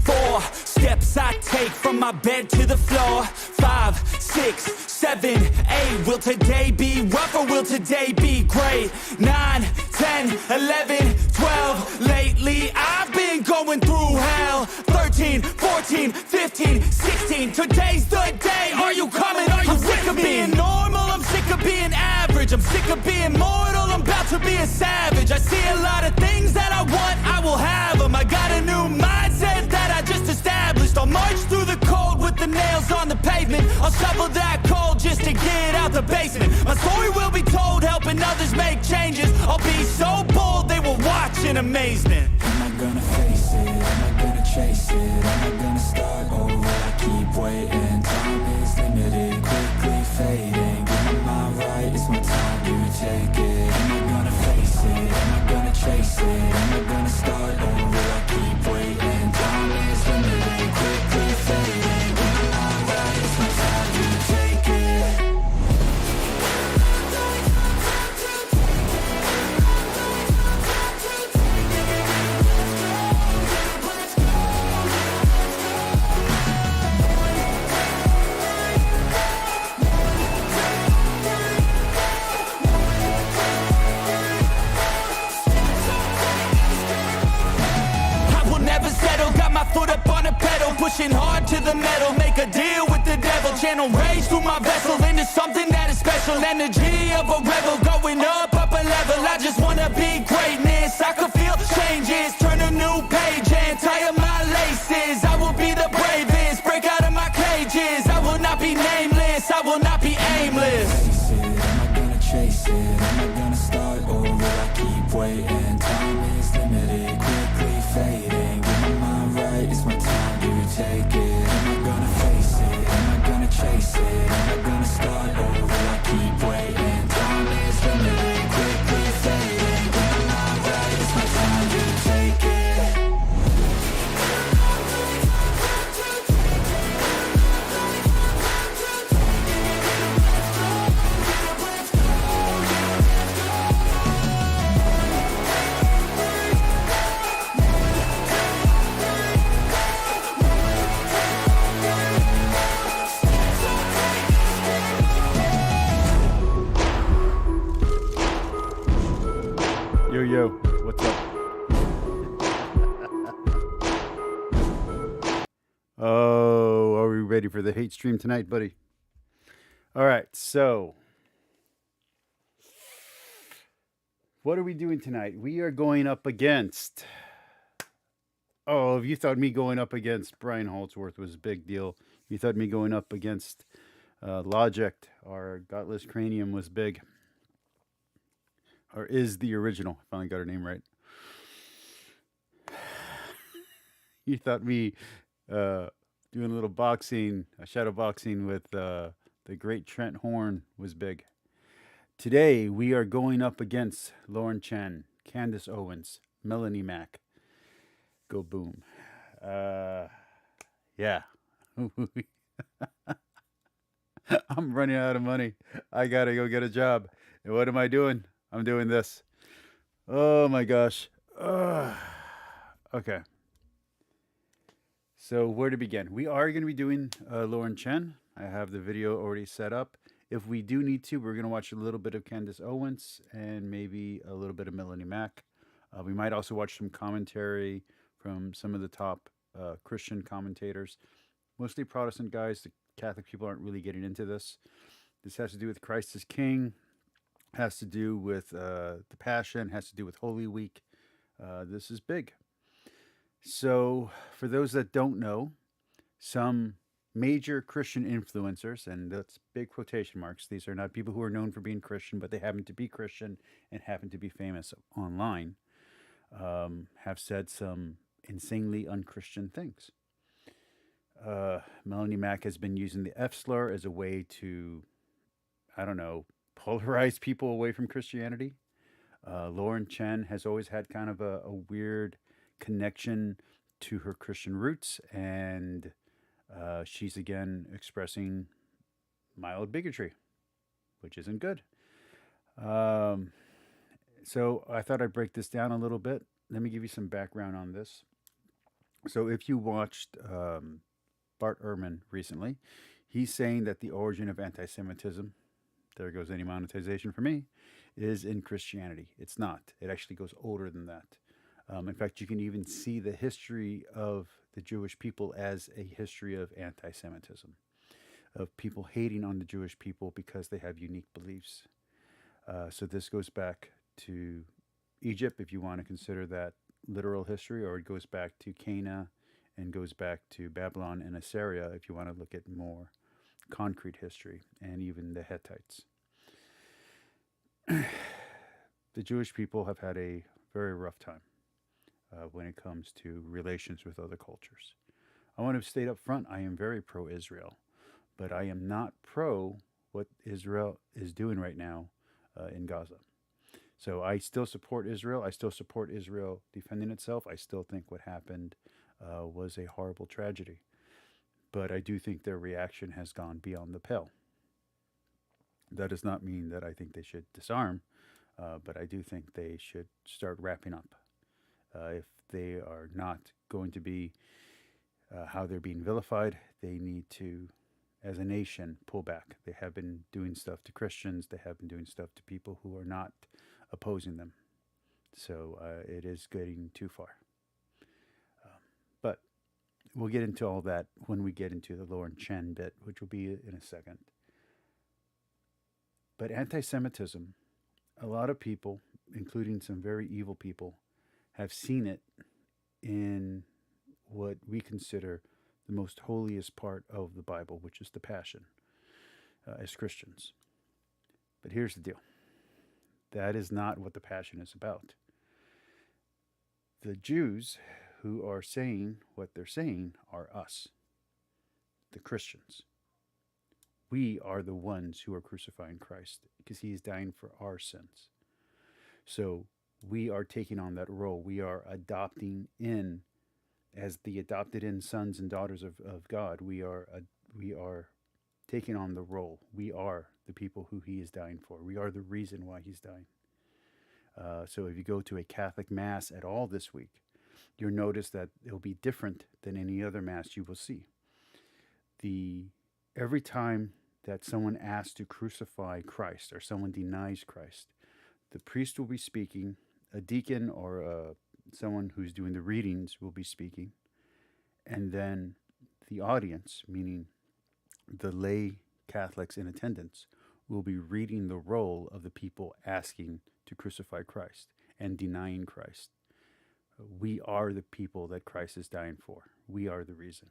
4 steps I take from my bed to the floor. 5, 6, 7, 8. Will today be rough or will today be great? 9, 10, 11, 12. Lately I've been going through hell. 13, 14, 15, 16. Today's the day. Are you coming? Are you sick of being normal? I'm sick of being average. I'm sick of being mortal. I'm about to be a savage. I see a lot of things that I want, I will have them. I got a new mindset that I just established. I'll march through the cold with the nails on the pavement. I'll shovel that coal just to get out the basement. My story will be told, helping others make changes. I'll be so bold, they will watch in amazement. Am I gonna face it? Am I gonna chase it? Am I gonna start over? I keep waiting. Time is limited, quickly fading. Get my mind right, it's my time to take it. Am I gonna face it? Am I gonna chase it? Am I gonna start over? I keep waiting. Time is limited, quickly fading. Get my mind right, it's my time to take it. Foot up on the pedal, pushing hard to the metal. Make a deal with the devil. Channel rage through my vessel into something that is special. Energy of a rebel, going up a level. I just wanna be greatness. I could feel changes, turn a new page and tie up my laces. I will be the bravest, break out of my cages. I will not be nameless, I will not be aimless. Am I gonna chase it? Am I gonna start over? I keep waiting. Time is limited, quickly fading. It's my time to take it. Am I gonna face it? Am I gonna chase it? Am I gonna start over? I keep waiting. Time is limited, quickly fading. Get my mind right, it's my time to take it. Yo, what's up? Oh, are we ready for the hate stream tonight, buddy? All right, so what are we doing tonight? We are going up against... Oh, if you thought me going up against Brian Holdsworth was a big deal, you thought me going up against Logic or Godless Cranium was big. Or is the original. I finally got her name right. You thought me doing a little boxing, a shadow boxing with the great Trent Horn was big. Today, we are going up against Lauren Chen, Candace Owens, Melonie Mac. Go boom. Yeah. I'm running out of money. I got to go get a job. And what am I doing? I'm doing this. Oh my gosh. Okay. So where to begin? We are going to be doing Lauren Chen. I have the video already set up. If we do need to, we're going to watch a little bit of Candace Owens and maybe a little bit of Melonie Mac. We might also watch some commentary from some of the top Christian commentators. Mostly Protestant guys. The Catholic people aren't really getting into this. This has to do with Christ is King. Has to do with the Passion, has to do with Holy Week. This is big. So, for those that don't know, some major Christian influencers, and that's big quotation marks, these are not people who are known for being Christian, but they happen to be Christian and happen to be famous online, have said some insanely unchristian things. Melonie Mac has been using the F slur as a way to, I don't know, polarize people away from Christianity. Lauren Chen has always had kind of a weird connection to her Christian roots, and she's again expressing mild bigotry, which isn't good. So I thought I'd break this down a little bit. Let me give you some background on this. So if you watched Bart Ehrman recently, he's saying that the origin of anti Semitism, there goes any monetization for me, is in Christianity. It's not. It actually goes older than that. In fact, you can even see the history of the Jewish people as a history of anti Semitism, of people hating on the Jewish people because they have unique beliefs. So this goes back to Egypt, if you want to consider that literal history, or it goes back to Cana and goes back to Babylon and Assyria, if you want to look at more concrete history, and even the Hittites. The Jewish people have had a very rough time when it comes to relations with other cultures. I want to state up front, I am very pro-Israel, but I am not pro what Israel is doing right now in Gaza. So I still support Israel. I still support Israel defending itself. I still think what happened was a horrible tragedy. But I do think their reaction has gone beyond the pale. That does not mean that I think they should disarm, but I do think they should start wrapping up. If they are not going to be how they're being vilified, they need to, as a nation, pull back. They have been doing stuff to Christians. They have been doing stuff to people who are not opposing them. So it is getting too far. But we'll get into all that when we get into the Lauren Chen bit, which will be in a second. But anti-Semitism, a lot of people, including some very evil people, have seen it in what we consider the most holiest part of the Bible, which is the Passion, as Christians. But here's the deal. That is not what the Passion is about. The Jews who are saying what they're saying are us, the Christians. We are the ones who are crucifying Christ because he is dying for our sins. So we are taking on that role. We are adopting in as the adopted in sons and daughters of God. We are taking on the role. We are the people who he is dying for. We are the reason why he's dying. So if you go to a Catholic Mass at all this week, you'll notice that it'll be different than any other Mass you will see. Every time that someone asks to crucify Christ or someone denies Christ, the priest will be speaking, a deacon or someone who's doing the readings will be speaking, and then the audience, meaning the lay Catholics in attendance, will be reading the roll of the people asking to crucify Christ and denying Christ. We are the people that Christ is dying for. We are the reason.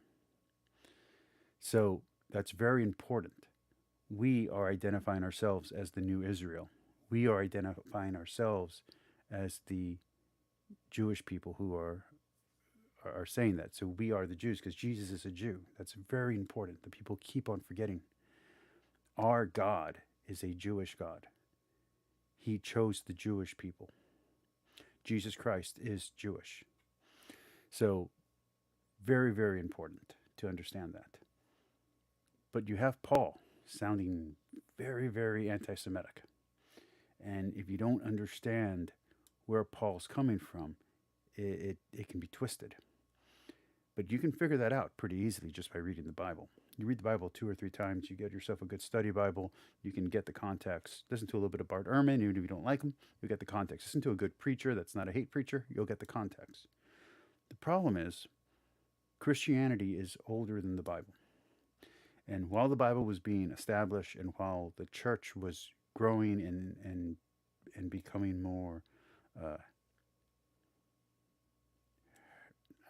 So that's very important. We are identifying ourselves as the new Israel. We are identifying ourselves as the Jewish people who are saying that. So we are the Jews because Jesus is a Jew. That's very important. The people keep on forgetting. Our God is a Jewish God. He chose the Jewish people. Jesus Christ is Jewish. So very, very important to understand that. But you have Paul sounding very, very anti-Semitic. And if you don't understand where Paul's coming from, it can be twisted. But you can figure that out pretty easily just by reading the Bible. You read the Bible 2 or 3 times, you get yourself a good study Bible, you can get the context. Listen to a little bit of Bart Ehrman, even if you don't like him, you'll get the context. Listen to a good preacher that's not a hate preacher, you'll get the context. The problem is, Christianity is older than the Bible. And while the Bible was being established and while the church was growing and becoming more,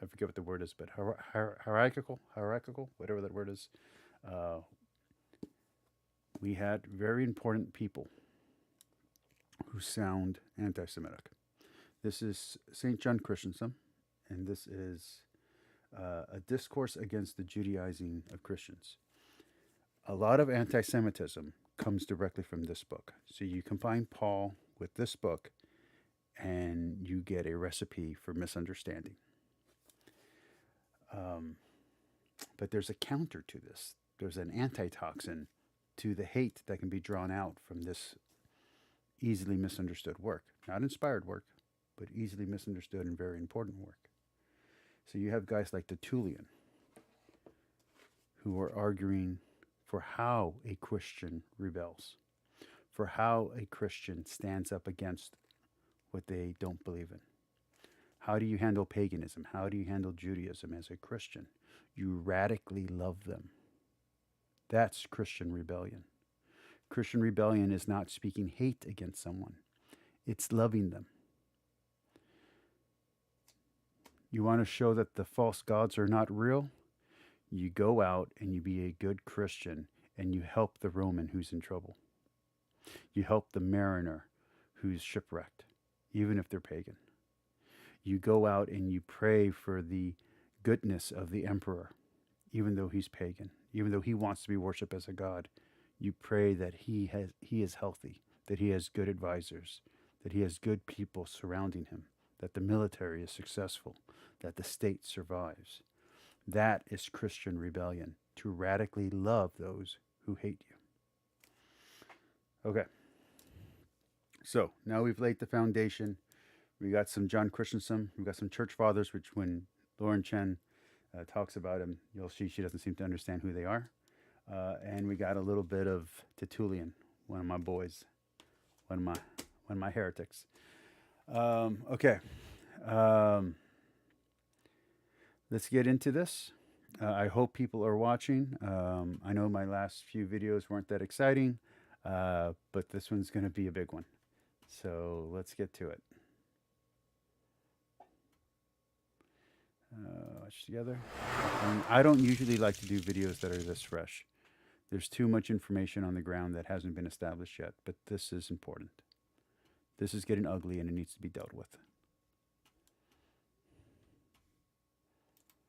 I forget what the word is, but hierarchical, whatever that word is, we had very important people who sound anti-Semitic. This is St. John Christensen, and this is a discourse against the Judaizing of Christians. A lot of anti-Semitism comes directly from this book. So you combine Paul with this book, and you get a recipe for misunderstanding. But there's a counter to this. There's an antitoxin to the hate that can be drawn out from this easily misunderstood work. Not inspired work, but easily misunderstood and very important work. So you have guys like Tertullian who are arguing for how a Christian rebels, for how a Christian stands up against what they don't believe in. How do you handle paganism? How do you handle Judaism as a Christian? You radically love them. That's Christian rebellion. Christian rebellion is not speaking hate against someone. It's loving them. You want to show that the false gods are not real? You go out and you be a good Christian and you help the Roman who's in trouble. You help the mariner who's shipwrecked, even if they're pagan. You go out and you pray for the goodness of the emperor, even though he's pagan, even though he wants to be worshipped as a god. You pray that he is healthy, that he has good advisors, that he has good people surrounding him, that the military is successful, that the state survives. That is Christian rebellion, to radically love those who hate you. Okay. So now we've laid the foundation. We got some John Christensen. We've got some church fathers, which when Lauren Chen talks about him, you'll see she doesn't seem to understand who they are. And we got a little bit of Tertullian, one of my boys, one of my heretics. Okay. Let's get into this. I hope people are watching. I know my last few videos weren't that exciting, but this one's going to be a big one. So let's get to it. Watch together. And I don't usually like to do videos that are this fresh. There's too much information on the ground that hasn't been established yet, but this is important. This is getting ugly and it needs to be dealt with.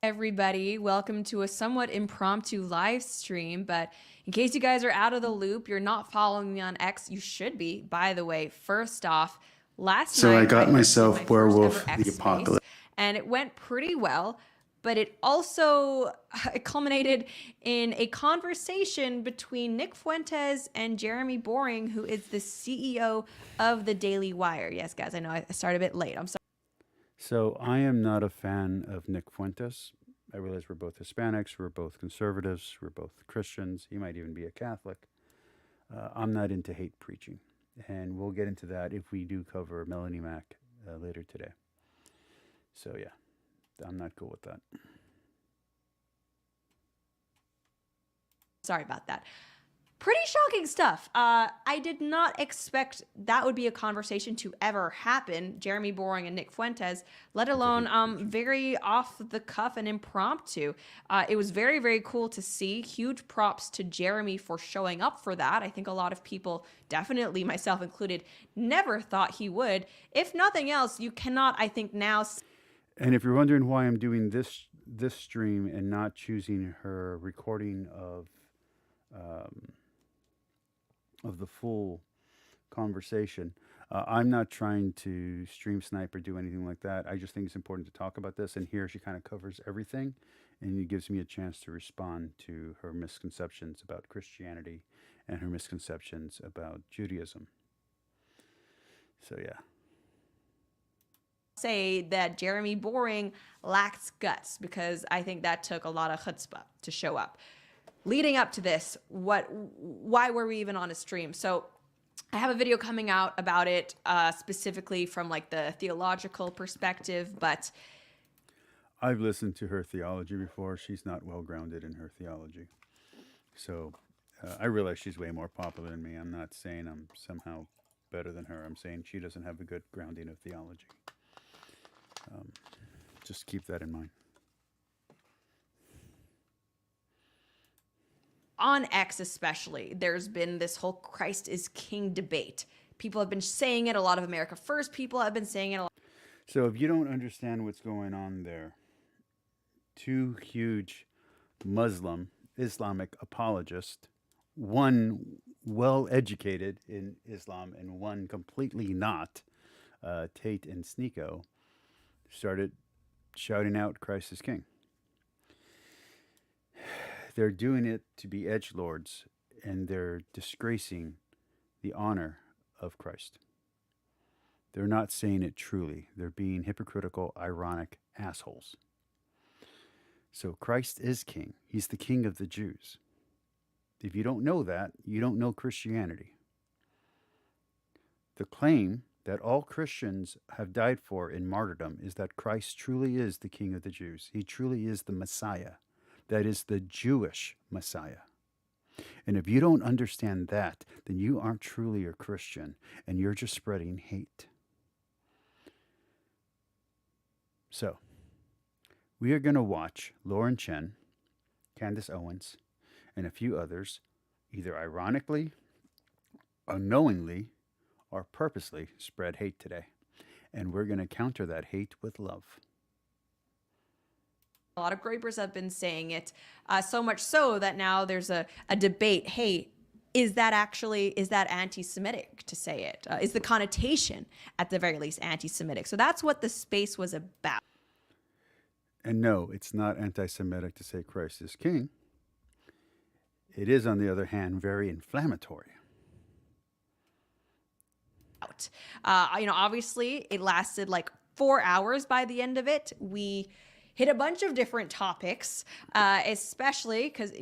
Everybody, welcome to a somewhat impromptu live stream, but in case you guys are out of the loop, you're not following me on X, you should be. By the way, first off, last night I got myself my Werewolf first ever the X Apocalypse. space, and it went pretty well, but it also culminated in a conversation between Nick Fuentes and Jeremy Boring, who is the CEO of the Daily Wire. Yes, guys, I know I started a bit late. I'm sorry. So I am not a fan of Nick Fuentes. I realize we're both Hispanics, we're both conservatives, we're both Christians. He might even be a Catholic. I'm not into hate preaching. And we'll get into that if we do cover Melonie Mac later today. So yeah, I'm not cool with that. Sorry about that. Pretty shocking stuff. I did not expect that would be a conversation to ever happen, Jeremy Boring and Nick Fuentes, let alone very off the cuff and impromptu. It was very, very cool to see. Huge props to Jeremy for showing up for that. I think a lot of people, definitely myself included, never thought he would. If nothing else, you cannot, I think now... And if you're wondering why I'm doing this stream and not choosing her recording of the full conversation, I'm not trying to stream snipe or do anything like that. I just think it's important to talk about this, and here she kind of covers everything, and it gives me a chance to respond to her misconceptions about Christianity and her misconceptions about Judaism. So yeah. Say that Jeremy Boring lacks guts, because I think that took a lot of chutzpah to show up. Leading up to this, why were we even on a stream? So I have a video coming out about it, specifically from like the theological perspective, but I've listened to her theology before. She's not well grounded in her theology. So I realize she's way more popular than me. I'm not saying I'm somehow better than her. I'm saying she doesn't have a good grounding of theology. Just keep that in mind. On X especially, there's been this whole Christ is King debate. People have been saying it. A lot of America First people have been saying it a lot. So if you don't understand what's going on there, two huge Islamic apologists, one well-educated in Islam and one completely not, Tate and Sneeko, started shouting out Christ is King. They're doing it to be edgelords, and they're disgracing the honor of Christ. They're not saying it truly. They're being hypocritical, ironic assholes. So Christ is king. He's the king of the Jews. If you don't know that, you don't know Christianity. The claim that all Christians have died for in martyrdom is that Christ truly is the king of the Jews. He truly is the Messiah. That is the Jewish Messiah. And if you don't understand that, then you aren't truly a Christian and you're just spreading hate. So, we are going to watch Chen, Candace Owens, and a few others, either ironically, unknowingly, or purposely spread hate today. And we're going to counter that hate with love. A lot of grapers have been saying it, so much so that now there's a debate. Hey, is that anti-Semitic to say it? Is the connotation, at the very least, anti-Semitic? So that's what the space was about. And no, it's not anti-Semitic to say Christ is king. It is, on the other hand, very inflammatory. Obviously, it lasted like 4 hours by the end of it. We hit a bunch of different topics, especially because,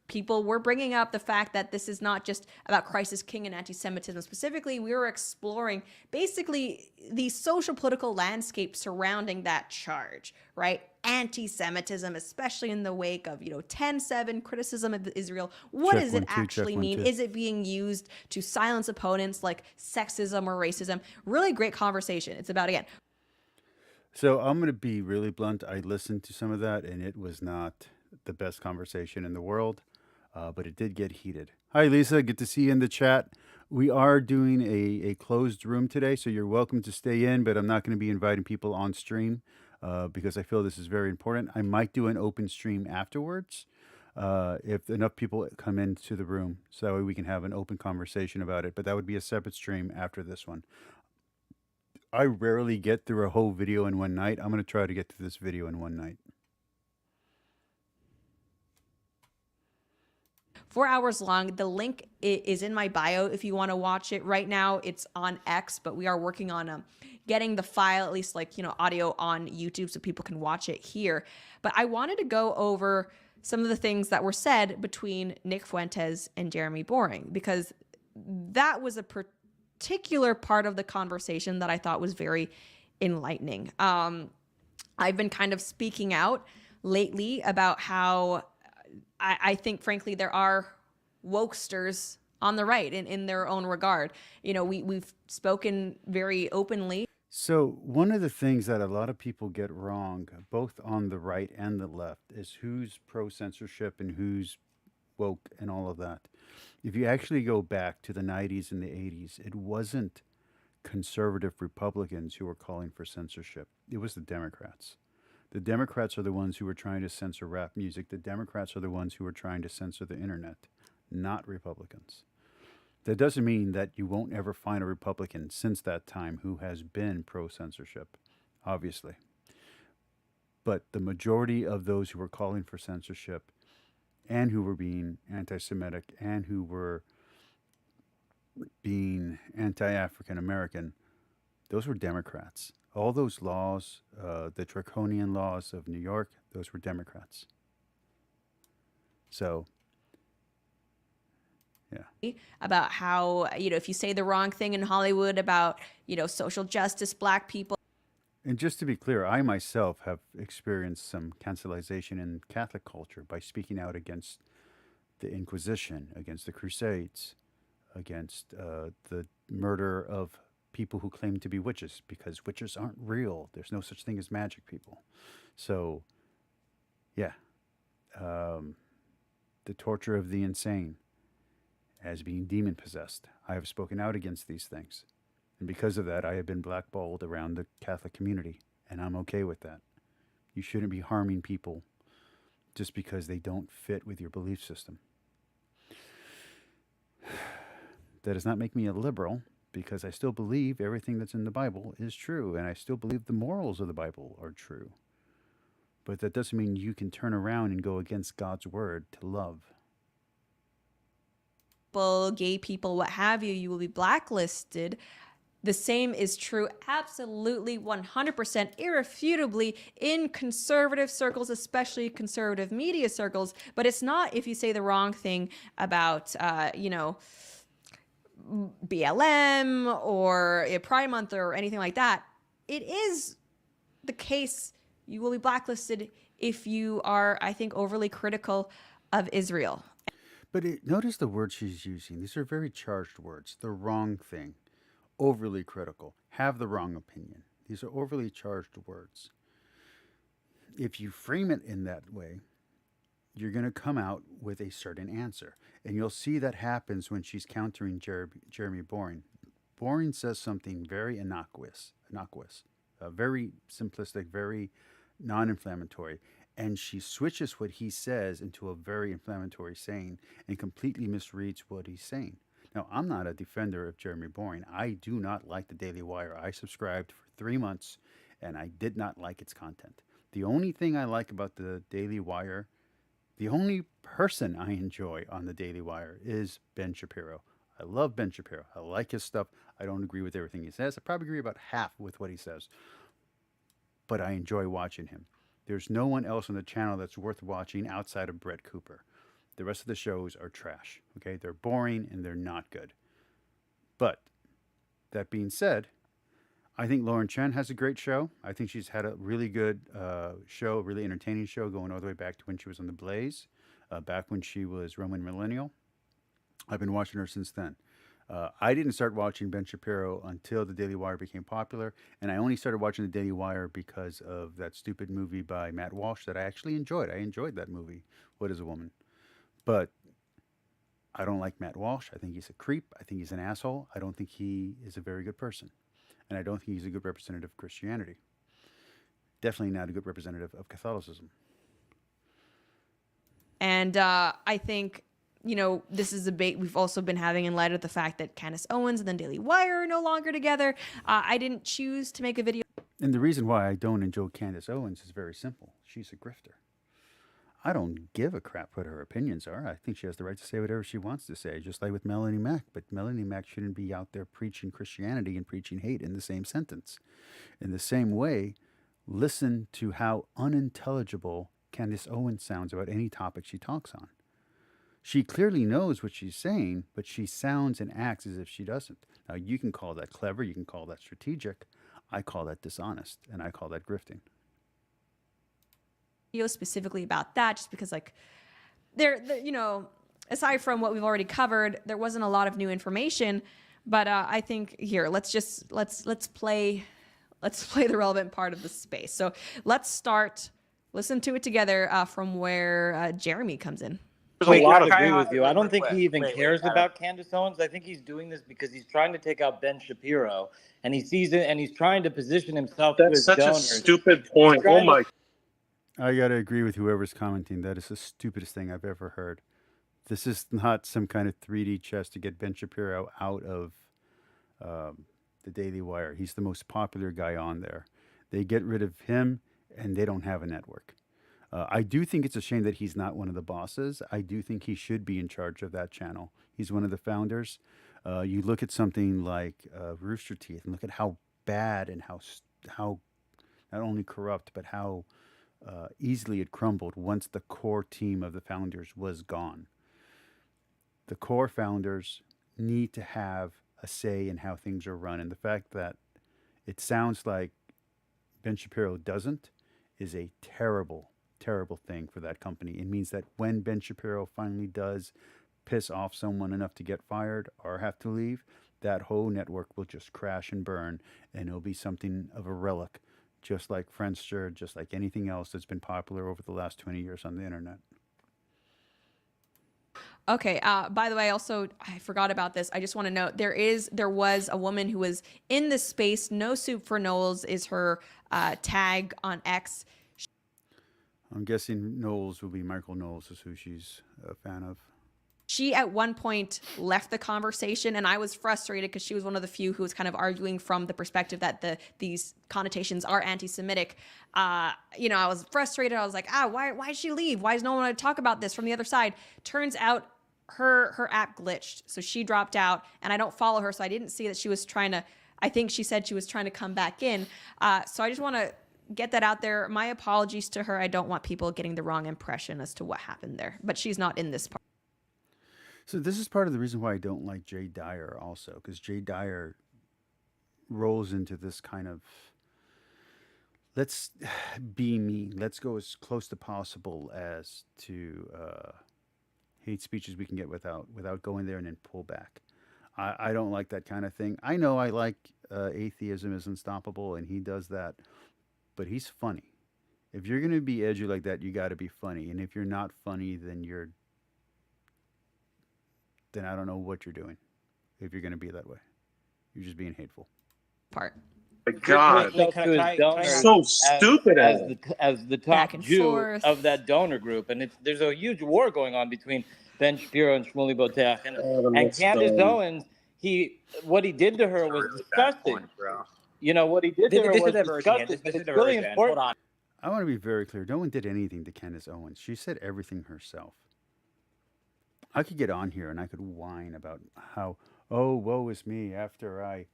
people were bringing up the fact that this is not just about Christ as king and anti-Semitism specifically. We were exploring basically the social political landscape surrounding that charge, right? Anti-Semitism, especially in the wake of, 10/7 criticism of Israel. What does it actually mean? Is it being used to silence opponents like sexism or racism? Really great conversation. It's about, again. So I'm going to be really blunt. I listened to some of that and it was not the best conversation in the world. But it did get heated. Hi, Lisa. Good to see you in the chat. We are doing a closed room today, so you're welcome to stay in, but I'm not going to be inviting people on stream because I feel this is very important. I might do an open stream afterwards if enough people come into the room, so that way we can have an open conversation about it. But that would be a separate stream after this one. I rarely get through a whole video in one night. I'm going to try to get through this video in one night. 4 hours long. The link is in my bio if you want to watch it. Right now it's on X, but we are working on getting the file, at least audio on YouTube so people can watch it here. But I wanted to go over some of the things that were said between Nick Fuentes and Jeremy Boring, because that was a particular part of the conversation that I thought was very enlightening. I've been kind of speaking out lately about how I think, frankly, there are wokesters on the right in their own regard. We've spoken very openly. So one of the things that a lot of people get wrong, both on the right and the left, is who's pro-censorship and who's woke and all of that. If you actually go back to the 90s and the 80s, it wasn't conservative Republicans who were calling for censorship. It was the Democrats. The Democrats are the ones who were trying to censor rap music. The Democrats are the ones who were trying to censor the internet, not Republicans. That doesn't mean that you won't ever find a Republican since that time who has been pro-censorship, obviously. But the majority of those who were calling for censorship and who were being anti-Semitic and who were being anti-African American, those were Democrats. All those laws, the draconian laws of New York, those were Democrats. So, yeah. About how, if you say the wrong thing in Hollywood about, social justice, black people. And just to be clear, I myself have experienced some cancelization in Catholic culture by speaking out against the Inquisition, against the Crusades, against the murder of people who claim to be witches, because witches aren't real. There's no such thing as magic people. So, yeah. The torture of the insane as being demon possessed. I have spoken out against these things. And because of that, I have been blackballed around the Catholic community. And I'm okay with that. You shouldn't be harming people just because they don't fit with your belief system. That does not make me a liberal, because I still believe everything that's in the Bible is true, and I still believe the morals of the Bible are true. But that doesn't mean you can turn around and go against God's word to love. Gay people, what have you, you will be blacklisted. The same is true absolutely 100% irrefutably in conservative circles, especially conservative media circles. But it's not if you say the wrong thing about, BLM or Pride Month or anything like that. It is the case you will be blacklisted if you are, I think, overly critical of Israel. But notice the words she's using. These are very charged words. The wrong thing, overly critical, have the wrong opinion. These are overly charged words. If you frame it in that way, you're going to come out with a certain answer. And you'll see that happens when she's countering Jeremy Boring. Boring says something very innocuous, very simplistic, very non-inflammatory. And she switches what he says into a very inflammatory saying and completely misreads what he's saying. Now, I'm not a defender of Jeremy Boring. I do not like the Daily Wire. I subscribed for 3 months, and I did not like its content. The only thing I like about the Daily Wire, the only person I enjoy on the Daily Wire is Ben Shapiro. I love Ben Shapiro. I like his stuff. I don't agree with everything he says. I probably agree about half with what he says. But I enjoy watching him. There's no one else on the channel that's worth watching outside of Brett Cooper. The rest of the shows are trash. Okay, they're boring and they're not good. But that being said, I think Lauren Chen has a great show. I think she's had a really good show, really entertaining show, going all the way back to when she was on The Blaze, back when she was Roman Millennial. I've been watching her since then. I didn't start watching Ben Shapiro until the Daily Wire became popular, and I only started watching the Daily Wire because of that stupid movie by Matt Walsh that I actually enjoyed. I enjoyed that movie, What is a Woman? But I don't like Matt Walsh. I think he's a creep. I think he's an asshole. I don't think he is a very good person. And I don't think he's a good representative of Christianity. Definitely not a good representative of Catholicism. And I think, this is a debate we've also been having in light of the fact that Candace Owens and then Daily Wire are no longer together. I didn't choose to make a video. And the reason why I don't enjoy Candace Owens is very simple. She's a grifter. I don't give a crap what her opinions are. I think she has the right to say whatever she wants to say, just like with Melonie Mac. But Melonie Mac shouldn't be out there preaching Christianity and preaching hate in the same sentence. In the same way, listen to how unintelligible Candace Owens sounds about any topic she talks on. She clearly knows what she's saying, but she sounds and acts as if she doesn't. Now, you can call that clever, you can call that strategic. I call that dishonest, and I call that grifting. Specifically about that, just because there aside from what we've already covered, there wasn't a lot of new information. But I think here, let's play the relevant part of the space. So let's listen to it together from where Jeremy comes in. There's a lot agree with you. I don't think he even cares about Candace Owens. I think he's doing this because he's trying to take out Ben Shapiro, and he sees it, and he's trying to position himself. That's such a stupid point. Oh my! I gotta agree with whoever's commenting. That is the stupidest thing I've ever heard. This is not some kind of 3D chess to get Ben Shapiro out of the Daily Wire. He's the most popular guy on there. They get rid of him, and they don't have a network. I do think it's a shame that he's not one of the bosses. I do think he should be in charge of that channel. He's one of the founders. You look at something like Rooster Teeth and look at how bad and how not only corrupt, but how easily it crumbled once the core team of the founders was gone. The core founders need to have a say in how things are run. And the fact that it sounds like Ben Shapiro doesn't is a terrible thing for that company. It means that when Ben Shapiro finally does piss off someone enough to get fired or have to leave, that whole network will just crash and burn, and it'll be something of a relic, just like Friendster, just like anything else that's been popular over the last 20 years on the internet. Okay. By the way, also, I forgot about this. I just want to note there was a woman who was in this space. No Soup for Knowles is her tag on X. I'm guessing Knowles will be Michael Knowles is who she's a fan of. She at one point left the conversation, and I was frustrated because she was one of the few who was kind of arguing from the perspective that these connotations are anti-Semitic. I was frustrated. I was like, why did she leave? Why does no one want to talk about this from the other side? Turns out her app glitched, so she dropped out, and I don't follow her, so I didn't see that she was trying to I think she said she was trying to come back in. So I just want to get that out there. My apologies to her. I don't want people getting the wrong impression as to what happened there. But she's not in this part. So this is part of the reason why I don't like Jay Dyer also, because Jay Dyer rolls into this kind of let's be mean. Let's go as close to possible as to hate speech as we can get without going there and then pull back. I don't like that kind of thing. I know I like atheism is unstoppable, and he does that, but he's funny. If you're gonna be edgy like that, you got to be funny. And if you're not funny, then I don't know what you're doing. If you're gonna be that way, you're just being hateful. Part. My God, so stupid as the Back top and Jew forth. of that donor group, and there's a huge war going on between Ben Shapiro and Shmuley Boteach, and Candace Owens. What he did to her was disgusting. You know what he did to her was disgusting. It's really important. Hold on. I want to be very clear. No one did anything to Candace Owens. She said everything herself. I could get on here and I could whine about how, oh, woe is me, after I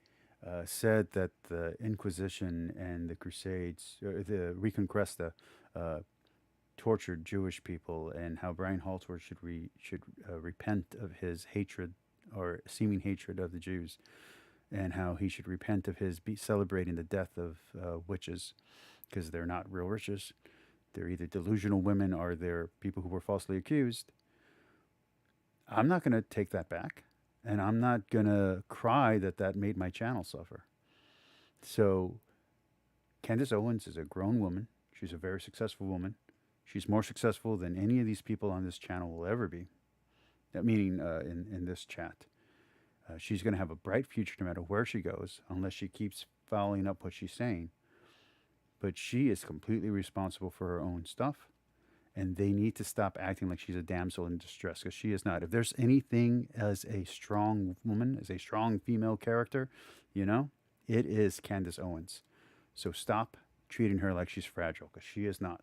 said that the Inquisition and the Crusades, the Reconquista, tortured Jewish people, and how Brian Halsworth should repent of his hatred or seeming hatred of the Jews, and how he should repent of his celebrating the death of witches, because they're not real witches. They're either delusional women or they're people who were falsely accused. I'm not going to take that back, and I'm not going to cry that made my channel suffer. So Candace Owens is a grown woman. She's a very successful woman. She's more successful than any of these people on this channel will ever be. That meaning in this chat. She's going to have a bright future no matter where she goes, unless she keeps following up what she's saying. But she is completely responsible for her own stuff. And they need to stop acting like she's a damsel in distress, because she is not. If there's anything as a strong woman, as a strong female character, it is Candace Owens. So stop treating her like she's fragile, because she is not.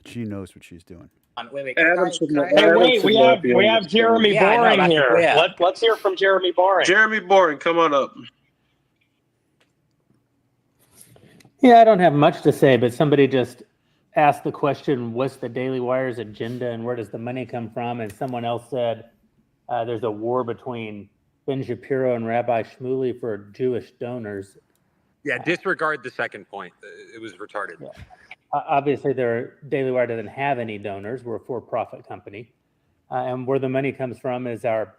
She knows what she's doing. Wait, we have Jeremy Boring here. Yeah. Let's hear from Jeremy Boring. Jeremy Boring, come on up. Yeah, I don't have much to say, but somebody just asked the question, what's the Daily Wire's agenda and where does the money come from? And someone else said there's a war between Ben Shapiro and Rabbi Shmuley for Jewish donors. Yeah, disregard the second point. It was retarded. Yeah. Obviously, Daily Wire doesn't have any donors. We're a for-profit company. And where the money comes from is our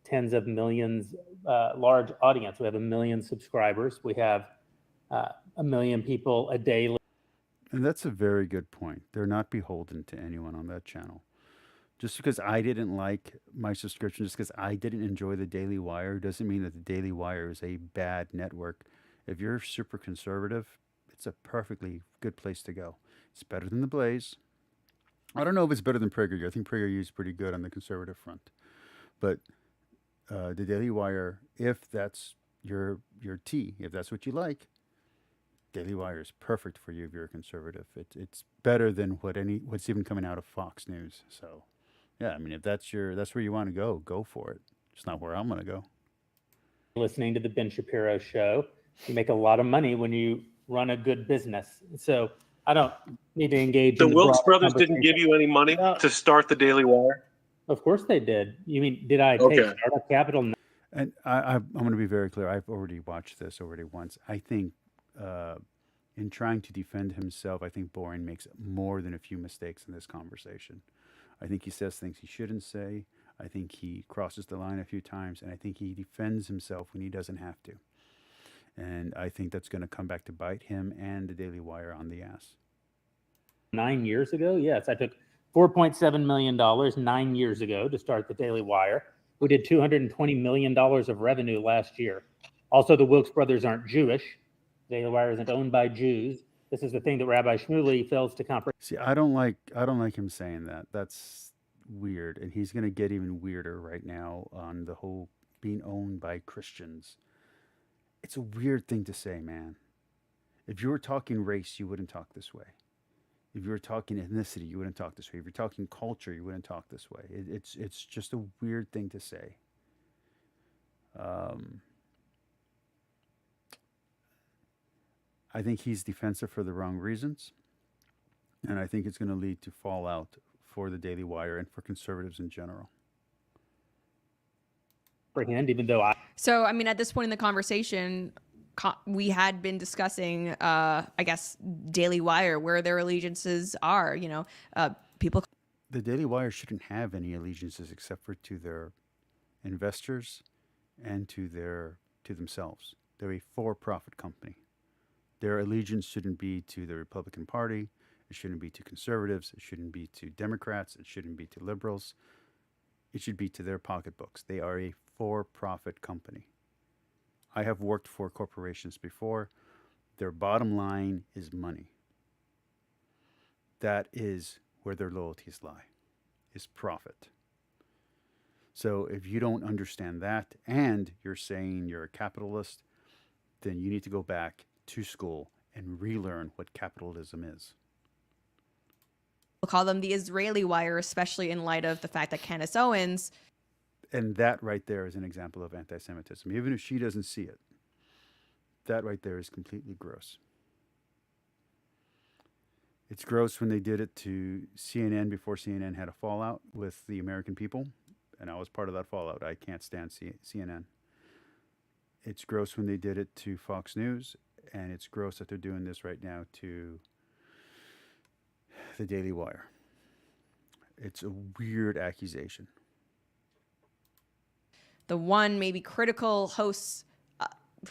tens of millions large audience. We have 1 million subscribers. We have 1 million people a day. And that's a very good point. They're not beholden to anyone on that channel. Just because I didn't like my subscription, just because I didn't enjoy the Daily Wire, doesn't mean that the Daily Wire is a bad network. If you're super conservative, it's a perfectly good place to go. It's better than the Blaze. I don't know if it's better than PragerU. I think PragerU is pretty good on the conservative front. But the Daily Wire, if that's your tea, if that's what you like, Daily Wire is perfect for you if you're a conservative. It's better than what's even coming out of Fox News. So, yeah, I mean, if that's where you want to go for it. It's not where I'm going to go. Listening to the Ben Shapiro show, you make a lot of money when you run a good business. So I don't need to engage. The Wilkes brothers didn't give you any money to start the Daily Wire? Of course they did. You mean, did I take startup capital? And I'm going to be very clear. I've already watched this once. I think in trying to defend himself, I think Boring makes more than a few mistakes in this conversation. I think he says things he shouldn't say. I think he crosses the line a few times, and I think he defends himself when he doesn't have to. And I think that's going to come back to bite him and the Daily Wire on the ass. 9 years ago, yes, I took $4.7 million 9 years ago to start the Daily Wire. We did $220 million of revenue last year. Also, the Wilkes brothers aren't Jewish. Daily Wire isn't owned by Jews. This is the thing that Rabbi Shmuley fails to comprehend. See, I don't like him saying that. That's weird, and he's going to get even weirder right now on the whole being owned by Christians. It's a weird thing to say, man. If you were talking race, you wouldn't talk this way. If you were talking ethnicity, you wouldn't talk this way. If you're talking culture, you wouldn't talk this way. It's just a weird thing to say. Um, I think he's defensive for the wrong reasons, and I think it's going to lead to fallout for the Daily Wire and for conservatives in general. Even though So, I mean, at this point in the conversation, we had been discussing, I guess, Daily Wire, where their allegiances are. You know, people. The Daily Wire shouldn't have any allegiances except for to their investors and to themselves. They're a for-profit company. Their allegiance shouldn't be to the Republican Party. It shouldn't be to conservatives. It shouldn't be to Democrats. It shouldn't be to liberals. It should be to their pocketbooks. They are a for-profit company. I have worked for corporations before. Their bottom line is money. That is where their loyalties lie, is profit. So if you don't understand that and you're saying you're a capitalist, then you need to go back to school and relearn what capitalism is. We'll call them the Israeli Wire, especially in light of the fact that Candace Owens. And that right there is an example of anti-Semitism, even if she doesn't see it. That right there is completely gross. It's gross when they did it to CNN before CNN had a fallout with the American people. And I was part of that fallout. I can't stand CNN. It's gross when they did it to Fox News. And it's gross that they're doing this right now to the Daily Wire. It's a weird accusation. The one maybe critical hosts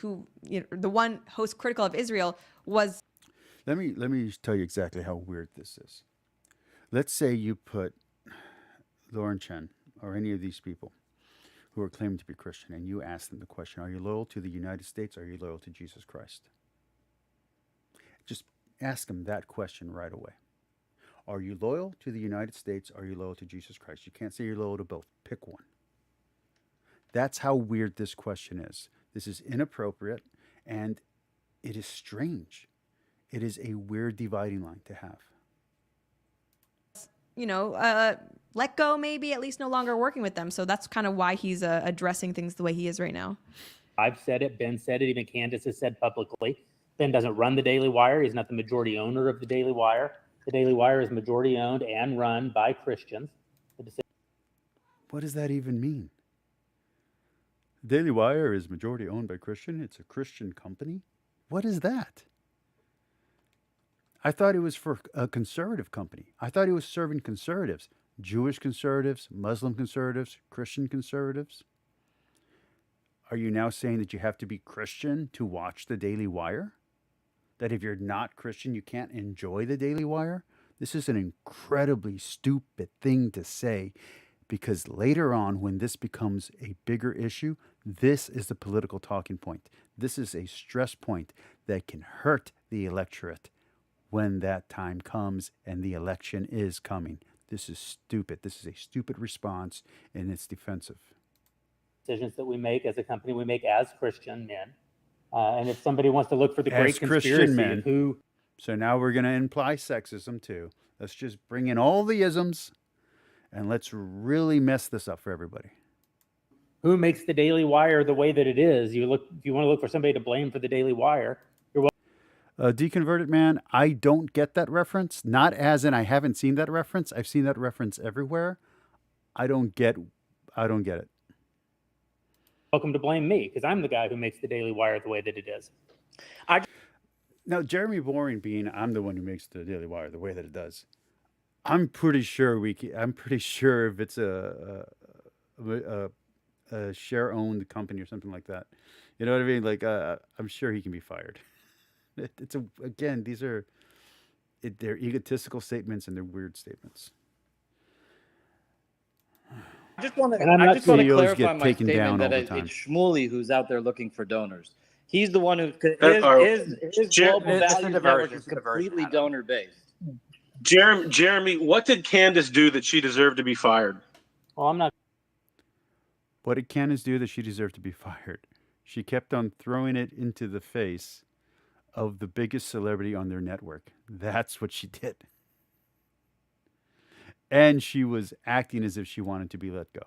the one host critical of Israel was. Let me tell you exactly how weird this is. Let's say you put Lauren Chen or any of these people who are claiming to be Christian and you ask them the question, are you loyal to the United States or are you loyal to Jesus Christ? Just ask them that question right away. Are you loyal to the United States or are you loyal to Jesus Christ? You can't say you're loyal to both. Pick one. That's how weird this question is. This is inappropriate, and it is strange. It is a weird dividing line to have. You know, let go, maybe at least no longer working with them. So that's kind of why he's addressing things the way he is right now. I've said it, Ben said it, even Candace has said publicly. Ben doesn't run the Daily Wire. He's not the majority owner of the Daily Wire. The Daily Wire is majority owned and run by Christians. What does that even mean? Daily Wire is majority owned by Christian. It's a Christian company. What is that? I thought it was for a conservative company. I thought it was serving conservatives, Jewish conservatives, Muslim conservatives, Christian conservatives. Are you now saying that you have to be Christian to watch the Daily Wire? That if you're not Christian, you can't enjoy the Daily Wire? This is an incredibly stupid thing to say. Because later on, when this becomes a bigger issue, this is the political talking point. This is a stress point that can hurt the electorate when that time comes and the election is coming. This is stupid. This is a stupid response, and it's defensive. Decisions that we make as a company, we make as Christian men. And if somebody wants to look for the great conspiracy of who... So now we're going to imply sexism too. Let's just bring in all the isms. And let's really mess this up for everybody. Who makes the Daily Wire the way that it is? If you want to look for somebody to blame for the Daily Wire, you're welcome. Deconverted Man, I don't get that reference. Not as in I haven't seen that reference. I've seen that reference everywhere. I don't get it. Welcome to blame me, because I'm the guy who makes the Daily Wire the way that it is. Now, Jeremy Boring being I'm the one who makes the Daily Wire the way that it does. I'm pretty sure if it's a share-owned company or something like that, you know what I mean? Like, I'm sure he can be fired. They're egotistical statements and they're weird statements. I just want to clarify my statement that it's Shmuley who's out there looking for donors. He's the one his global value network is completely donor-based. Jeremy, what did Candace do that she deserved to be fired? Well, I'm not. What did Candace do that she deserved to be fired? She kept on throwing it into the face of the biggest celebrity on their network. That's what she did. And she was acting as if she wanted to be let go.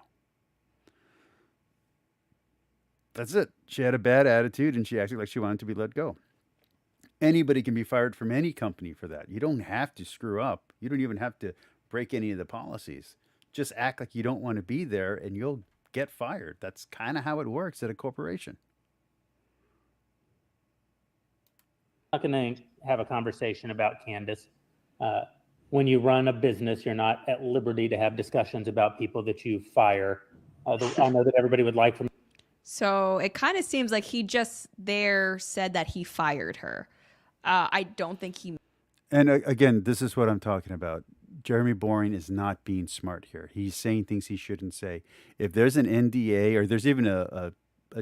That's it. She had a bad attitude and she acted like she wanted to be let go. Anybody can be fired from any company for that. You don't have to screw up. You don't even have to break any of the policies. Just act like you don't want to be there and you'll get fired. That's kind of how it works at a corporation. I'm not going to have a conversation about Candace. When you run a business, you're not at liberty to have discussions about people that you fire. I know that everybody would like for me. So it kind of seems like he just there said that he fired her. I don't think he. And again, this is what I'm talking about. Jeremy Boring is not being smart here. He's saying things he shouldn't say. If there's an NDA or there's even a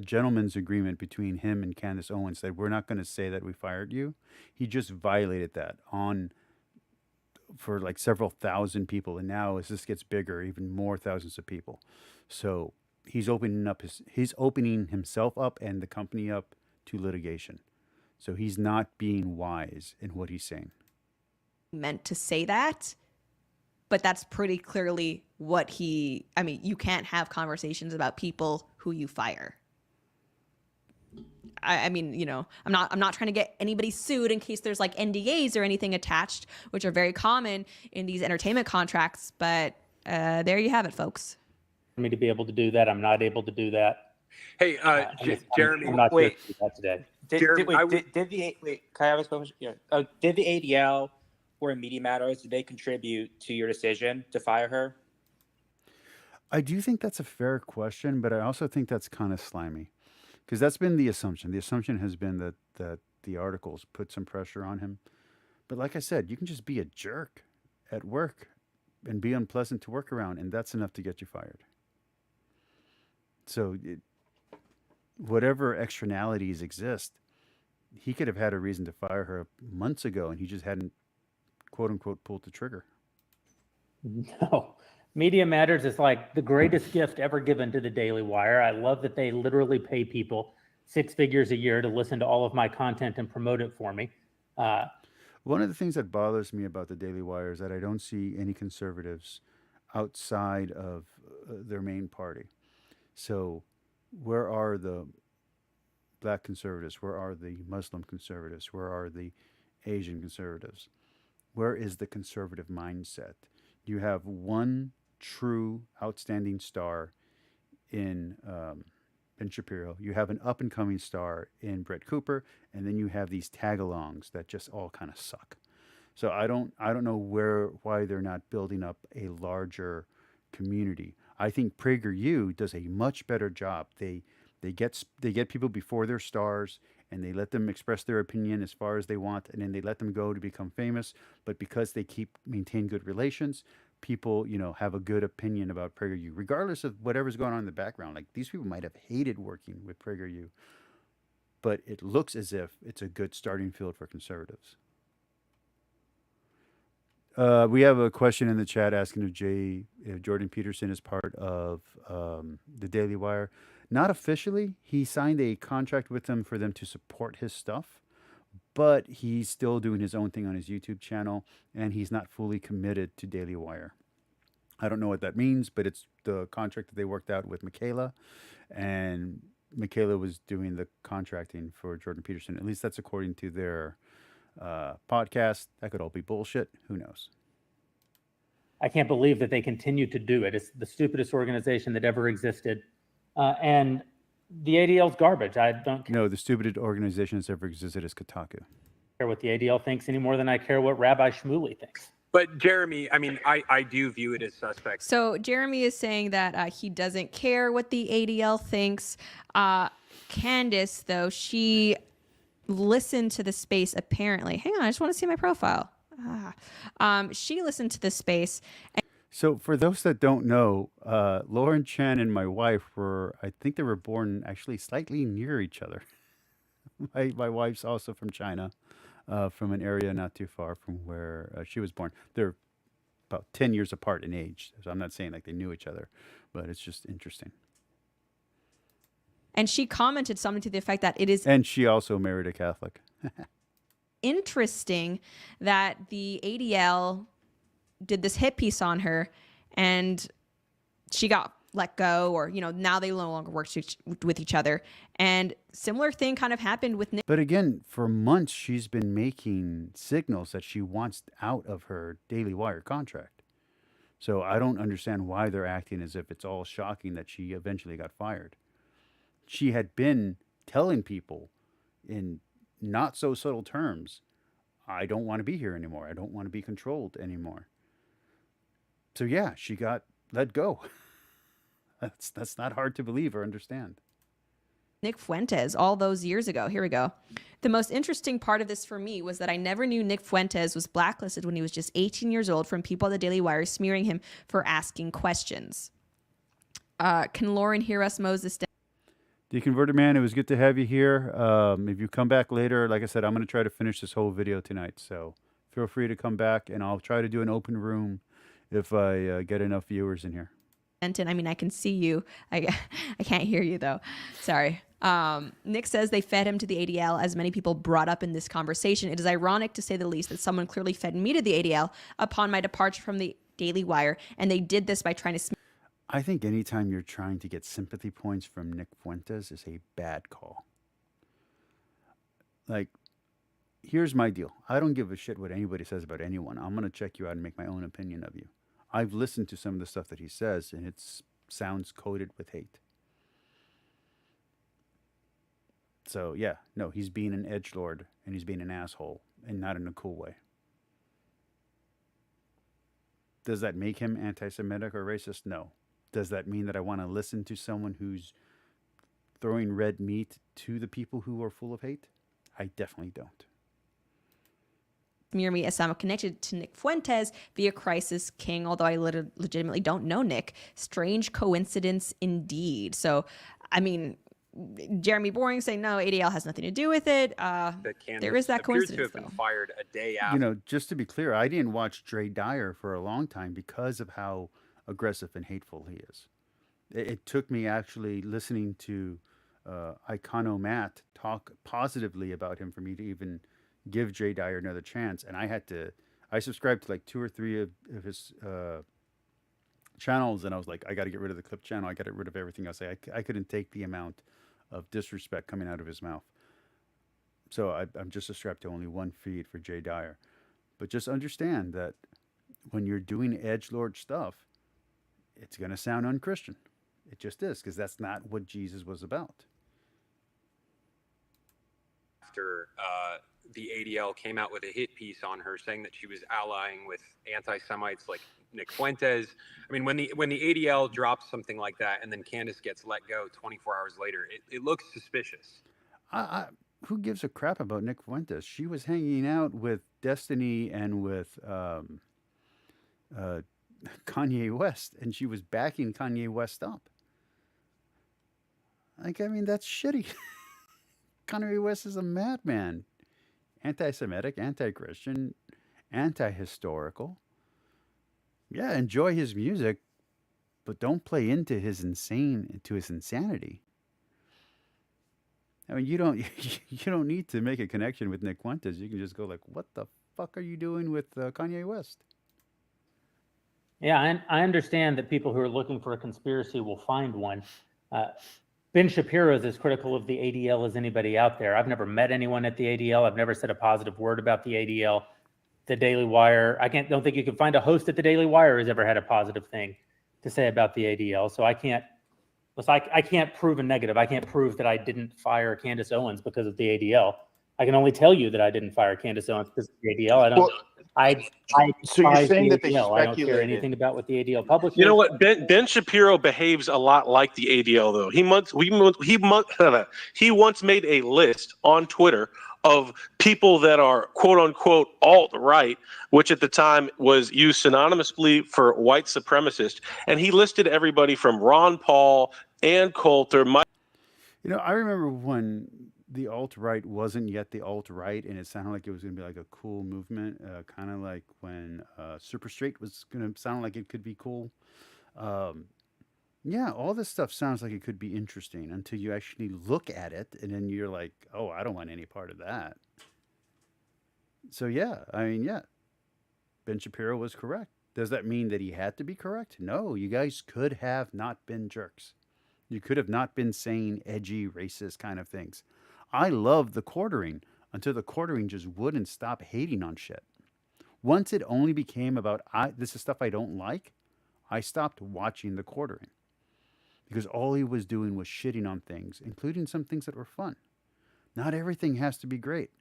gentleman's agreement between him and Candace Owens that we're not going to say that we fired you, he just violated that for like several thousand people. And now as this gets bigger, even more thousands of people. So he's opening himself up and the company up to litigation. So he's not being wise in what he's saying. Meant to say that, but that's pretty clearly what I mean, you can't have conversations about people who you fire. I mean, you know, I'm not trying to get anybody sued in case there's like NDAs or anything attached, which are very common in these entertainment contracts, but there you have it, folks. For me to be able to do that, I'm not able to do that. Hey, Jeremy, I'm not wait. here to do that today. Can I have a question? Yeah. Did the ADL or Media Matters, did they contribute to your decision to fire her? I do think that's a fair question, but I also think that's kind of slimy because that's been the assumption. The assumption has been that the articles put some pressure on him. But like I said, you can just be a jerk at work and be unpleasant to work around, and that's enough to get you fired. So whatever externalities exist, he could have had a reason to fire her months ago, and he just hadn't, quote unquote, pulled the trigger. No. Media Matters is like the greatest gift ever given to the Daily Wire. I love that they literally pay people 6 figures a year to listen to all of my content and promote it for me. One of the things that bothers me about the Daily Wire is that I don't see any conservatives outside of their main party. So where are the black conservatives? Where are the Muslim conservatives? Where are the Asian conservatives? Where is the conservative mindset? You have one true outstanding star in Ben Shapiro. You have an up-and-coming star in Brett Cooper, and then you have these tag-alongs that just all kind of suck. So I don't know why they're not building up a larger community. I think PragerU does a much better job. They get people before they're stars, and they let them express their opinion as far as they want, and then they let them go to become famous. But because they maintain good relations, people, have a good opinion about PragerU, regardless of whatever's going on in the background. Like, these people might have hated working with PragerU, but it looks as if it's a good starting field for conservatives. We have a question in the chat asking if Jordan Peterson is part of the Daily Wire. Not officially. He signed a contract with them for them to support his stuff, but he's still doing his own thing on his YouTube channel, and he's not fully committed to Daily Wire. I don't know what that means, but it's the contract that they worked out with Michaela, and Michaela was doing the contracting for Jordan Peterson. At least that's according to their podcast. That could all be bullshit. Who knows? I can't believe that they continue to do it. It's the stupidest organization that ever existed. And the ADL's garbage. I don't No, the stupidest organization that's ever existed is Kotaku. care what the ADL thinks any more than I care what Rabbi Shmuley thinks. But Jeremy, I mean, I do view it as suspect. So Jeremy is saying that he doesn't care what the ADL thinks. Candace, though, she listened to the space apparently. Hang on, I just want to see my profile. She listened to the space. So for those that don't know, Lauren Chen and my wife I think they were born actually slightly near each other. My wife's also from China, from an area not too far from where she was born. They're about 10 years apart in age. So I'm not saying like they knew each other, but it's just interesting. And she commented something to the effect that it is And she also married a Catholic. interesting that the ADL did this hit piece on her, and she got let go, or now they no longer work with each other. And similar thing kind of happened with Nick. But again, for months she's been making signals that she wants out of her Daily Wire contract. So I don't understand why they're acting as if it's all shocking that she eventually got fired. She had been telling people in not so subtle terms, I don't want to be here anymore. I don't want to be controlled anymore. So yeah, she got let go. That's not hard to believe or understand. Nick Fuentes all those years ago. Here we go. The most interesting part of this for me was that I never knew Nick Fuentes was blacklisted when he was just 18 years old from people at the Daily Wire smearing him for asking questions. Can Lauren hear us, Moses? The Converted Man, it was good to have you here. If you come back later, like I said, I'm going to try to finish this whole video tonight. So feel free to come back, and I'll try to do an open room if I get enough viewers in here. I mean, I can see you. I can't hear you, though. Sorry. Nick says they fed him to the ADL, as many people brought up in this conversation. It is ironic, to say the least, that someone clearly fed me to the ADL upon my departure from the Daily Wire, and they did this by trying to... I think anytime you're trying to get sympathy points from Nick Fuentes is a bad call. Like, here's my deal. I don't give a shit what anybody says about anyone. I'm going to check you out and make my own opinion of you. I've listened to some of the stuff that he says, and it sounds coated with hate. So, yeah, no, he's being an edgelord, and he's being an asshole, and not in a cool way. Does that make him anti-Semitic or racist? No. Does that mean that I want to listen to someone who's throwing red meat to the people who are full of hate? I definitely don't. Smear me as someone connected to Nick Fuentes via Crisis King, although I legitimately don't know Nick. Strange coincidence indeed. So, I mean, Jeremy Boring saying no, ADL has nothing to do with it. There is that coincidence, appears to have been fired a day after. You know, just to be clear, I didn't watch Dre Dyer for a long time because of how aggressive and hateful he is. It took me actually listening to Icono Matt talk positively about him for me to even give Dre Dyer another chance. And I subscribed to like 2 or 3 of his channels, and I was like, I got to get rid of the clip channel. I got to get rid of everything else. I couldn't take the amount of disrespect coming out of his mouth. So I'm just subscribed to only one feed for Dre Dyer. But just understand that when you're doing edgelord stuff, it's going to sound unchristian. It just is, because that's not what Jesus was about. After the ADL came out with a hit piece on her saying that she was allying with anti-Semites like Nick Fuentes. I mean, when the ADL drops something like that and then Candace gets let go 24 hours later, it looks suspicious. Who gives a crap about Nick Fuentes? She was hanging out with Destiny and with Kanye West, and she was backing Kanye West up. Like, I mean, that's shitty. Kanye West is a madman. Anti-Semitic, anti-Christian, anti-historical. Yeah, enjoy his music, but don't play into his insanity. I mean, you don't need to make a connection with Nick Fuentes. You can just go like, what the fuck are you doing with Kanye West? Yeah, and I understand that people who are looking for a conspiracy will find one. Ben Shapiro is as critical of the ADL as anybody out there. I've never met anyone at the ADL. I've never said a positive word about the ADL. The Daily Wire, don't think you can find a host at the Daily Wire who's ever had a positive thing to say about the ADL. So I can't prove a negative. I can't prove that I didn't fire Candace Owens because of the ADL. I can only tell you that I didn't fire Candace Owens because of the ADL. So you're saying that they ADL. I don't care speculated. anything about what the ADL publishes. You know what? Ben Shapiro behaves a lot like the ADL, though. He once made a list on Twitter of people that are quote unquote alt-right, which at the time was used synonymously for white supremacist, and he listed everybody from Ron Paul, Ann Coulter, Mike. You know, I remember when the alt-right wasn't yet the alt-right, and it sounded like it was going to be like a cool movement, kind of like when Super Straight was going to sound like it could be cool. Yeah, all this stuff sounds like it could be interesting until you actually look at it, and then you're like, oh, I don't want any part of that. So yeah, I mean, yeah, Ben Shapiro was correct. Does that mean that he had to be correct? No, you guys could have not been jerks. You could have not been saying edgy, racist kind of things. I love the quartering until the quartering just wouldn't stop hating on shit. Once it only became about this is stuff I don't like, I stopped watching the quartering because all he was doing was shitting on things, including some things that were fun. Not everything has to be great.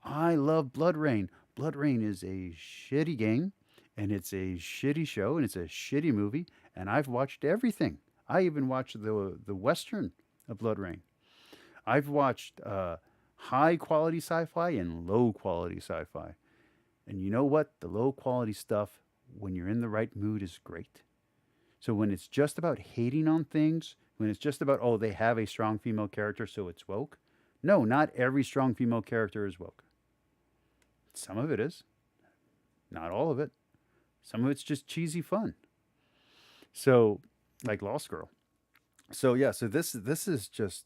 I love Blood Rain. Blood Rain is a shitty game, and it's a shitty show, and it's a shitty movie, and I've watched everything. I even watched the Western of Blood Rain. I've watched high quality sci-fi and low quality sci-fi. And you know what? The low quality stuff, when you're in the right mood, is great. So when it's just about hating on things, when it's just about, oh, they have a strong female character, so it's woke. No, not every strong female character is woke. Some of it is. Not all of it. Some of it's just cheesy fun. So, like Lost Girl. So yeah, so this is just,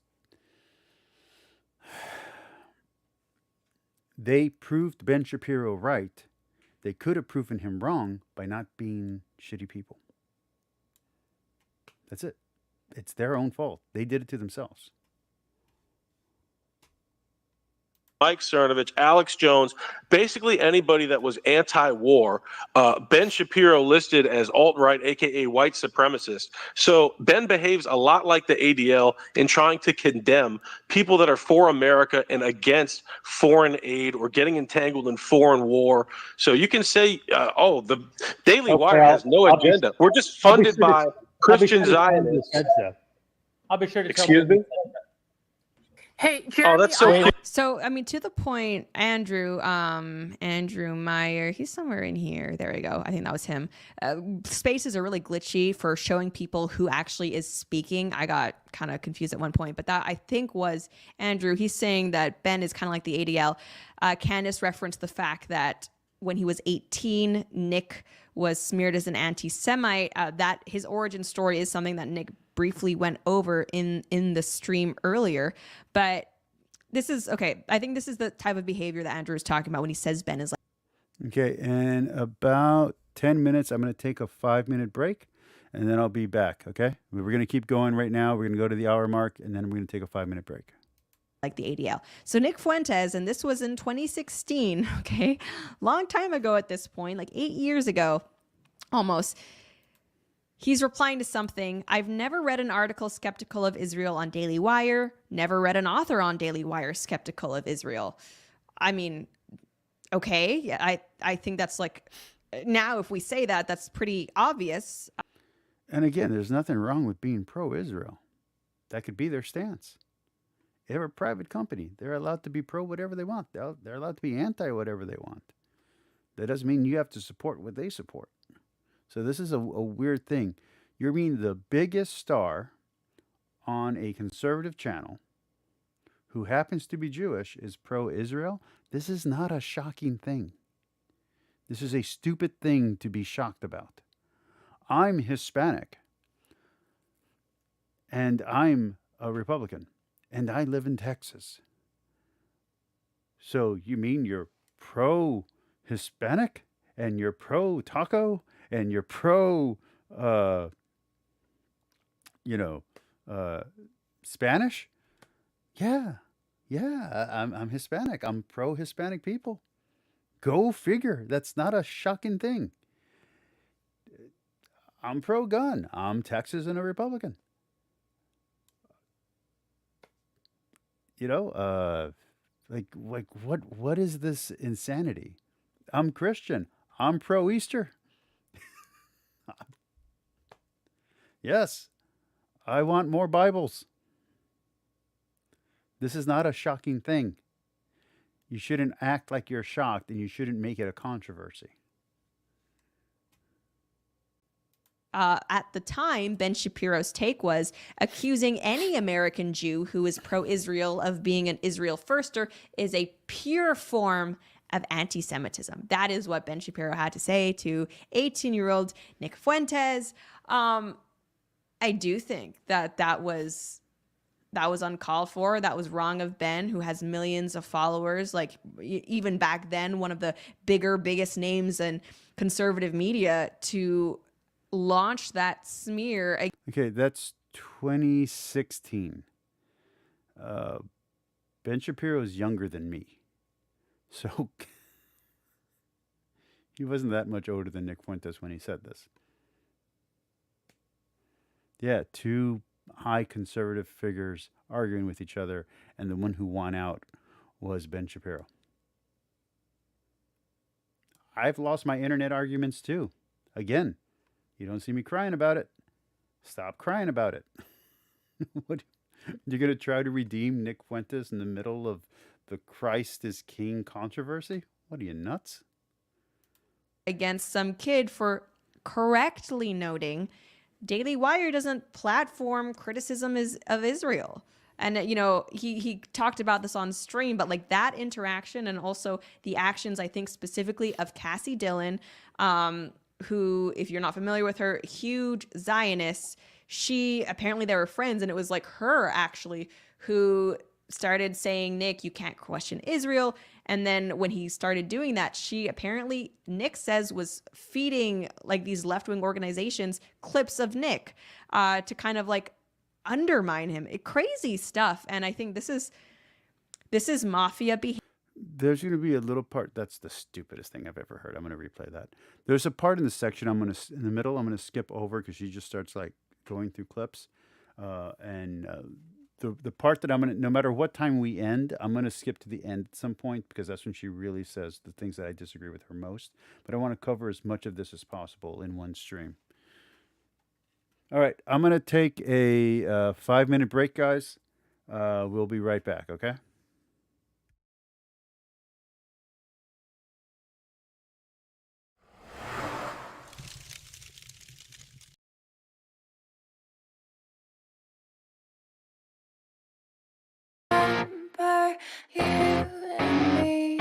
they proved Ben Shapiro right. They could have proven him wrong by not being shitty people. That's it. It's their own fault. They did it to themselves. Mike Cernovich, Alex Jones, basically anybody that was anti-war. Ben Shapiro listed as alt-right, aka white supremacist. So Ben behaves a lot like the ADL in trying to condemn people that are for America and against foreign aid or getting entangled in foreign war. So you can say, the Daily Wire has no agenda. We're just funded by Christian Zionists. I'll be sure to Excuse me? Hey, Jeremy, Oh, that's so cute. So, I mean, to the point, Andrew Meyer, he's somewhere in here. There we go. I think that was him. Spaces are really glitchy for showing people who actually is speaking. I got kind of confused at one point, but that I think was Andrew. He's saying that Ben is kind of like the ADL. Candace referenced the fact that when he was 18, Nick was smeared as an anti-Semite. That his origin story is something that Nick briefly went over in the stream earlier, but this is okay. I think this is the type of behavior that Andrew is talking about when he says Ben is like. Okay, in about 10 minutes, I'm going to take a 5-minute break, and then I'll be back, okay? We're going to keep going right now. We're going to go to the hour mark, and then we're going to take a 5-minute break. Like the ADL. So Nick Fuentes, and this was in 2016, okay? Long time ago at this point, like 8 years ago, almost. He's replying to something. I've never read an article skeptical of Israel on Daily Wire. Never read an author on Daily Wire skeptical of Israel. I mean, okay. I think that's like, now if we say that, that's pretty obvious. And again, there's nothing wrong with being pro-Israel. That could be their stance. They're a private company. They're allowed to be pro whatever they want. They're allowed to be anti whatever they want. That doesn't mean you have to support what they support. So this is a weird thing. You're being the biggest star on a conservative channel who happens to be Jewish is pro-Israel. This is not a shocking thing. This is a stupid thing to be shocked about. I'm Hispanic, and I'm a Republican, and I live in Texas. So you mean you're pro-Hispanic, and you're pro-taco, and you're pro, Spanish? Yeah, I'm Hispanic. I'm pro-Hispanic people. Go figure. That's not a shocking thing. I'm pro-gun. I'm Texas and a Republican. What is this insanity? I'm Christian. I'm pro-Easter. Yes, I want more Bibles. This is not a shocking thing. You shouldn't act like you're shocked, and you shouldn't make it a controversy. At the time, Ben Shapiro's take was accusing any American Jew who is pro-Israel of being an Israel firster is a pure form of anti-Semitism. That is what Ben Shapiro had to say to 18-year-old Nick Fuentes. I do think that was uncalled for. That was wrong of Ben, who has millions of followers. Like even back then, one of the biggest names and conservative media to launch that smear. Okay, that's 2016. Ben Shapiro is younger than me. So he wasn't that much older than Nick Fuentes when he said this. Yeah, two high conservative figures arguing with each other, and the one who won out was Ben Shapiro. I've lost my internet arguments too. Again, you don't see me crying about it. Stop crying about it. What, you're going to try to redeem Nick Fuentes in the middle of the Christ is King controversy? What are you, nuts? Against some kid for correctly noting Daily Wire doesn't platform criticism of Israel. And, you know, he talked about this on stream, but like that interaction and also the actions, I think specifically of Cassie Dillon, who, if you're not familiar with her, huge Zionist. She apparently they were friends, and it was like her actually who started saying, Nick, you can't question Israel. And then when he started doing that, she apparently, Nick says, was feeding like these left-wing organizations clips of Nick to kind of like undermine him. Crazy stuff. And I think this is mafia behavior. There's going to be a little part that's the stupidest thing I've ever heard. I'm going to replay that. There's a part in the section in the middle I'm going to skip over because she just starts like going through clips. The part that I'm going to, no matter what time we end, I'm going to skip to the end at some point because that's when she really says the things that I disagree with her most. But I want to cover as much of this as possible in one stream. All right, I'm going to take a 5-minute break, guys. We'll be right back, okay? You and me,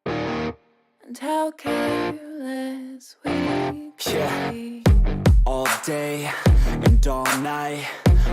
and how careless we could be. All day and all night,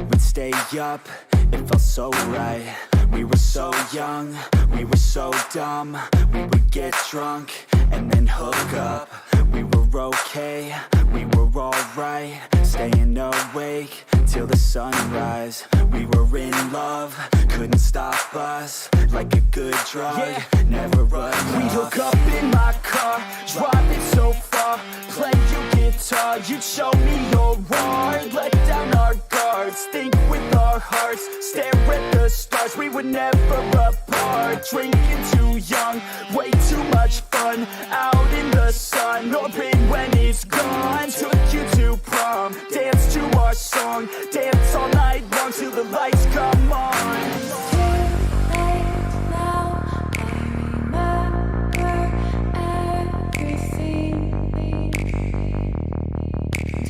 we'd stay up, it felt so right. We were so young, we were so dumb. We would get drunk and then hook up. We were okay, we were alright, staying awake till the sunrise. We were in love, couldn't stop us. Like a good drug, never run off. We'd hook up in my car, driving so far. Play your guitar, you'd show me your art. Let down our guards, think with our hearts. Stare at the stars, we were never apart. Drinking too young, way too much fun. Out in the sun, orbit when it's gone. Took you to prom, dance to our song. Dance all night long till the lights come on.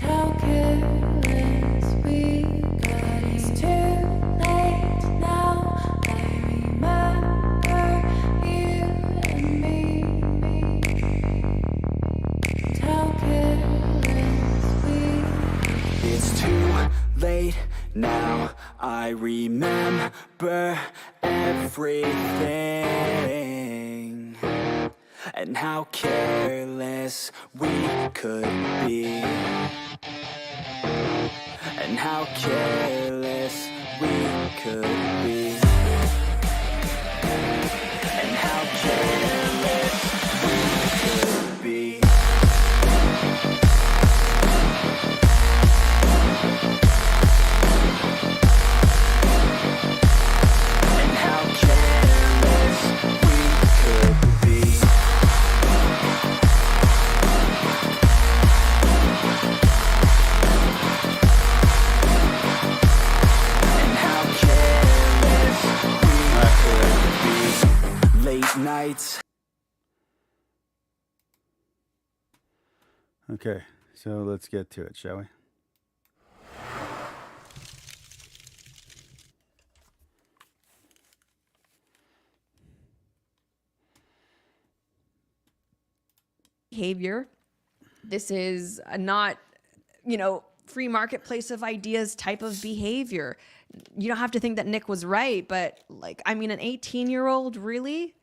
How careless we got. It's too late now. I remember you and me. How careless we. It's too late now. I remember everything and how careless we could be. And how careless we could be. And how careless we could be. And how careless we could be. Late nights. Okay, so let's get to it, shall we? Behavior. This is not, you know, free marketplace of ideas type of behavior. You don't have to think that Nick was right, but like, I mean, an 18-year-old, really?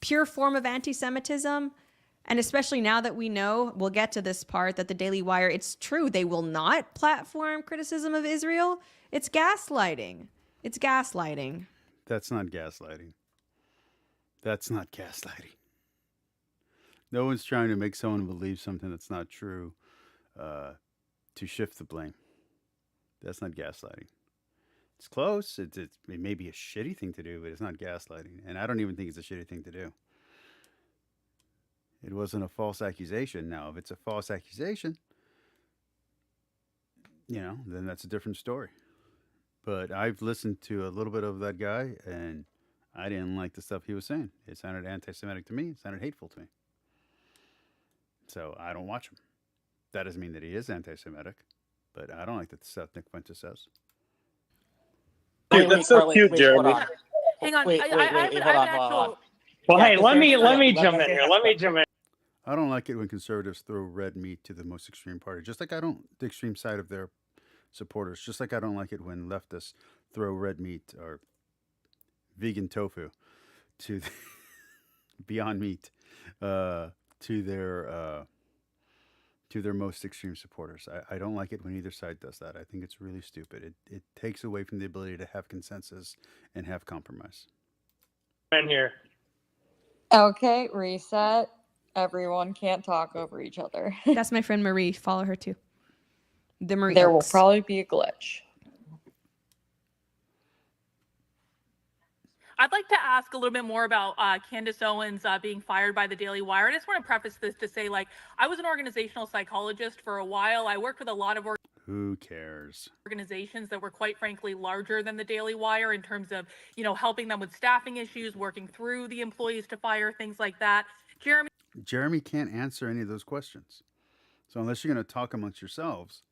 Pure form of anti-Semitism? And especially now that we know, we'll get to this part, that the Daily Wire, it's true, they will not platform criticism of Israel. It's gaslighting. It's gaslighting. That's not gaslighting. That's not gaslighting. No one's trying to make someone believe something that's not true to shift the blame. That's not gaslighting. It's close. It may be a shitty thing to do, but it's not gaslighting. And I don't even think it's a shitty thing to do. It wasn't a false accusation. Now, if it's a false accusation, then that's a different story. But I've listened to a little bit of that guy, and I didn't like the stuff he was saying. It sounded anti-Semitic to me. It sounded hateful to me. So I don't watch him. That doesn't mean that he is anti-Semitic, but I don't like the stuff Nick Fuentes says. Dude, that's so cute, Jeremy. Hang on. Wait, I have an actual. Well, hey, let me jump in here. Let me jump in. I don't like it when conservatives throw red meat to the most extreme party, just like I don't the extreme side of their supporters, just like I don't like it when leftists throw red meat or vegan tofu to Beyond Meat to their most extreme supporters. I don't like it when either side does that. I think it's really stupid. It takes away from the ability to have consensus and have compromise. In here. Okay, reset. Everyone can't talk over each other. That's my friend Marie. Follow her too. The Marie. There will Oaks. probably be a glitch. I'd like to ask a little bit more about Candace Owens being fired by the Daily Wire. I just want to preface this to say, I was an organizational psychologist for a while. I worked with a lot of Who cares? organizations that were quite frankly larger than the Daily Wire in terms of, helping them with staffing issues, working through the employees to fire, things like that. Jeremy can't answer any of those questions. So unless you're going to talk amongst yourselves,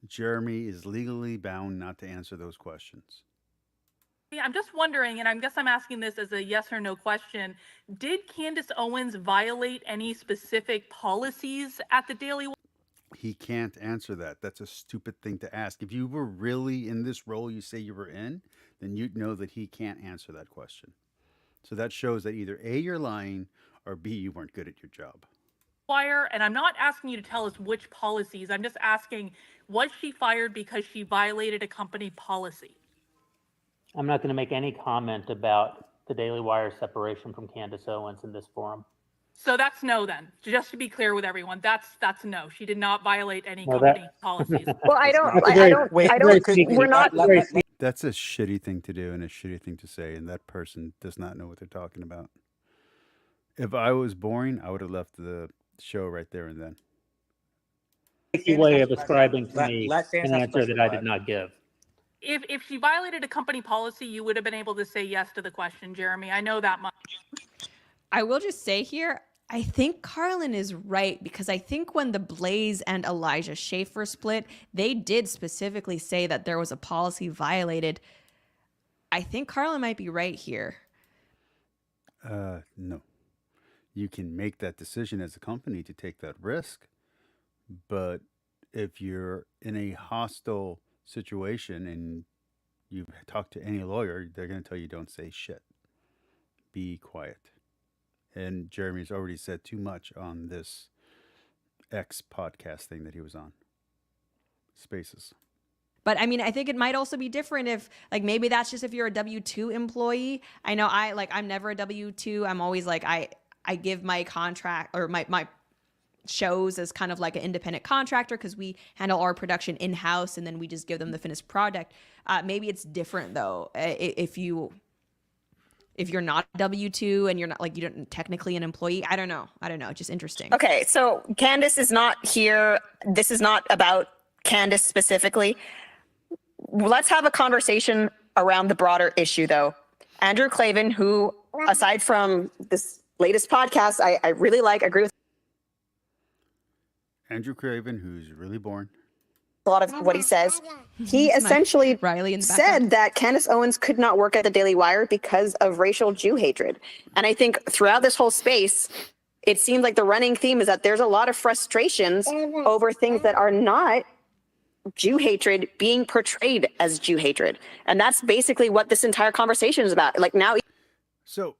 Jeremy is legally bound not to answer those questions. I'm just wondering, and I guess I'm asking this as a yes or no question, did Candace Owens violate any specific policies at the Daily Wire? He can't answer that. That's a stupid thing to ask. If you were really in this role you say you were in, then you'd know that he can't answer that question. So that shows that either A, you're lying, or B, you weren't good at your job. Wire, and I'm not asking you to tell us which policies. I'm just asking, was she fired because she violated a company policy? I'm not going to make any comment about the Daily Wire separation from Candace Owens in this forum. So that's no then. Just to be clear with everyone, that's no. She did not violate any company policies. Well, I don't. We're not. That's a shitty thing to do and a shitty thing to say, and that person does not know what they're talking about. If I was boring, I would have left the show right there and then. It's a way of ascribing to me an answer that I did not give. If she violated a company policy, you would have been able to say yes to the question, Jeremy. I know that much. I will just say here, I think Carlin is right, because I think when the Blaze and Elijah Schaefer split, they did specifically say that there was a policy violated. I think Carlin might be right here. No. You can make that decision as a company to take that risk, but if you're in a hostile situation and you talk to any lawyer, they're going to tell you don't say shit. Be quiet. And Jeremy's already said too much on this X podcast thing that he was on. Spaces. But I mean, I think it might also be different if, maybe that's just if you're a W-2 employee. I know I'm never a W-2. I'm always I give my contract or my shows as kind of like an independent contractor, because we handle our production in-house and then we just give them the finished product. Maybe it's different though. If you're not W-2 and you're not you don't technically an employee. I don't know. Just interesting. Okay, so Candace is not here. This is not about Candace specifically. Let's have a conversation around the broader issue though. Andrew Klavan, who aside from this latest podcast, I really agree with Andrew Craven, who's really boring. A lot of what he says. He essentially said that Candace Owens could not work at the Daily Wire because of racial Jew hatred. And I think throughout this whole space, it seems like the running theme is that there's a lot of frustrations over things that are not Jew hatred being portrayed as Jew hatred. And that's basically what this entire conversation is about. Now. So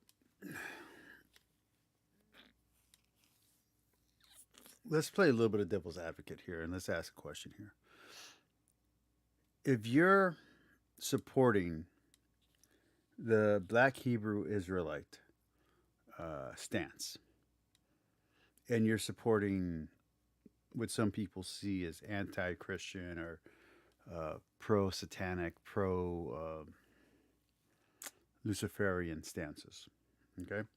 let's play a little bit of devil's advocate here and let's ask a question here. If you're supporting the Black Hebrew Israelite stance, and you're supporting what some people see as anti-Christian or pro-satanic, pro-Luciferian stances, okay?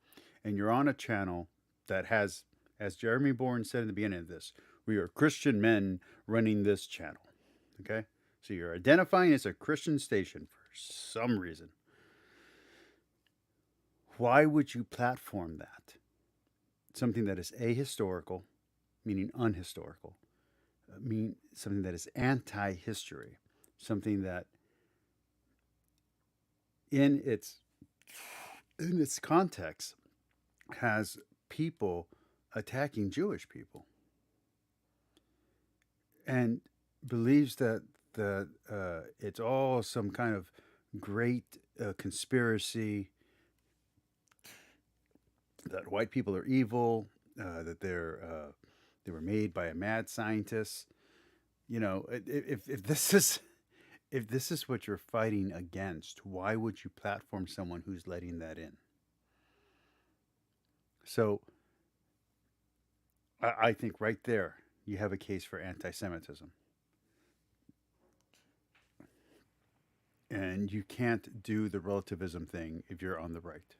And you're on a channel that has, as Jeremy Bourne said in the beginning of this, we are Christian men running this channel, okay? So you're identifying as a Christian station for some reason. Why would you platform that? Something that is ahistorical, meaning unhistorical, mean something that is anti-history, something that in its context has people attacking Jewish people and believes that it's all some kind of great conspiracy, that white people are evil, that they were made by a mad scientist. You know, if this is what you're fighting against, why would you platform someone who's letting that in? So I think right there you have a case for anti-Semitism. And you can't do the relativism thing if you're on the right.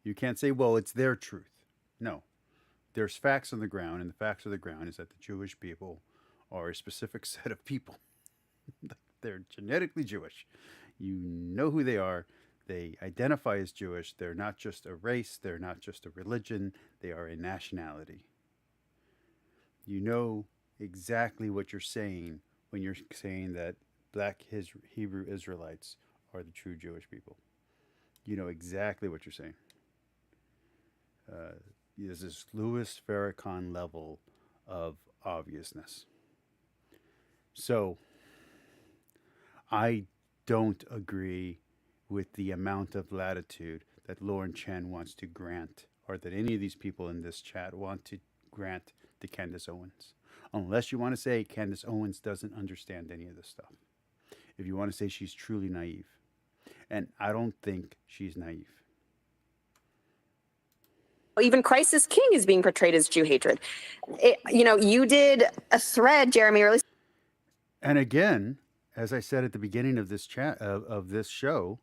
You can't say, well, it's their truth. No. There's facts on the ground, and the facts on the ground is that the Jewish people are a specific set of people. They're genetically Jewish. You know who they are. They identify as Jewish. They're not just a race. They're not just a religion. They are a nationality. You know exactly what you're saying when you're saying that Black Hebrew Israelites are the true Jewish people. You know exactly what you're saying. There's this Louis Farrakhan level of obviousness. So I don't agree with the amount of latitude that Lauren Chen wants to grant, or that any of these people in this chat want to grant to Candace Owens. Unless you want to say Candace Owens doesn't understand any of this stuff. If you want to say she's truly naive. And I don't think she's naive. Even Christ is King is being portrayed as Jew hatred. You did a thread, Jeremy, earlier. And again, as I said at the beginning of this chat of this show,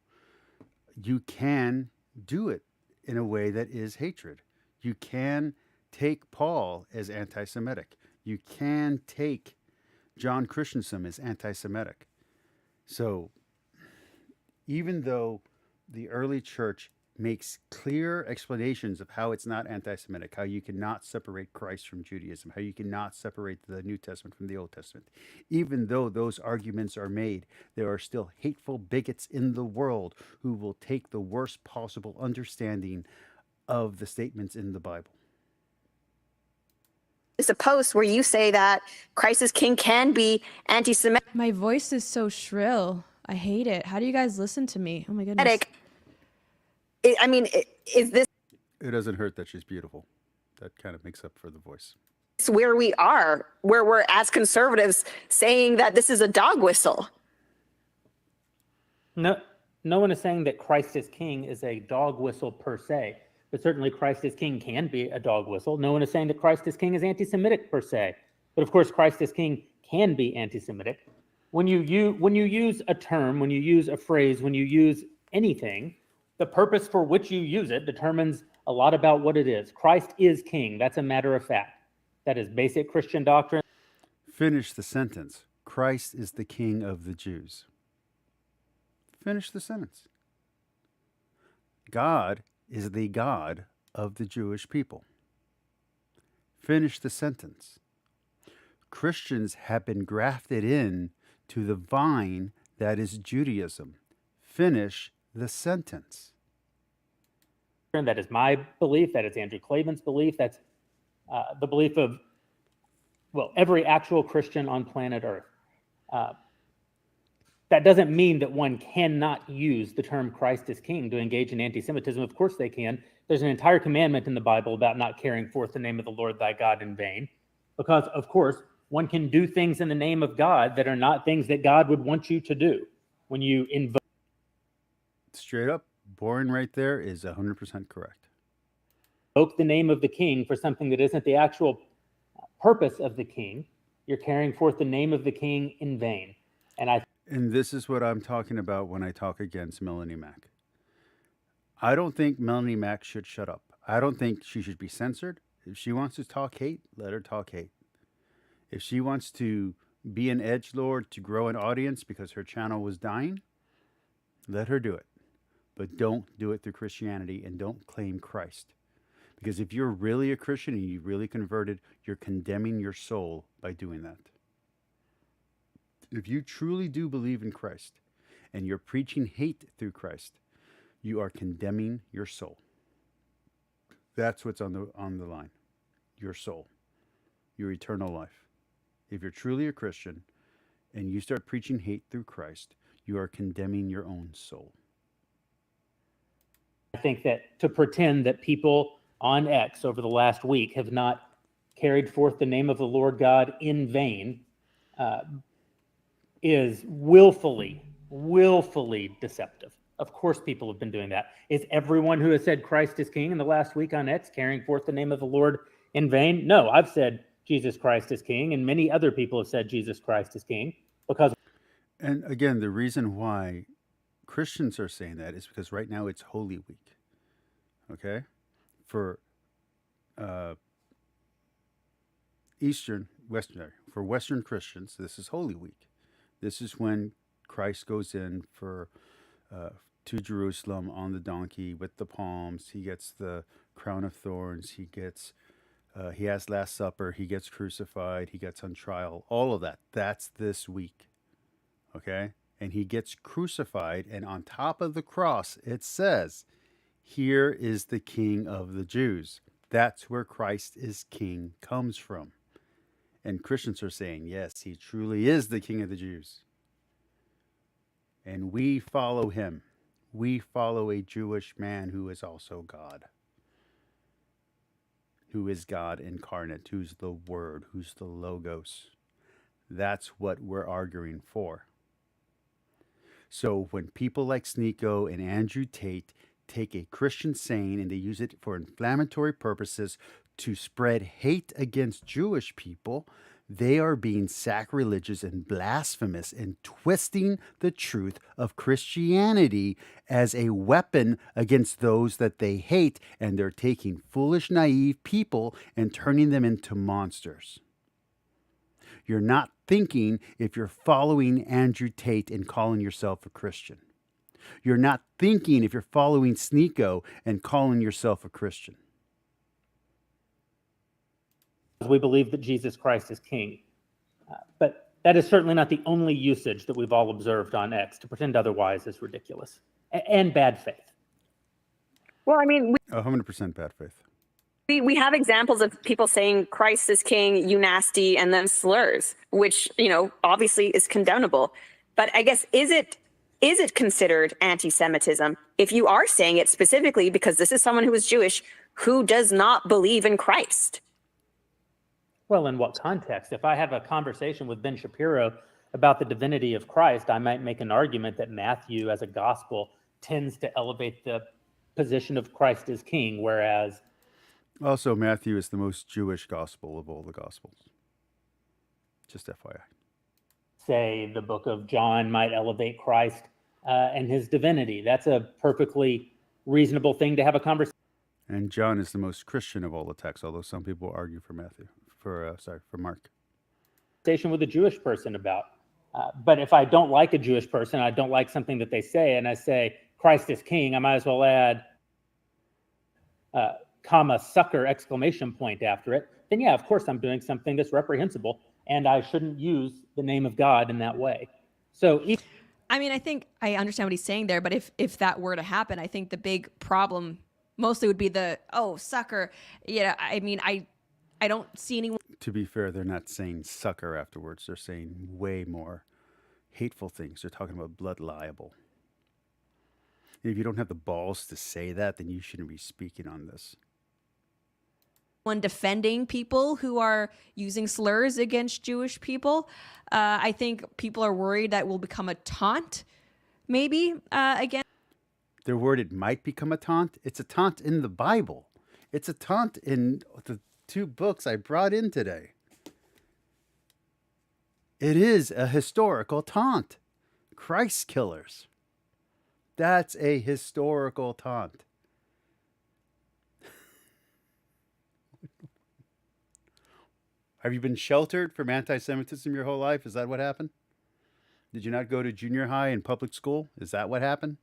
you can do it in a way that is hatred. You can take Paul as anti-Semitic. You can take John Christensen as anti-Semitic. So even though the early church makes clear explanations of how it's not anti-Semitic, how you cannot separate Christ from Judaism, how you cannot separate the New Testament from the Old Testament. Even though those arguments are made, there are still hateful bigots in the world who will take the worst possible understanding of the statements in the Bible. It's a post where you say that Christ is King can be anti-Semitic. My voice is so shrill. I hate it. How do you guys listen to me? Oh my goodness. Is this It doesn't hurt that she's beautiful. That kind of makes up for the voice. where we are, where we're as conservatives saying that this is a dog whistle? No one is saying that Christ is King is a dog whistle per se, but certainly Christ is King can be a dog whistle. No one is saying that Christ is King is anti-Semitic per se, but of course Christ is King can be anti-Semitic. When you use a term, when you use a phrase, when you use anything, the purpose for which you use it determines a lot about what it is. Christ is King. That's a matter of fact. That is basic Christian doctrine. Finish the sentence. Christ is the King of the Jews. Finish the sentence. God is the God of the Jewish people. Finish the sentence. Christians have been grafted in to the vine that is Judaism. Finish the sentence. That is my belief. That is Andrew Klavan's belief. That's the belief of, every actual Christian on planet Earth. That doesn't mean that one cannot use the term Christ is King to engage in anti-Semitism. Of course they can. There's an entire commandment in the Bible about not carrying forth the name of the Lord thy God in vain. because, of course, one can do things in the name of God that are not things that God would want you to do. When you invoke Straight up, boring right there is 100% correct. the name of the king for something that isn't the actual purpose of the king, you're carrying forth the name of the king in vain. And this is what I'm talking about when I talk against Melonie Mac. I don't think Melonie Mac should shut up. I don't think she should be censored. If she wants to talk hate, let her talk hate. If she wants to be an edgelord to grow an audience because her channel was dying, let her do it. But don't do it through Christianity, and don't claim Christ. Because if you're really a Christian and you really converted, you're condemning your soul by doing that. If you truly do believe in Christ and you're preaching hate through Christ, you are condemning your soul. That's what's on the line. Your soul, your eternal life. If you're truly a Christian and you start preaching hate through Christ, you are condemning your own soul. I think that to pretend that people on X over the last week have not carried forth the name of the Lord God in vain is willfully deceptive. Of course, people have been doing that. Is everyone who has said Christ is King in the last week on X carrying forth the name of the Lord in vain? No, I've said Jesus Christ is King, and many other people have said Jesus Christ is King because. And again, the reason why Christians are saying that is because right now it's Holy Week. Okay? For Western Christians, this is Holy Week. This is when Christ goes in to Jerusalem on the donkey with the palms. He gets the crown of thorns. He has Last Supper. He gets crucified. He gets on trial. All of that. That's this week. Okay? And he gets crucified, and on top of the cross, it says, "Here is the King of the Jews." That's where Christ is King comes from. And Christians are saying, yes, he truly is the King of the Jews. And we follow him. We follow a Jewish man who is also God. Who is God incarnate, who's the Word, who's the Logos. That's what we're arguing for. So when people like Sneeko and Andrew Tate take a Christian saying and they use it for inflammatory purposes to spread hate against Jewish people, they are being sacrilegious and blasphemous and twisting the truth of Christianity as a weapon against those that they hate, and they're taking foolish, naive people and turning them into monsters. You're not thinking if you're following Andrew Tate and calling yourself a Christian. You're not thinking if you're following Sneeko and calling yourself a Christian. We believe that Jesus Christ is King. But that is certainly not the only usage that we've all observed on X. To pretend otherwise is ridiculous and bad faith. Well, I mean, 100% bad faith. We have examples of people saying Christ is King, you nasty, and then slurs, which, obviously is condemnable. But I guess, is it considered anti-Semitism if you are saying it specifically because this is someone who is Jewish who does not believe in Christ? Well, in what context? If I have a conversation with Ben Shapiro about the divinity of Christ, I might make an argument that Matthew as a gospel tends to elevate the position of Christ as King, whereas... Also, Matthew is the most Jewish gospel of all the gospels. Just FYI. Say the book of John might elevate Christ and his divinity. That's a perfectly reasonable thing to have a conversation. And John is the most Christian of all the texts, although some people argue for Mark. With a Jewish person about. But if I don't like a Jewish person, I don't like something that they say, and I say Christ is King, I might as well add comma sucker exclamation point after it. Then yeah, of course I'm doing something that's reprehensible, and I shouldn't use the name of God in that way. So I mean, I think I understand what he's saying there, but if that were to happen, I think the big problem mostly would be sucker. Yeah, I mean, I don't see anyone. To be fair, they're not saying sucker afterwards. They're saying way more hateful things. They're talking about blood libel. If you don't have the balls to say that, then you shouldn't be speaking on this. When defending people who are using slurs against Jewish people, I think people are worried that will become a taunt, maybe again. They're worried it might become a taunt. It's a taunt in the Bible. It's a taunt in the 2 books I brought in today. It is a historical taunt. Christ killers. That's a historical taunt. Have you been sheltered from anti-Semitism your whole life? Is that what happened? Did you not go to junior high and public school? Is that what happened?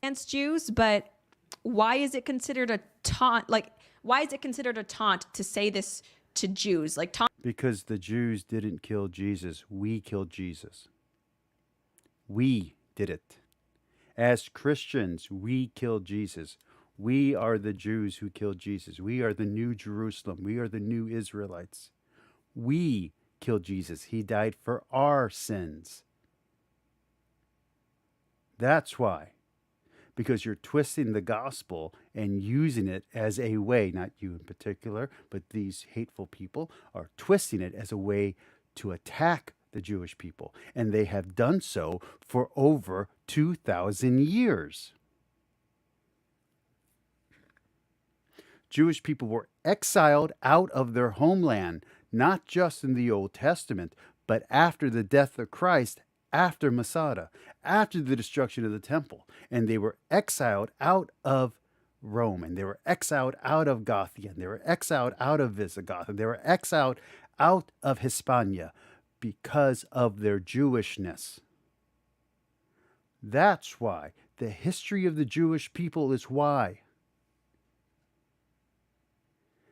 Against Jews, but why is it considered a taunt? Like, why is it considered a taunt to say this to Jews? Like, taunt. Because the Jews didn't kill Jesus. We killed Jesus. We did it. As Christians, we killed Jesus. We are the Jews who killed Jesus. We are the new Jerusalem. We are the new Israelites. We killed Jesus. He died for our sins. That's why. Because you're twisting the gospel and using it as a way, not you in particular, but these hateful people are twisting it as a way to attack the Jewish people. And they have done so for over 2,000 years. Jewish people were exiled out of their homeland, not just in the Old Testament, but after the death of Christ, after Masada, after the destruction of the temple. And they were exiled out of Rome, and they were exiled out of Gothia, and they were exiled out of Visigoth, and they were exiled out of Hispania because of their Jewishness. That's why. The history of the Jewish people is why.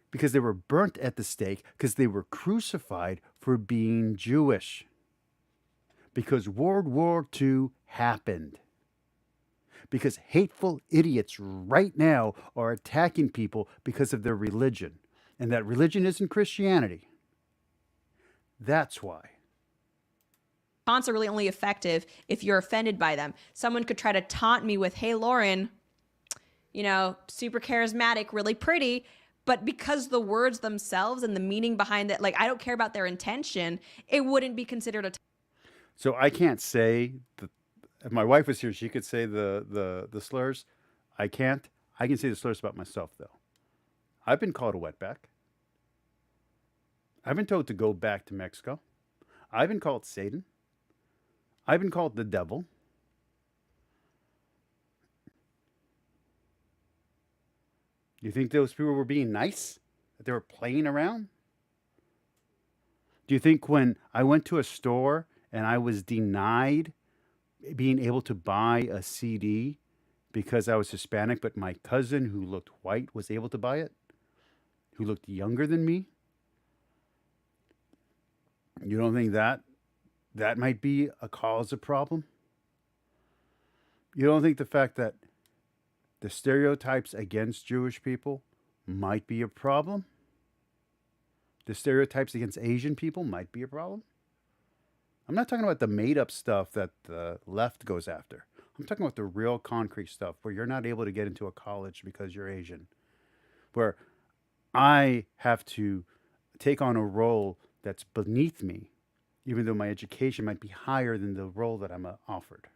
Because they were burnt at the stake, because they were crucified for being Jewish. Because World War II happened. Because hateful idiots right now are attacking people because of their religion. And that religion isn't Christianity. That's why. Taunts are really only effective if you're offended by them. Someone could try to taunt me with, hey, Lauren, you know, super charismatic, really pretty. But because the words themselves and the meaning behind it, like, I don't care about their intention, it wouldn't be considered a taunt. So I can't say, if my wife was here, she could say the slurs. I can't. I can say the slurs about myself, though. I've been called a wetback. I've been told to go back to Mexico. I've been called Satan. I've been called the devil. You think those people were being nice? That they were playing around? Do you think when I went to a store and I was denied being able to buy a CD because I was Hispanic, but my cousin who looked white was able to buy it? Who looked younger than me? You don't think that might be a cause of problem? You don't think the fact that the stereotypes against Jewish people might be a problem? The stereotypes against Asian people might be a problem? I'm not talking about the made-up stuff that the left goes after. I'm talking about the real concrete stuff where you're not able to get into a college because you're Asian. Where I have to take on a role that's beneath me, even though my education might be higher than the role that I'm offered.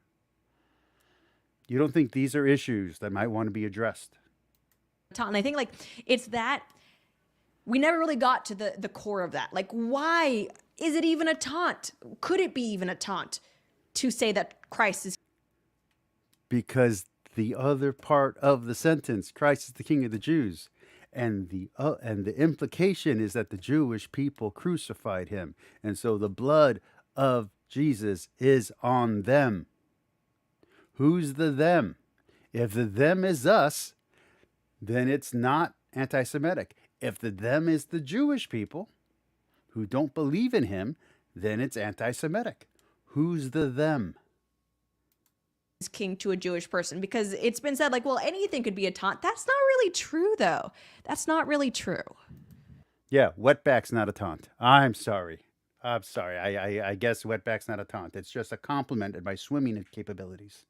You don't think these are issues that might want to be addressed? And I think, like, it's that we never really got to the core of that. Like, why is it even a taunt? Could it be even a taunt to say that Christ is? Because the other part of the sentence, Christ is the King of the Jews, and the implication is that the Jewish people crucified him, and so the blood of Jesus is on them. Who's the them? If the them is us, then it's not anti-Semitic. If the them is the Jewish people who don't believe in him, then it's anti-Semitic. Who's the them? Is king to a Jewish person, because it's been said, like, well, anything could be a taunt. That's not really true, though. That's not really true. Yeah, wetback's not a taunt. I'm sorry. I guess wetback's not a taunt. It's just a compliment at my swimming capabilities.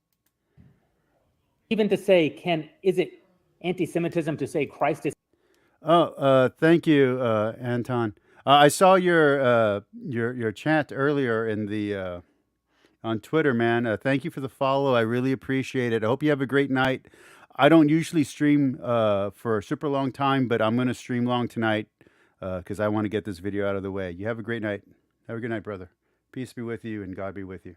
Even to say, is it anti-Semitism to say Christ is? Oh, thank you, Anton. I saw your chant earlier in the on Twitter, man. Thank you for the follow. I really appreciate it. I hope you have a great night. I don't usually stream for a super long time, but I'm going to stream long tonight because I want to get this video out of the way. You have a great night. Have a good night, brother. Peace be with you and God be with you.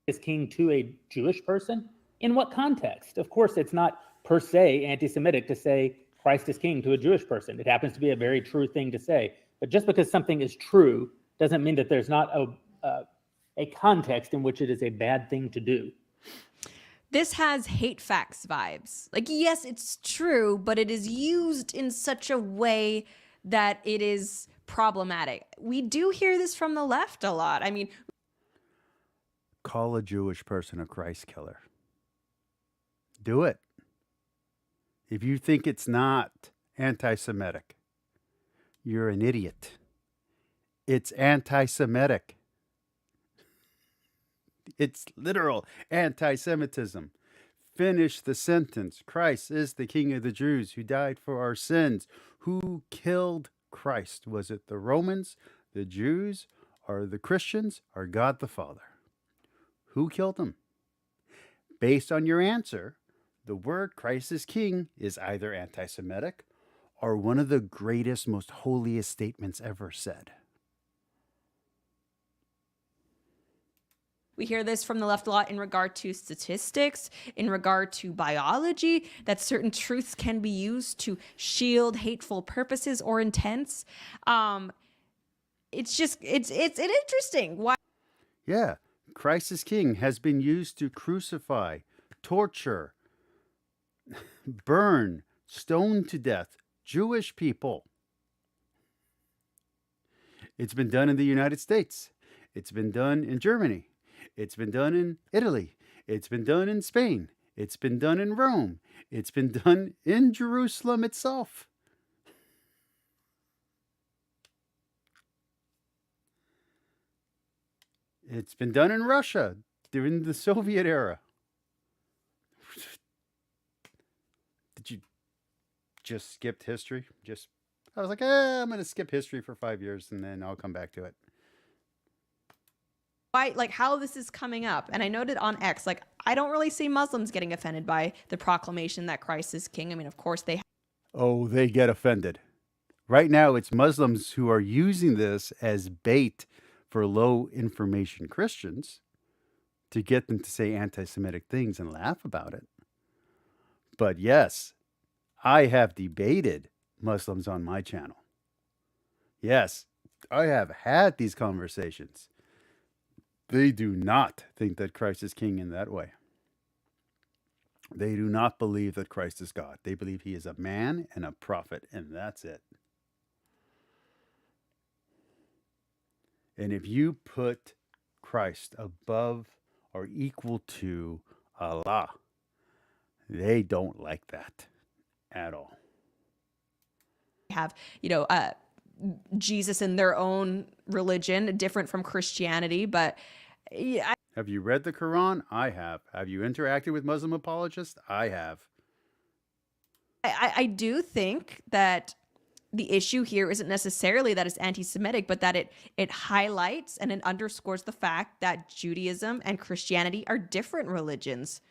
Is king to a Jewish person? In what context? Of course, it's not per se anti-Semitic to say Christ is king to a Jewish person. It happens to be a very true thing to say. But just because something is true doesn't mean that there's not a context in which it is a bad thing to do. This has hate facts vibes. Like, yes, it's true, but it is used in such a way that it is problematic. We do hear this from the left a lot. I mean, call a Jewish person a Christ killer. Do it. If you think it's not anti-Semitic, you're an idiot. It's anti-Semitic. It's literal anti-Semitism. Finish the sentence. Christ is the King of the Jews who died for our sins. Who killed Christ? Was it the Romans, the Jews, or the Christians, or God the Father? Who killed him? Based on your answer, the word Christ is King is either anti-Semitic or one of the greatest, most holiest statements ever said. We hear this from the left a lot in regard to statistics, in regard to biology, that certain truths can be used to shield hateful purposes or intents. It's interesting. Why? Yeah, Christ is King has been used to crucify, torture, burn, stone to death Jewish people. It's been done in the United States. It's been done in Germany. It's been done in Italy. It's been done in Spain. It's been done in Rome. It's been done in Jerusalem itself. It's been done in Russia during the Soviet era. Did you just skip history? I was like, I'm going to skip history for 5 years and then I'll come back to it. Why, like, how this is coming up. And I noted on X, like, I don't really see Muslims getting offended by the proclamation that Christ is King. I mean, of course they. Oh, they get offended. Right now, it's Muslims who are using this as bait for low information Christians to get them to say anti-Semitic things and laugh about it. But yes, I have debated Muslims on my channel. Yes, I have had these conversations. They do not think that Christ is King in that way. They do not believe that Christ is God. They believe he is a man and a prophet, and that's it. And if you put Christ above or equal to Allah, they don't like that at all. Have, Jesus in their own religion, different from Christianity, but have you read the Quran? I have. Have you interacted with Muslim apologists? I have. I do think that the issue here isn't necessarily that it's anti-Semitic, but that it highlights and it underscores the fact that Judaism and Christianity are different religions.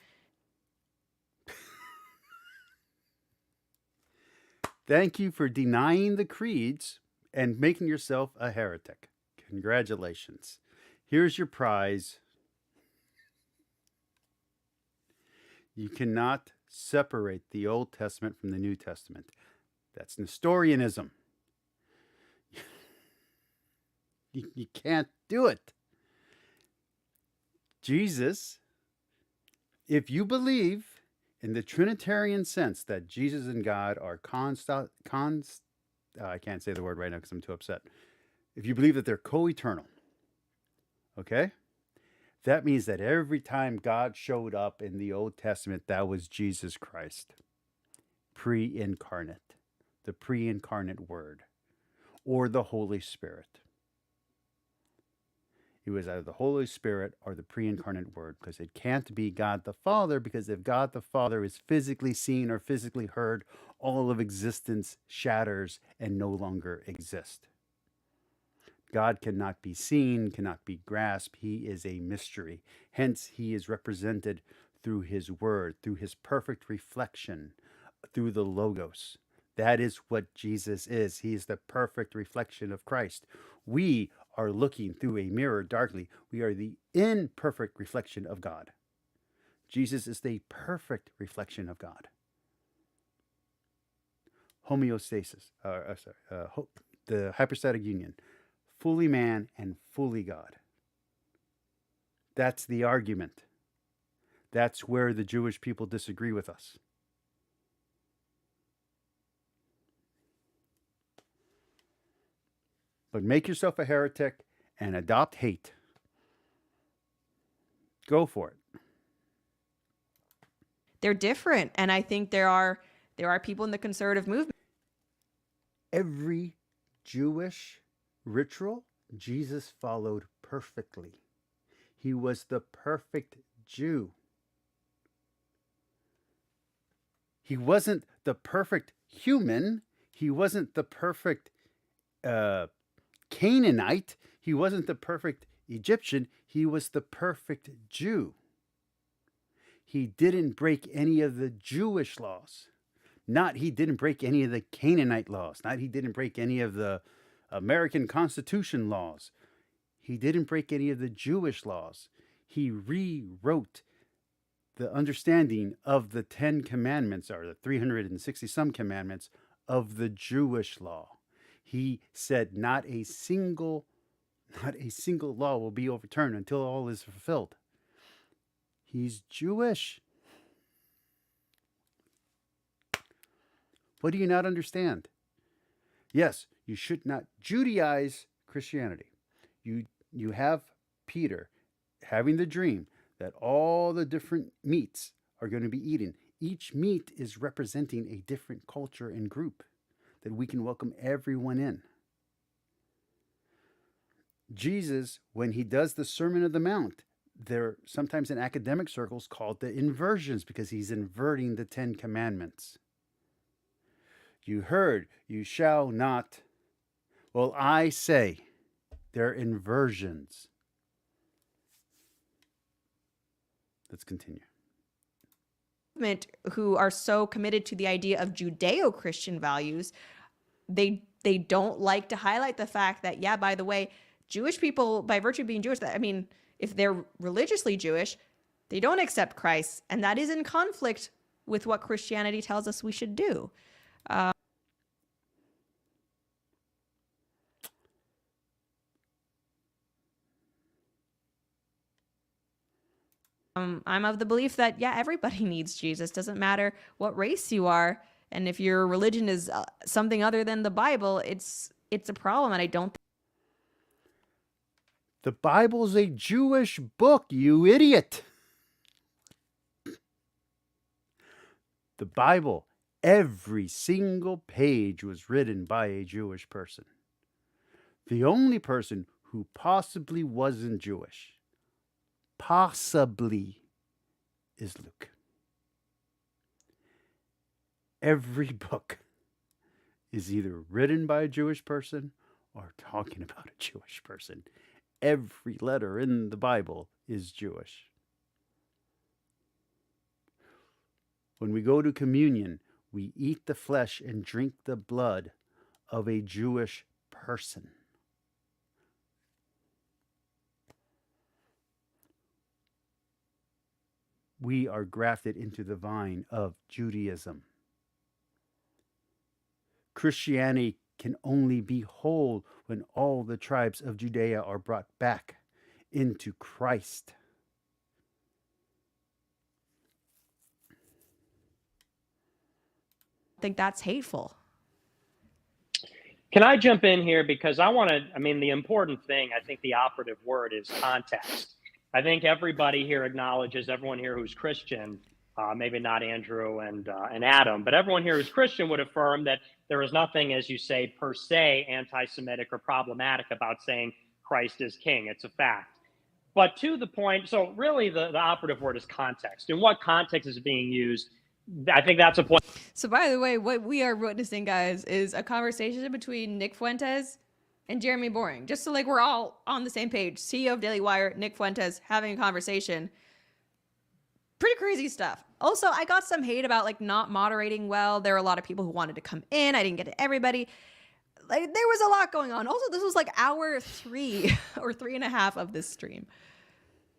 Thank you for denying the creeds and making yourself a heretic. Congratulations. Here's your prize. You cannot separate the Old Testament from the New Testament. That's Nestorianism. You can't do it. Jesus, if you believe in the Trinitarian sense that Jesus and God are I can't say the word right now because I'm too upset. If you believe that they're co-eternal, okay? That means that every time God showed up in the Old Testament, that was Jesus Christ, pre-incarnate, the pre-incarnate Word, or the Holy Spirit. He was either the Holy Spirit or the pre-incarnate Word, because it can't be God the Father, because if God the Father is physically seen or physically heard, all of existence shatters and no longer exists. God cannot be seen, cannot be grasped. He is a mystery. Hence, he is represented through his word, through his perfect reflection, through the Logos. That is what Jesus is. He is the perfect reflection of Christ. We are looking through a mirror darkly. We are the imperfect reflection of God. Jesus is the perfect reflection of God. Homeostasis, the hypostatic union, fully man and fully God. That's the argument. That's where the Jewish people disagree with us. But make yourself a heretic and adopt hate. Go for it. They're different, and I think there are people in the conservative movement. Every Jewish ritual Jesus followed perfectly. He was the perfect Jew. He wasn't the perfect human. He wasn't the perfect Canaanite. He wasn't the perfect Egyptian. He was the perfect Jew. He didn't break any of the Jewish laws. He didn't break any of the Canaanite laws. He didn't break any of the American Constitution laws. He didn't break any of the Jewish laws. He rewrote the understanding of the 10 commandments, or the 360 some commandments of the Jewish law. He said not a single law will be overturned until all is fulfilled. He's Jewish. What do you not understand? Yes, you should not Judaize Christianity. You have Peter having the dream that all the different meats are going to be eaten. Each meat is representing a different culture and group that we can welcome everyone in. Jesus, when he does the Sermon of the Mount, they're sometimes in academic circles called the inversions, because he's inverting the 10 commandments. You heard, you shall not. Well, I say, they're inversions. Let's continue. Who are so committed to the idea of Judeo-Christian values, they don't like to highlight the fact that, yeah, by the way, Jewish people, by virtue of being Jewish, I mean, if they're religiously Jewish, they don't accept Christ, and that is in conflict with what Christianity tells us we should do. I'm of the belief that, yeah, everybody needs Jesus. Doesn't matter what race you are. And if your religion is something other than the Bible, it's a problem. And I don't. The Bible's a Jewish book, you idiot. The Bible, every single page was written by a Jewish person. The only person who possibly wasn't Jewish, possibly, is Luke. Every book is either written by a Jewish person or talking about a Jewish person. Every letter in the Bible is Jewish. When we go to communion, we eat the flesh and drink the blood of a Jewish person. We are grafted into the vine of Judaism. Christianity can only be whole when all the tribes of Judea are brought back into Christ. I think that's hateful. Can I jump in here? Because the important thing, I think the operative word is context. I think everybody here acknowledges, everyone here who's Christian, maybe not Andrew and Adam, but everyone here who's Christian would affirm that there is nothing, as you say, per se anti-Semitic or problematic about saying Christ is king. It's a fact. But to the point, so really the operative word is context. In what context is it being used? I think that's a point. So, by the way, what we are witnessing, guys, is a conversation between Nick Fuentes and Jeremy Boring. Just so like we're all on the same page. CEO of Daily Wire, Nick Fuentes, having a conversation. Pretty crazy stuff. Also, I got some hate about like not moderating well. There were a lot of people who wanted to come in. I didn't get to everybody. Like there was a lot going on. Also, this was like hour 3 or 3.5 of this stream.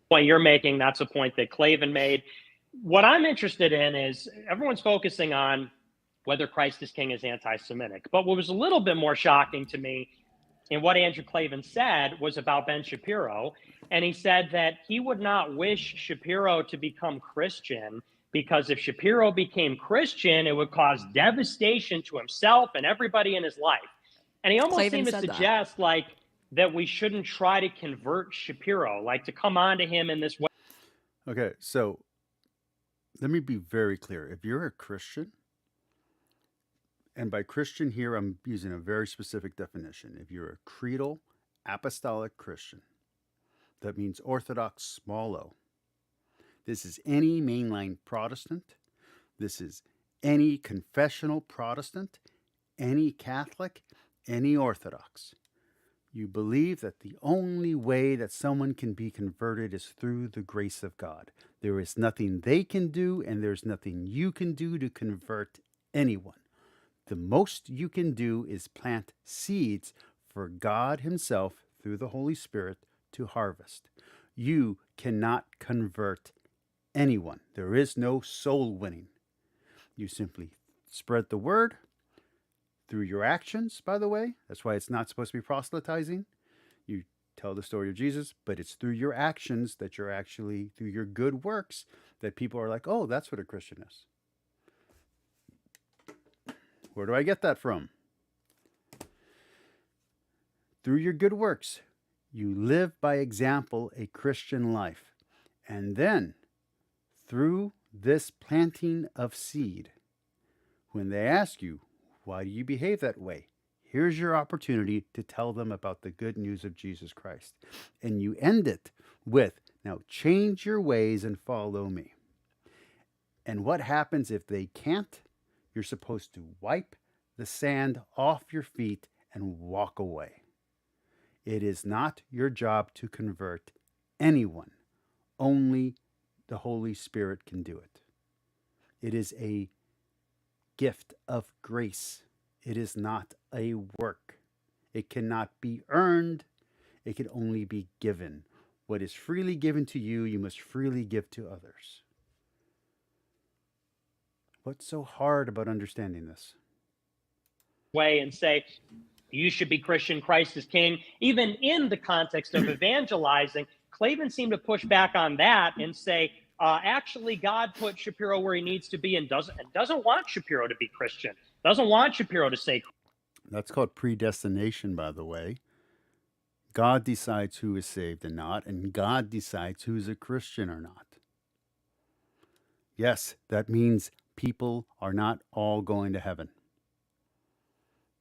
Point you're making, that's a point that Klavan made. What I'm interested in is everyone's focusing on whether Christ is king is anti-Semitic. But what was a little bit more shocking to me in what Andrew Klavan said was about Ben Shapiro. And he said that he would not wish Shapiro to become Christian because if Shapiro became Christian, it would cause devastation to himself and everybody in his life. And he almost Klavan seemed to said that. suggest like that we shouldn't try to convert Shapiro, like to come on to him in this way. Okay, so let me be very clear. If you're a Christian, and by Christian here, I'm using a very specific definition. If you're a creedal apostolic Christian, that means Orthodox small o. This is any mainline Protestant. This is any confessional Protestant, any Catholic, any Orthodox. You believe that the only way that someone can be converted is through the grace of God. There is nothing they can do, and there's nothing you can do to convert anyone. The most you can do is plant seeds for God Himself through the Holy Spirit to harvest. You cannot convert anyone. There is no soul winning. You simply spread the word through your actions, by the way. That's why it's not supposed to be proselytizing. You tell the story of Jesus, but it's through your actions that you're actually, through your good works, that people are like, oh, that's what a Christian is. Where do I get that from? Through your good works, you live by example a Christian life. And then, through this planting of seed, when they ask you, why do you behave that way? Here's your opportunity to tell them about the good news of Jesus Christ. And you end it with, now change your ways and follow me. And what happens if they can't? You're supposed to wipe the sand off your feet and walk away. It is not your job to convert anyone. Only the Holy Spirit can do it. It is a gift of grace. It is not a work. It cannot be earned. It can only be given. What is freely given to you, you must freely give to others. What's so hard about understanding this? Way and say, you should be Christian, Christ is king. Even in the context of evangelizing, Klavan seemed to push back on that and say, actually, God put Shapiro where he needs to be and doesn't want Shapiro to be Christian, doesn't want Shapiro to say. That's called predestination, by the way. God decides who is saved and not, and God decides who's a Christian or not. Yes, that means people are not all going to heaven.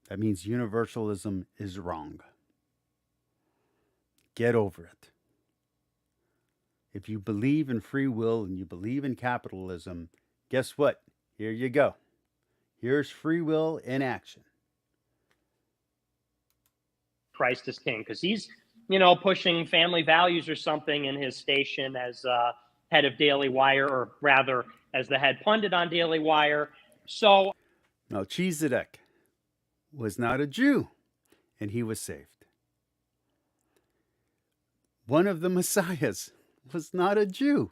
That means universalism is wrong. Get over it. If you believe in free will and you believe in capitalism, guess what? Here you go. Here's free will in action. Christ is king, because he's, pushing family values or something in his station as head of Daily Wire, or rather as the head pundit on Daily Wire. So Melchizedek was not a Jew, and he was saved. One of the messiahs was not a Jew.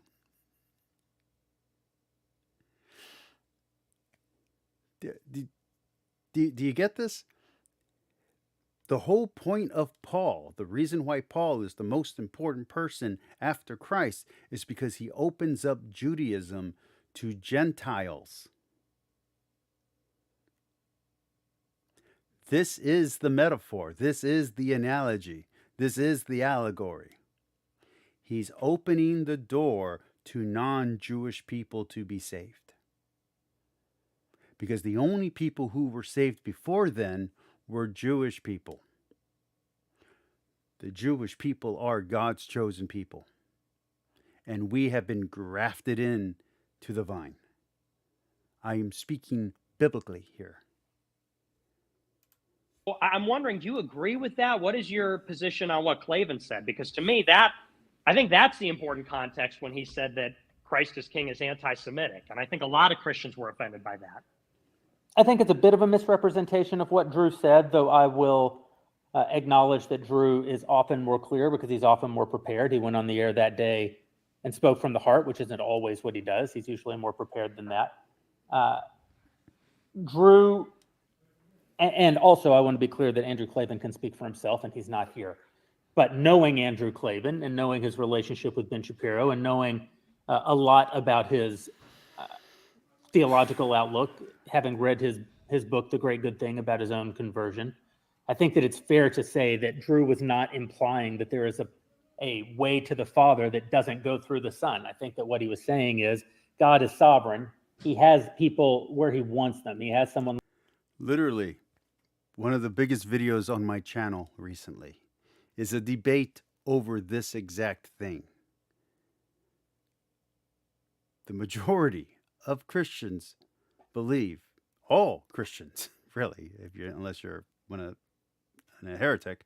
Do you get this? The whole point of Paul, the reason why Paul is the most important person after Christ, is because he opens up Judaism to Gentiles. This is the metaphor. This is the analogy. This is the allegory. He's opening the door to non-Jewish people to be saved. Because the only people who were saved before then were Jewish people. The Jewish people are God's chosen people, and we have been grafted in to the vine. I am speaking biblically here. Well, I'm wondering, do you agree with that? What is your position on what Clavin said? Because to me, I think that's the important context when he said that Christ is King is anti-Semitic. And I think a lot of Christians were offended by that. I think it's a bit of a misrepresentation of what Drew said, though I will acknowledge that Drew is often more clear because he's often more prepared. He went on the air that day and spoke from the heart, which isn't always what he does. He's usually more prepared than that. Drew, and also I want to be clear that Andrew Clavin can speak for himself, and he's not here. But knowing Andrew Clavin and knowing his relationship with Ben Shapiro and knowing a lot about his theological outlook, having read his book, The Great Good Thing, about his own conversion, I think that it's fair to say that Drew was not implying that there is a way to the Father that doesn't go through the Son. I think that what he was saying is God is sovereign. He has people where he wants them. He has someone. Literally, one of the biggest videos on my channel recently is a debate over this exact thing. The majority of Christians believe, all Christians, really, unless you're a heretic,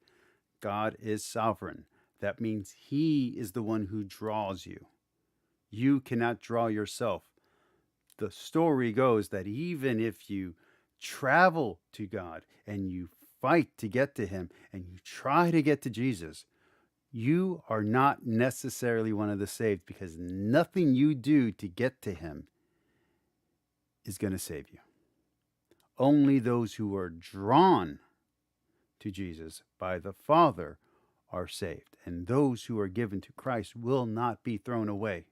God is sovereign. That means he is the one who draws you. You cannot draw yourself. The story goes that even if you travel to God and you fight to get to him and you try to get to Jesus, you are not necessarily one of the saved, because nothing you do to get to him is going to save you. Only those who are drawn to Jesus by the Father are saved, and those who are given to Christ will not be thrown away.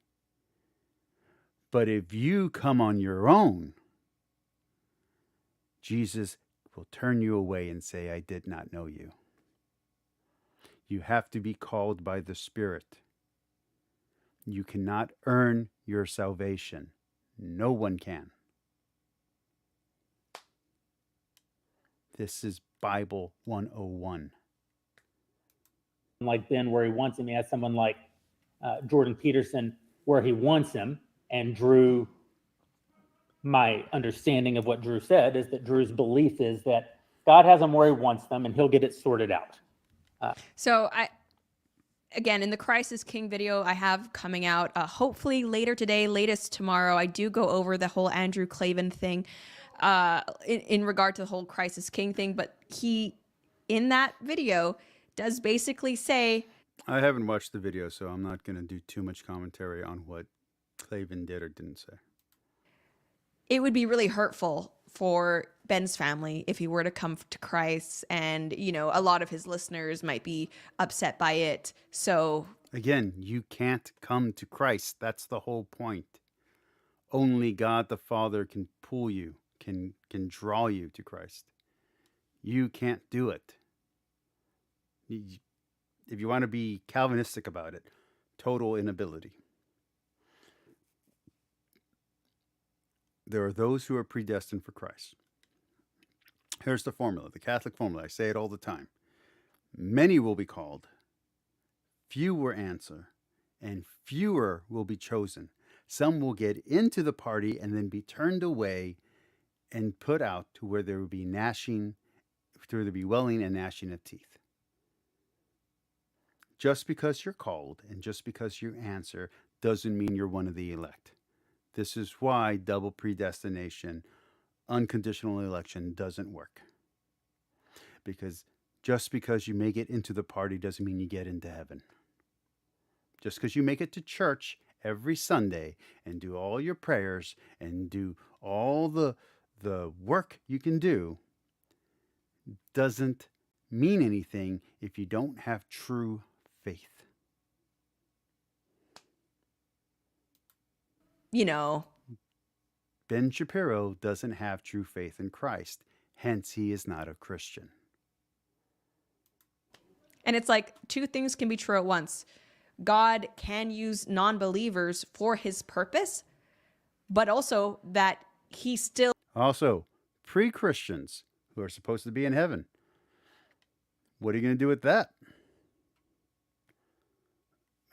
But if you come on your own, Jesus will turn you away and say, I did not know you. You have to be called by the Spirit. You cannot earn your salvation. No one can. This is Bible 101. Like Ben, where he wants him. He has someone like Jordan Peterson, where he wants him. And Drew, my understanding of what Drew said is that Drew's belief is that God has them where he wants them and he'll get it sorted out. So again, in the Crisis King video I have coming out, hopefully later today, latest tomorrow, I do go over the whole Andrew Clavin thing in regard to the whole Crisis King thing. But he, in that video, does basically say... I haven't watched the video, so I'm not going to do too much commentary on what Clavin did or didn't say. It would be really hurtful for Ben's family if he were to come to Christ, and, you know, a lot of his listeners might be upset by it. So again, you can't come to Christ. That's the whole point. Only God the Father can pull you, can draw you to Christ. You can't do it. If you want to be Calvinistic about it, total inability. There are those who are predestined for Christ. Here's the formula, the Catholic formula. I say it all the time. Many will be called, few will answer, and fewer will be chosen. Some will get into the party and then be turned away and put out to where there will be gnashing, to where there will be welling and gnashing of teeth. Just because you're called and just because you answer doesn't mean you're one of the elect. This is why double predestination, unconditional election doesn't work. Because just because you make it into the party doesn't mean you get into heaven. Just because you make it to church every Sunday and do all your prayers and do all the work you can do doesn't mean anything if you don't have true faith. You know, Ben Shapiro doesn't have true faith in Christ. Hence, he is not a Christian. And it's like two things can be true at once. God can use non-believers for his purpose, but also that he still... Also, pre-Christians who are supposed to be in heaven. What are you going to do with that?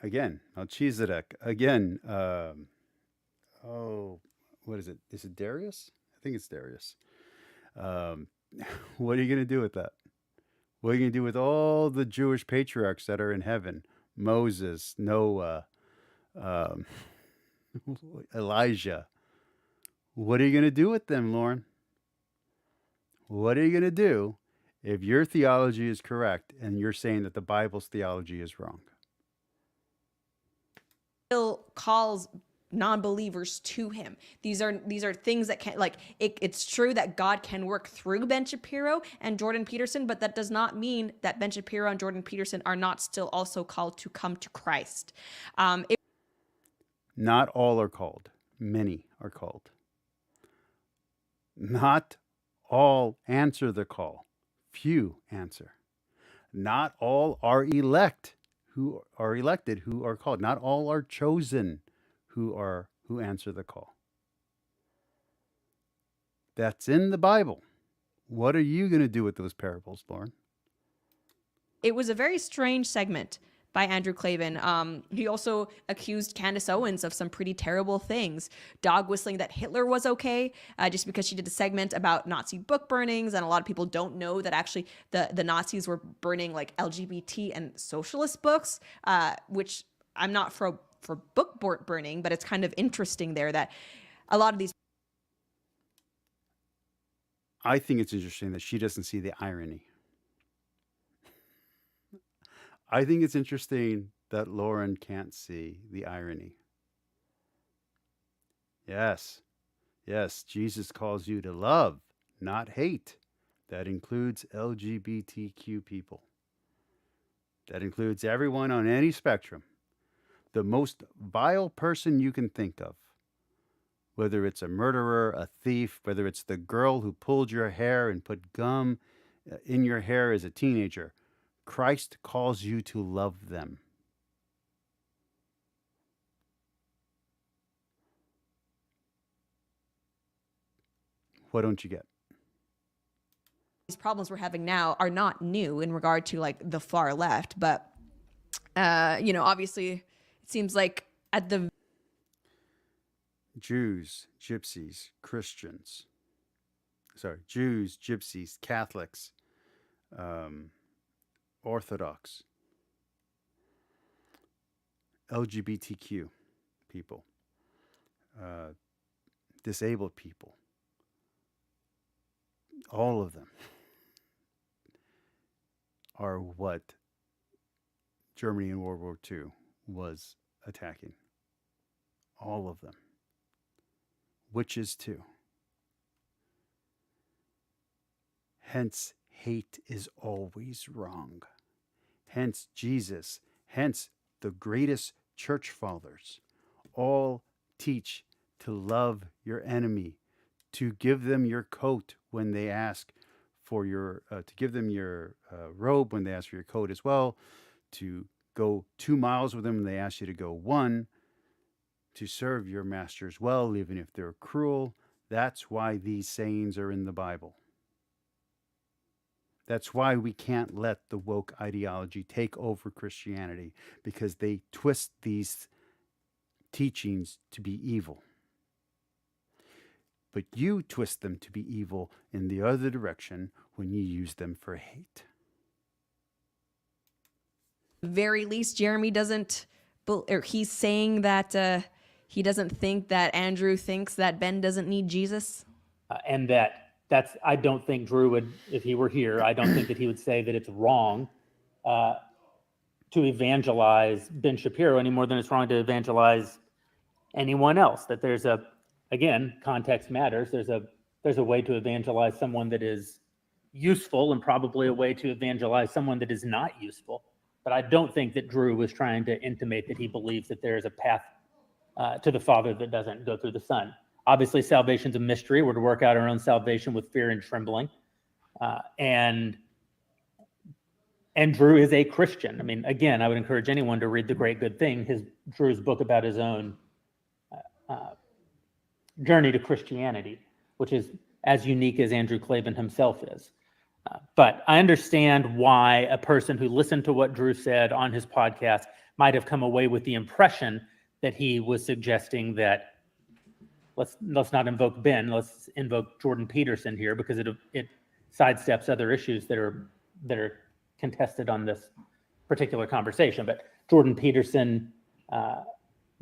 again, Melchizedek. Again, what is it? Is it Darius? I think it's Darius. What are you going to do with that? What are you going to do with all the Jewish patriarchs that are in heaven? Moses, Noah, Elijah. What are you going to do with them, Lauren? What are you going to do if your theology is correct and you're saying that the Bible's theology is wrong? Still calls non-believers to him. These are things that can, like, it's true that God can work through Ben Shapiro and Jordan Peterson, but that does not mean that Ben Shapiro and Jordan Peterson are not still also called to come to Christ. Not all are called. Many are called. Not all answer the call. Few answer. Not all are elected who are called. Not all are chosen who answer the call. That's in the Bible. What are you going to do with those parables, Lauren? It was a very strange segment by Andrew Klavan. He also accused Candace Owens of some pretty terrible things. Dog whistling that Hitler was okay, just because she did a segment about Nazi book burnings, and a lot of people don't know that actually the Nazis were burning like LGBT and socialist books, which I'm not for book burning, but it's kind of interesting there that a lot of these. I think it's interesting that she doesn't see the irony. I think it's interesting that Lauren can't see the irony. Yes, Jesus calls you to love, not hate. That includes LGBTQ people. That includes everyone on any spectrum. The most vile person you can think of, whether it's a murderer, a thief, whether it's the girl who pulled your hair and put gum in your hair as a teenager, Christ calls you to love them. What don't you get? These problems we're having now are not new in regard to like the far left, but obviously it seems like at the Jews, gypsies, Catholics, Orthodox, LGBTQ people, disabled people, all of them are what Germany in World War II was attacking. All of them. Witches too. Hence, hate is always wrong. Hence, Jesus, hence the greatest church fathers all teach to love your enemy, to give them your coat when they ask for your, to give them your robe when they ask for your coat as well, to go 2 miles with them when they ask you to go 1, to serve your masters well, even if they're cruel. That's why these sayings are in the Bible. That's why we can't let the woke ideology take over Christianity, because they twist these teachings to be evil. But you twist them to be evil in the other direction when you use them for hate. Very least, Jeremy doesn't, or he's saying that he doesn't think that Andrew thinks that Ben doesn't need Jesus. And that's, I don't think Drew would, if he were here, I don't think that he would say that it's wrong to evangelize Ben Shapiro any more than it's wrong to evangelize anyone else. That there's again, context matters. There's a way to evangelize someone that is useful, and probably a way to evangelize someone that is not useful. But I don't think that Drew was trying to intimate that he believes that there is a path to the Father that doesn't go through the Son. Obviously, salvation's a mystery. We're to work out our own salvation with fear and trembling. And Drew is a Christian. I mean, again, I would encourage anyone to read The Great Good Thing, Drew's book about his own journey to Christianity, which is as unique as Andrew Klavan himself is. But I understand why a person who listened to what Drew said on his podcast might have come away with the impression that he was suggesting that let's not invoke Ben, let's invoke Jordan Peterson here, because it sidesteps other issues that are contested on this particular conversation. But Jordan Peterson,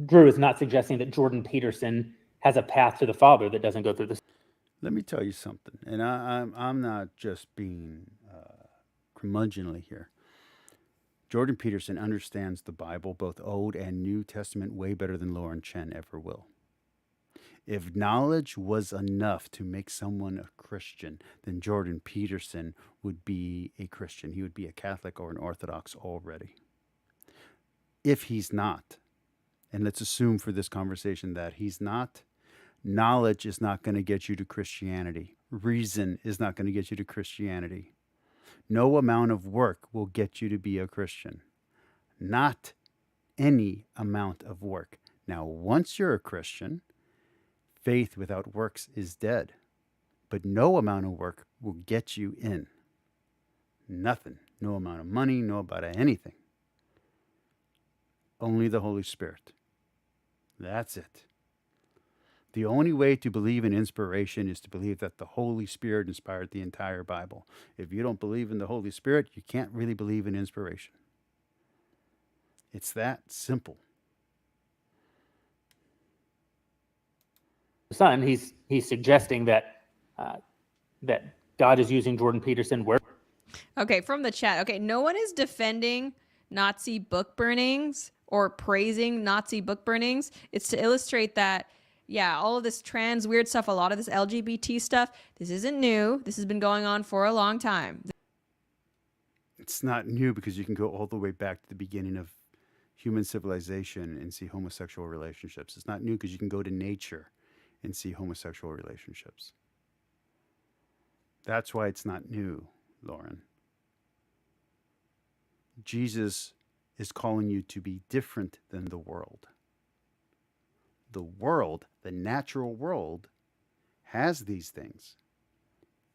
Drew is not suggesting that Jordan Peterson has a path to the Father that doesn't go through this. Let me tell you something, and I'm not just being curmudgeonly here. Jordan Peterson understands the Bible, both Old and New Testament, way better than Lauren Chen ever will. If knowledge was enough to make someone a Christian, then Jordan Peterson would be a Christian. He would be a Catholic or an Orthodox already. If he's not, and let's assume for this conversation that he's not, knowledge is not going to get you to Christianity. Reason is not going to get you to Christianity. No amount of work will get you to be a Christian. Not any amount of work. Now, once you're a Christian, faith without works is dead. But no amount of work will get you in. Nothing. No amount of money, no about anything. Only the Holy Spirit. That's it. The only way to believe in inspiration is to believe that the Holy Spirit inspired the entire Bible. If you don't believe in the Holy Spirit, you can't really believe in inspiration. It's that simple. Son, he's suggesting that that God is using Jordan Peterson where. Okay, from the chat. Okay, no one is defending Nazi book burnings or praising Nazi book burnings. It's to illustrate that, yeah, all of this trans weird stuff, a lot of this LGBT stuff, this isn't new. This has been going on for a long time. It's not new because you can go all the way back to the beginning of human civilization and see homosexual relationships. It's not new because you can go to nature and see homosexual relationships. That's why it's not new, Lauren. Jesus is calling you to be different than the world. The world, the natural world, has these things.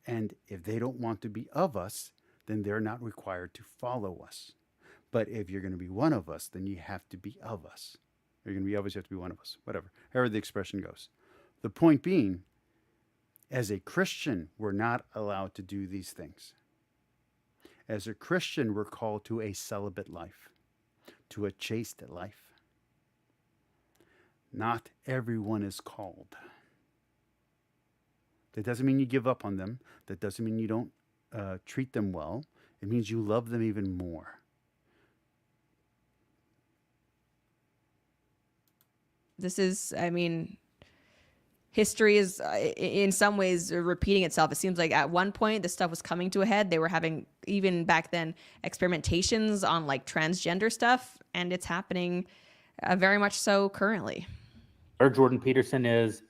And if they don't want to be of us, then they're not required to follow us. But if you're going to be one of us, then you have to be of us. If you're going to be of us, you have to be one of us. Whatever. However the expression goes. The point being, as a Christian, we're not allowed to do these things. As a Christian, we're called to a celibate life, to a chaste life. Not everyone is called. That doesn't mean you give up on them. That doesn't mean you don't treat them well. It means you love them even more. This is, I mean, history is in some ways repeating itself. It seems like at one point this stuff was coming to a head. They were having, even back then, experimentations on like transgender stuff, and it's happening very much so currently. Where Jordan Peterson is,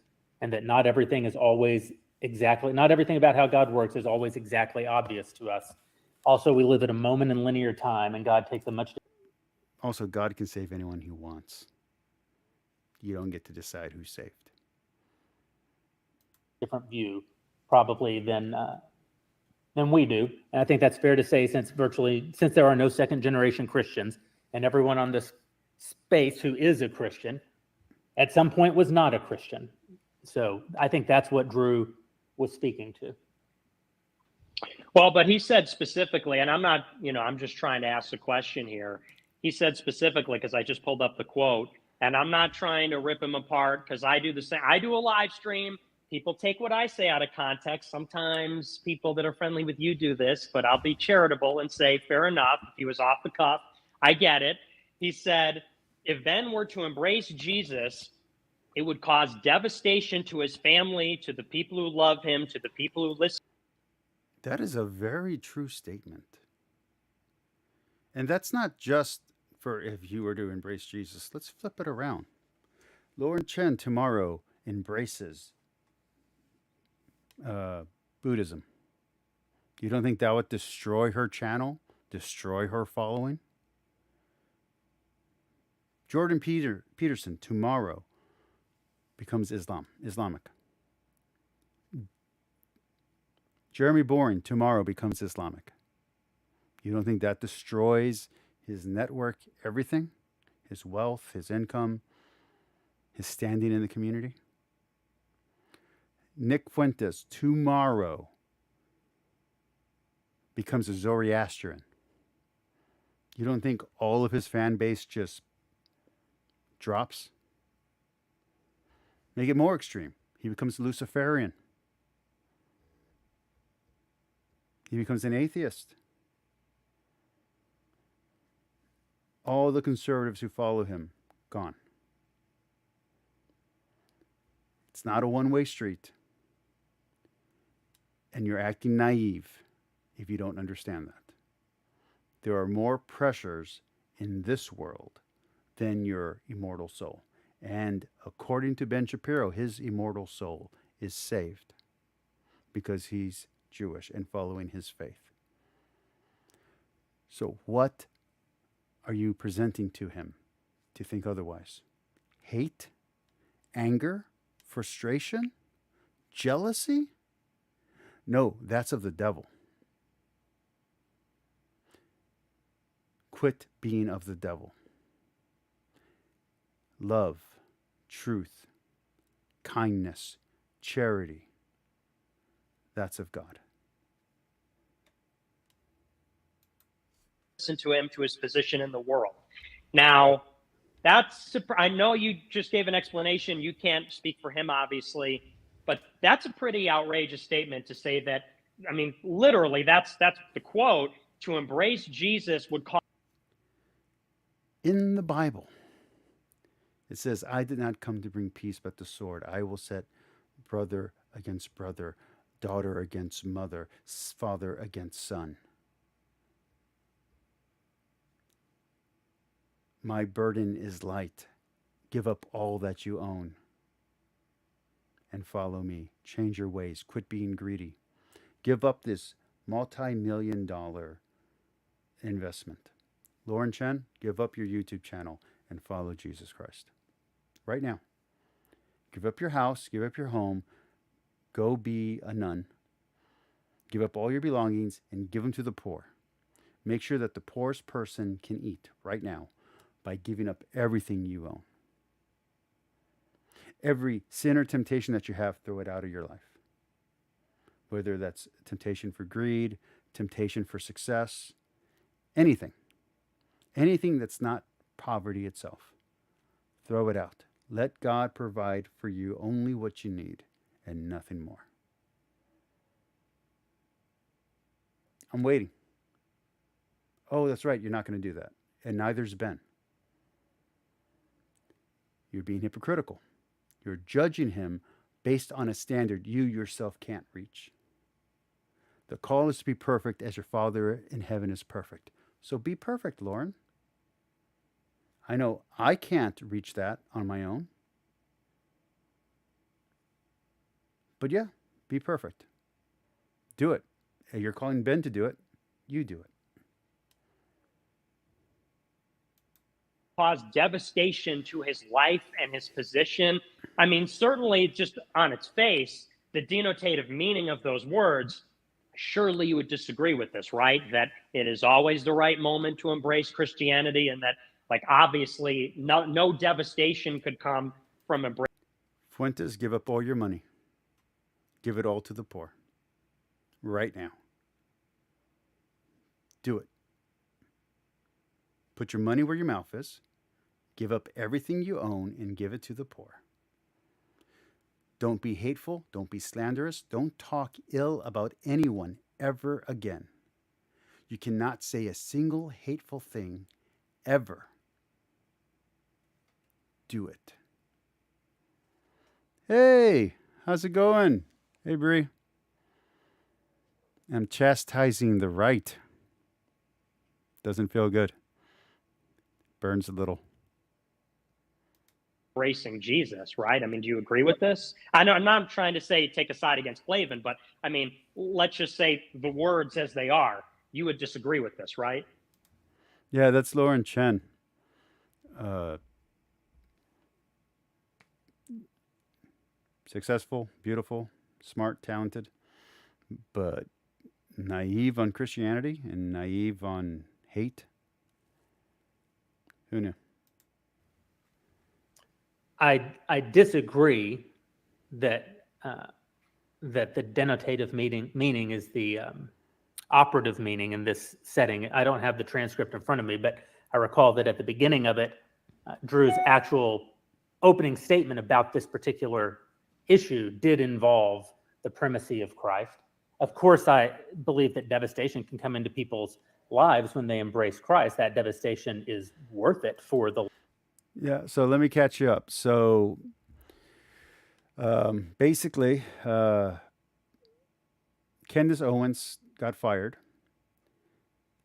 and that not everything is always exactly, not everything about how God works is always exactly obvious to us. Also, we live at a moment in linear time, and God takes a much. Also, God can save anyone He wants. You don't get to decide who's saved. Different view, probably than we do, and I think that's fair to say, since there are no second generation Christians, and everyone on this space who is a Christian, at some point was not a Christian. So I think that's what Drew was speaking to. Well, but he said specifically, and I'm not, I'm just trying to ask a question here. He said specifically, because I just pulled up the quote, and I'm not trying to rip him apart, because I do the same. I do a live stream. People take what I say out of context. Sometimes people that are friendly with you do this, but I'll be charitable and say, fair enough. If he was off the cuff, I get it. He said, if Ben were to embrace Jesus, it would cause devastation to his family, to the people who love him, to the people who listen. That is a very true statement. And that's not just for if you were to embrace Jesus. Let's flip it around. Lauren Chen tomorrow embraces Buddhism. You don't think that would destroy her channel? Destroy her following? Jordan Peterson tomorrow becomes Islamic. Jeremy Boring tomorrow becomes Islamic. You don't think that destroys his network, everything? his wealth, his income, his standing in the community. Nick Fuentes tomorrow becomes a Zoroastrian. You don't think all of his fan base just drops? Make it more extreme. He becomes Luciferian. He becomes an atheist. All the conservatives who follow him, gone. It's not a one-way street. And you're acting naive if you don't understand that. There are more pressures in this world than your immortal soul. And according to Ben Shapiro, his immortal soul is saved because he's Jewish and following his faith. So what are you presenting to him to think otherwise? Hate? Anger? Frustration? Jealousy? No, that's of the devil. Quit being of the devil. Love, truth, kindness, charity. That's of God. Listen to him, to his position in the world. Now, I know you just gave an explanation. You can't speak for him, obviously, but that's a pretty outrageous statement to say that. I mean, literally, that's the quote. To embrace Jesus would cause. In the Bible, it says, I did not come to bring peace but the sword. I will set brother against brother, daughter against mother, father against son. My burden is light. Give up all that you own and follow me. Change your ways. Quit being greedy. Give up this multi-million-dollar investment. Lauren Chen, give up your YouTube channel and follow Jesus Christ. Right now. Give up your house. Give up your home. Go be a nun. Give up all your belongings and give them to the poor. Make sure that the poorest person can eat right now by giving up everything you own. Every sin or temptation that you have, throw it out of your life. Whether that's temptation for greed, temptation for success, anything. Anything that's not poverty itself. Throw it out. Let God provide for you only what you need and nothing more. I'm waiting. Oh, that's right. You're not going to do that. And neither's Ben. You're being hypocritical. You're judging him based on a standard you yourself can't reach. The call is to be perfect as your Father in heaven is perfect. So be perfect, Lauren. I know I can't reach that on my own. But yeah, be perfect. Do it. You're calling Ben to do it. You do it. Cause devastation to his life and his position. I mean, certainly just on its face, the denotative meaning of those words, surely you would disagree with this, right? That it is always the right moment to embrace Christianity and that, like, obviously no devastation could come from embracing. Fuentes, give up all your money. Give it all to the poor. Right now. Do it. Put your money where your mouth is. Give up everything you own and give it to the poor. Don't be hateful. Don't be slanderous. Don't talk ill about anyone ever again. You cannot say a single hateful thing ever. Do it. Hey, how's it going? Hey, Bree. I'm chastising the right. Doesn't feel good. Burns a little. Embracing Jesus, right? I mean, do you agree with this? I know I'm not trying to say take a side against Flavin, but I mean, let's just say the words as they are. You would disagree with this, right? Yeah, that's Lauren Chen. Successful, beautiful, smart, talented, but naive on Christianity and naive on hate. Who knew? I disagree that that the denotative meaning is the operative meaning in this setting. I don't have the transcript in front of me, but I recall that at the beginning of it, Drew's actual opening statement about this particular issue did involve the primacy of Christ. Of course, I believe that devastation can come into people's lives when they embrace Christ. That devastation is worth it for the. Yeah, so let me catch you up. So basically, Candace Owens got fired.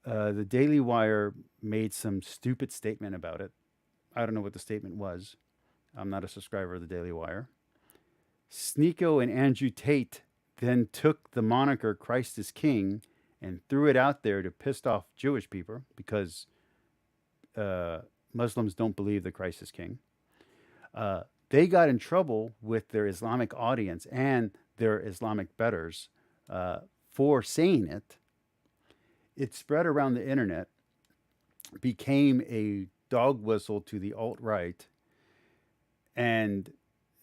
The Daily Wire made some stupid statement about it. I don't know what the statement was. I'm not a subscriber of the Daily Wire. Sneeko and Andrew Tate then took the moniker Christ is King and threw it out there to piss off Jewish people because Muslims don't believe that Christ is King. They got in trouble with their Islamic audience and their Islamic betters for saying it. It spread around the internet, became a dog whistle to the alt-right, and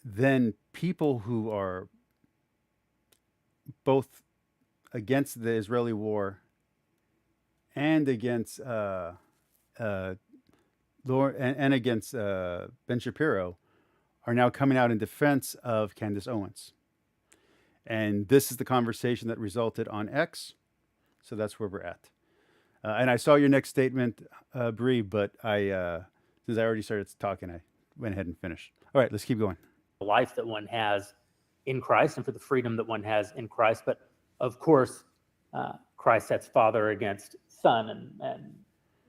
then people who are both against the Israeli war and against against Ben Shapiro are now coming out in defense of Candace Owens. And this is the conversation that resulted on X. So that's where we're at. And I saw your next statement, Bree, but since I already started talking, I went ahead and finished. All right, let's keep going. The life that one has in Christ and for the freedom that one has in Christ. But of course, Christ sets father against son and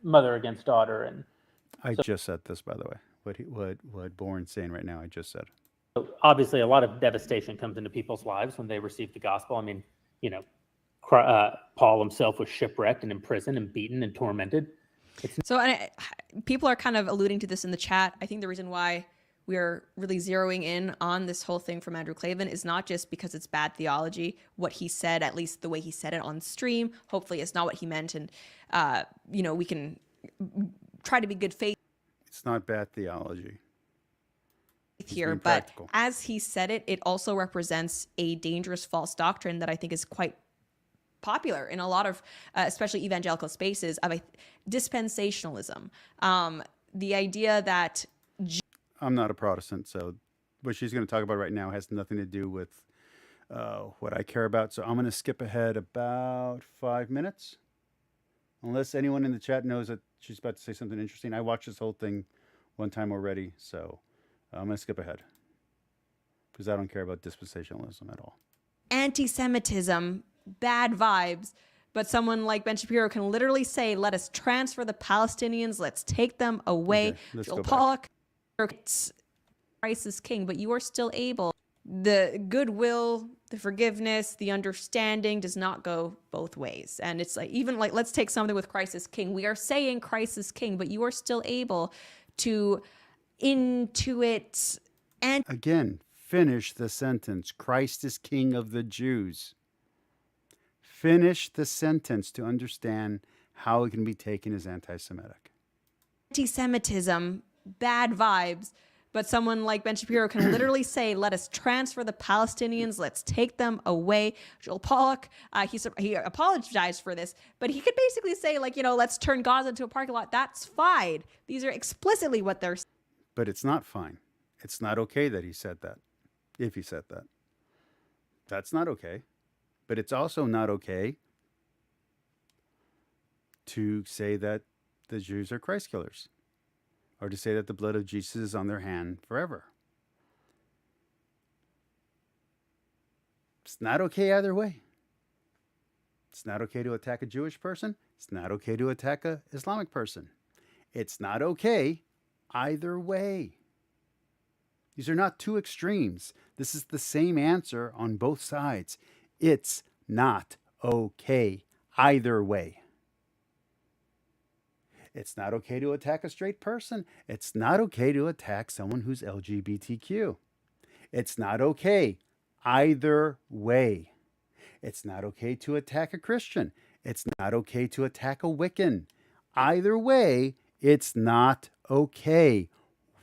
mother against daughter. And I just said this, by the way. What Bourne's saying right now, I just said. So obviously, a lot of devastation comes into people's lives when they receive the gospel. I mean, you know, Paul himself was shipwrecked and imprisoned and beaten and tormented. People are kind of alluding to this in the chat. I think the reason why we're really zeroing in on this whole thing from Andrew Klavan is not just because it's bad theology. What he said, at least the way he said it on stream, hopefully it's not what he meant. And, we can try to be good faith. It's not bad theology Here, but as he said it, it also represents a dangerous false doctrine that I think is quite popular in a lot of, especially evangelical spaces, of a dispensationalism. The idea that I'm not a Protestant, so what she's going to talk about right now has nothing to do with what I care about. So I'm going to skip ahead about 5 minutes, unless anyone in the chat knows that she's about to say something interesting. I watched this whole thing one time already, so I'm going to skip ahead because I don't care about dispensationalism at all. Anti-Semitism, bad vibes, but someone like Ben Shapiro can literally say, let us transfer the Palestinians, let's take them away. Okay, Joel Pollack, Christ is King, but you are still able. The goodwill, the forgiveness, the understanding does not go both ways. And it's like, even like, let's take something with Christ is King. We are saying Christ is King, but you are still able to intuit and again, finish the sentence. Christ is King of the Jews. Finish the sentence to understand how it can be taken as anti-Semitic. Anti-Semitism, bad vibes, but someone like Ben Shapiro can literally say, let us transfer the Palestinians, let's take them away. Joel Pollack, he apologized for this, but he could basically say, like, let's turn Gaza into a parking lot. That's fine. These are explicitly what they're saying. But it's not fine. It's not okay that he said that. If he said that. That's not okay. But it's also not okay to say that the Jews are Christ killers, or to say that the blood of Jesus is on their hand forever. It's not okay either way. It's not okay to attack a Jewish person. It's not okay to attack an Islamic person. It's not okay either way. These are not two extremes. This is the same answer on both sides. It's not okay either way. It's not okay to attack a straight person. It's not okay to attack someone who's LGBTQ. It's not okay either way. It's not okay to attack a Christian. It's not okay to attack a Wiccan. Either way, it's not okay.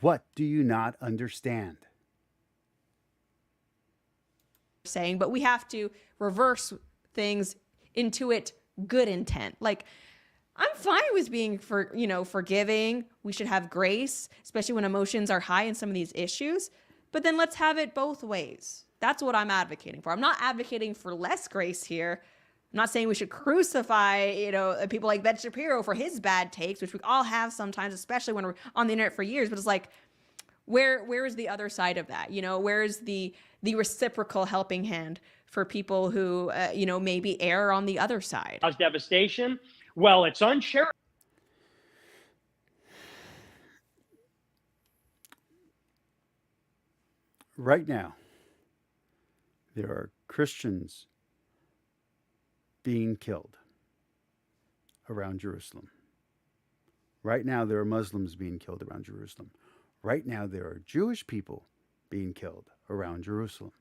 What do you not understand? Saying, but we have to reverse things into it good intent. Like, I'm fine with being forgiving. We should have grace, especially when emotions are high in some of these issues. But then let's have it both ways. That's what I'm advocating for. I'm not advocating for less grace here. I'm not saying we should crucify, people like Ben Shapiro for his bad takes, which we all have sometimes, especially when we're on the internet for years. But it's like, where is the other side of that? Where is the reciprocal helping hand for people who, maybe err on the other side? Cause devastation. Well, it's uncharitable. Right now, there are Christians being killed around Jerusalem. Right now, there are Muslims being killed around Jerusalem. Right now, there are Jewish people being killed around Jerusalem.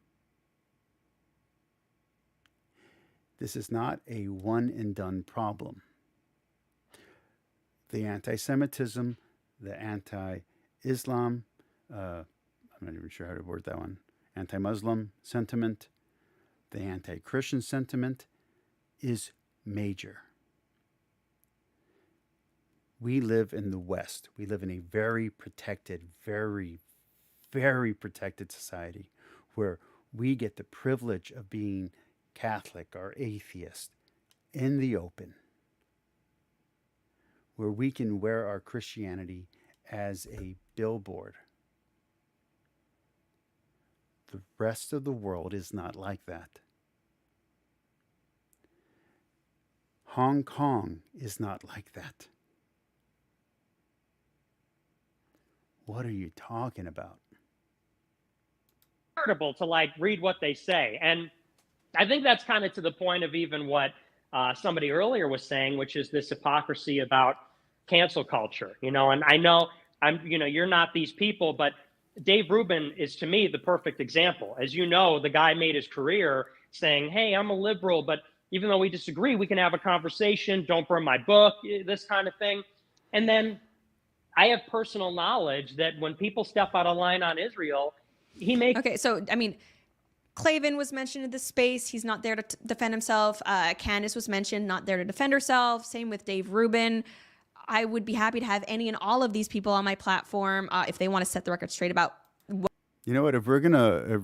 This is not a one and done problem. The anti-Semitism, the anti-Islam, I'm not even sure how to word that one, anti-Muslim sentiment, the anti-Christian sentiment is major. We live in the West. We live in a very protected, very, very protected society where we get the privilege of being Catholic or atheist in the open, where we can wear our Christianity as a billboard. The rest of the world is not like that. Hong Kong is not like that. What are you talking about? Charitable to read what they say. And I think that's kind of to the point of even what somebody earlier was saying, which is this hypocrisy about cancel culture, and I know you're not these people, but Dave Rubin is to me the perfect example. As you know, the guy made his career saying, hey, I'm a liberal, but even though we disagree, we can have a conversation. Don't burn my book, this kind of thing. And then I have personal knowledge that when people step out of line on Israel, he makes. Okay, so, Clavin was mentioned in this space. He's not there to defend himself. Candace was mentioned, not there to defend herself. Same with Dave Rubin. I would be happy to have any and all of these people on my platform if they want to set the record straight about. You know what? If we're gonna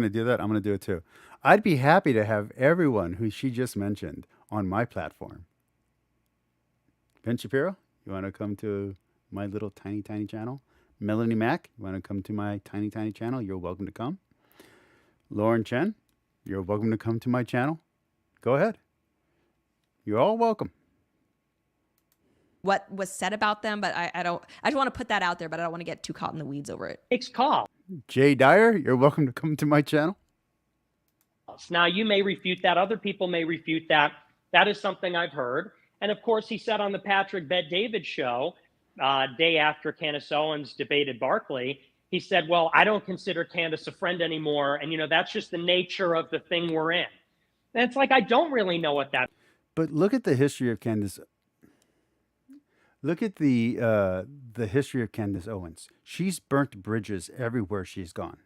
do that, I'm gonna do it too. I'd be happy to have everyone who she just mentioned on my platform. Ben Shapiro, you want to come to my little tiny channel? Melonie Mac, you want to come to my tiny channel? You're welcome to come. Lauren Chen, you're welcome to come to my channel. Go ahead. You're all welcome. What was said about them, but I just want to put that out there, but I don't want to get too caught in the weeds over it. Makes call. Jay Dyer, you're welcome to come to my channel. Now, you may refute that. Other people may refute that. That is something I've heard. And of course, he said on the Patrick Bet-David show, day after Candace Owens debated Barkley, he said, well, I don't consider Candace a friend anymore. And, that's just the nature of the thing we're in. And it's like, I don't really know what that. But look at the history of Candace. Look at the history of Candace Owens. She's burnt bridges everywhere she's gone.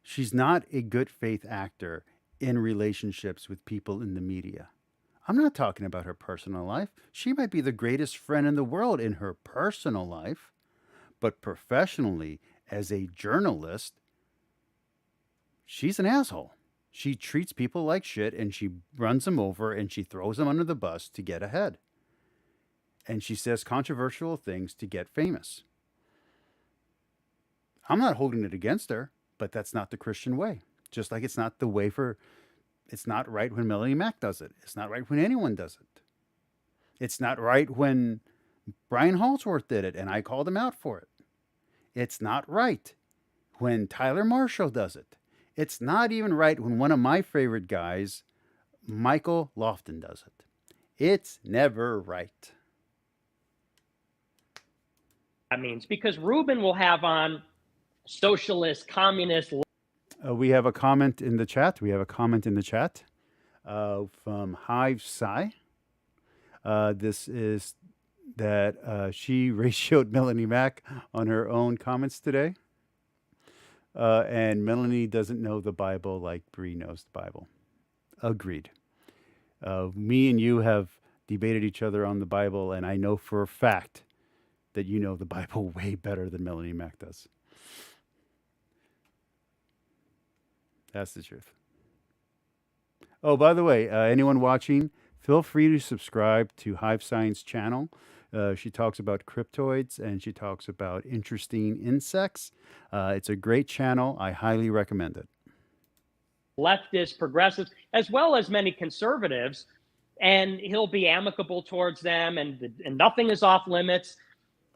She's not a good faith actor in relationships with people in the media. I'm not talking about her personal life. She might be the greatest friend in the world in her personal life, but professionally, as a journalist, she's an asshole. She treats people like shit and she runs them over and she throws them under the bus to get ahead. And she says controversial things to get famous. I'm not holding it against her, but that's not the Christian way. Just like it's not the way it's not right when Melonie Mac does it. It's not right when anyone does it. It's not right when Brian Halsworth did it and I called him out for it. It's not right when Tyler Marshall does it. It's not even right when one of my favorite guys, Michael Lofton, does it. It's never right. That means because Rubin will have on socialist, communist. We have a comment in the chat. From Hive Psi. This is that she ratioed Melonie Mac on her own comments today. And Melonie doesn't know the Bible like Bree knows the Bible. Agreed. Me and you have debated each other on the Bible, and I know for a fact that you know the Bible way better than Melonie Mac does. That's the truth. Oh, by the way, anyone watching, feel free to subscribe to Hive Science channel. She talks about cryptoids and she talks about interesting insects. It's a great channel. I highly recommend it. Leftists, progressives, as well as many conservatives, and he'll be amicable towards them, and nothing is off limits.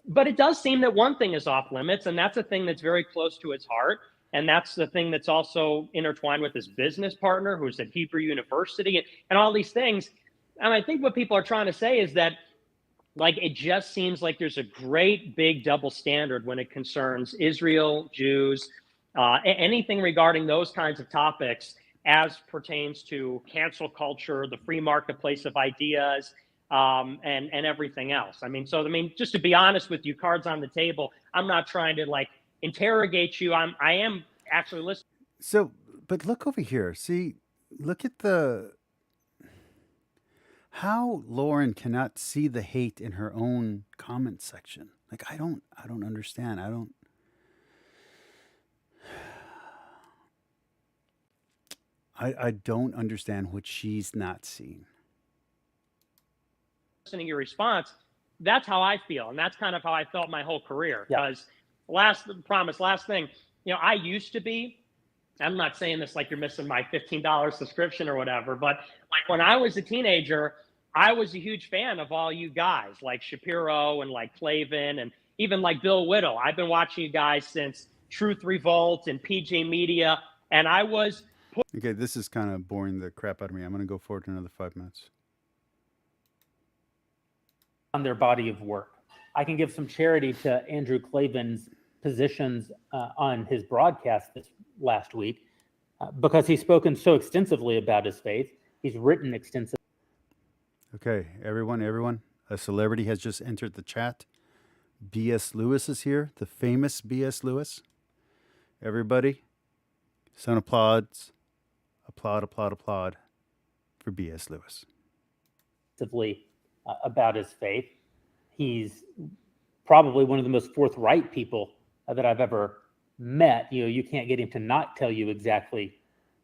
But it does seem that one thing is off limits, and that's a thing that's very close to his heart. And that's the thing that's also intertwined with his business partner, who's at Hebrew University, and all these things. And I think what people are trying to say is that, like, it just seems like there's a great big double standard when it concerns Israel, Jews, anything regarding those kinds of topics as pertains to cancel culture, the free marketplace of ideas, and everything else. I mean, just to be honest with you, cards on the table, I'm not trying to like interrogate you. I am actually listening. So, but look over here. See, look at how Lauren cannot see the hate in her own comment section. Like, I don't understand. I don't understand what she's not seeing. Listening to your response, that's how I feel, and that's kind of how I felt my whole career. Because last thing, I used to be, I'm not saying this like you're missing my $15 subscription or whatever, but like when I was a teenager, I was a huge fan of all you guys, like Shapiro and like Clavin and even like Bill Whittle. I've been watching you guys since Truth Revolt and PJ Media, and I was Okay, this is kind of boring the crap out of me. I'm going to go forward to another 5 minutes. On their body of work. I can give some charity to Andrew Clavin's positions on his broadcast this last week because he's spoken so extensively about his faith. He's written extensively. Okay, everyone, a celebrity has just entered the chat. B.S. Lewis is here, the famous B.S. Lewis. Everybody, some applauds. Applaud for B.S. Lewis. About his faith. He's probably one of the most forthright people that I've ever met. You can't get him to not tell you exactly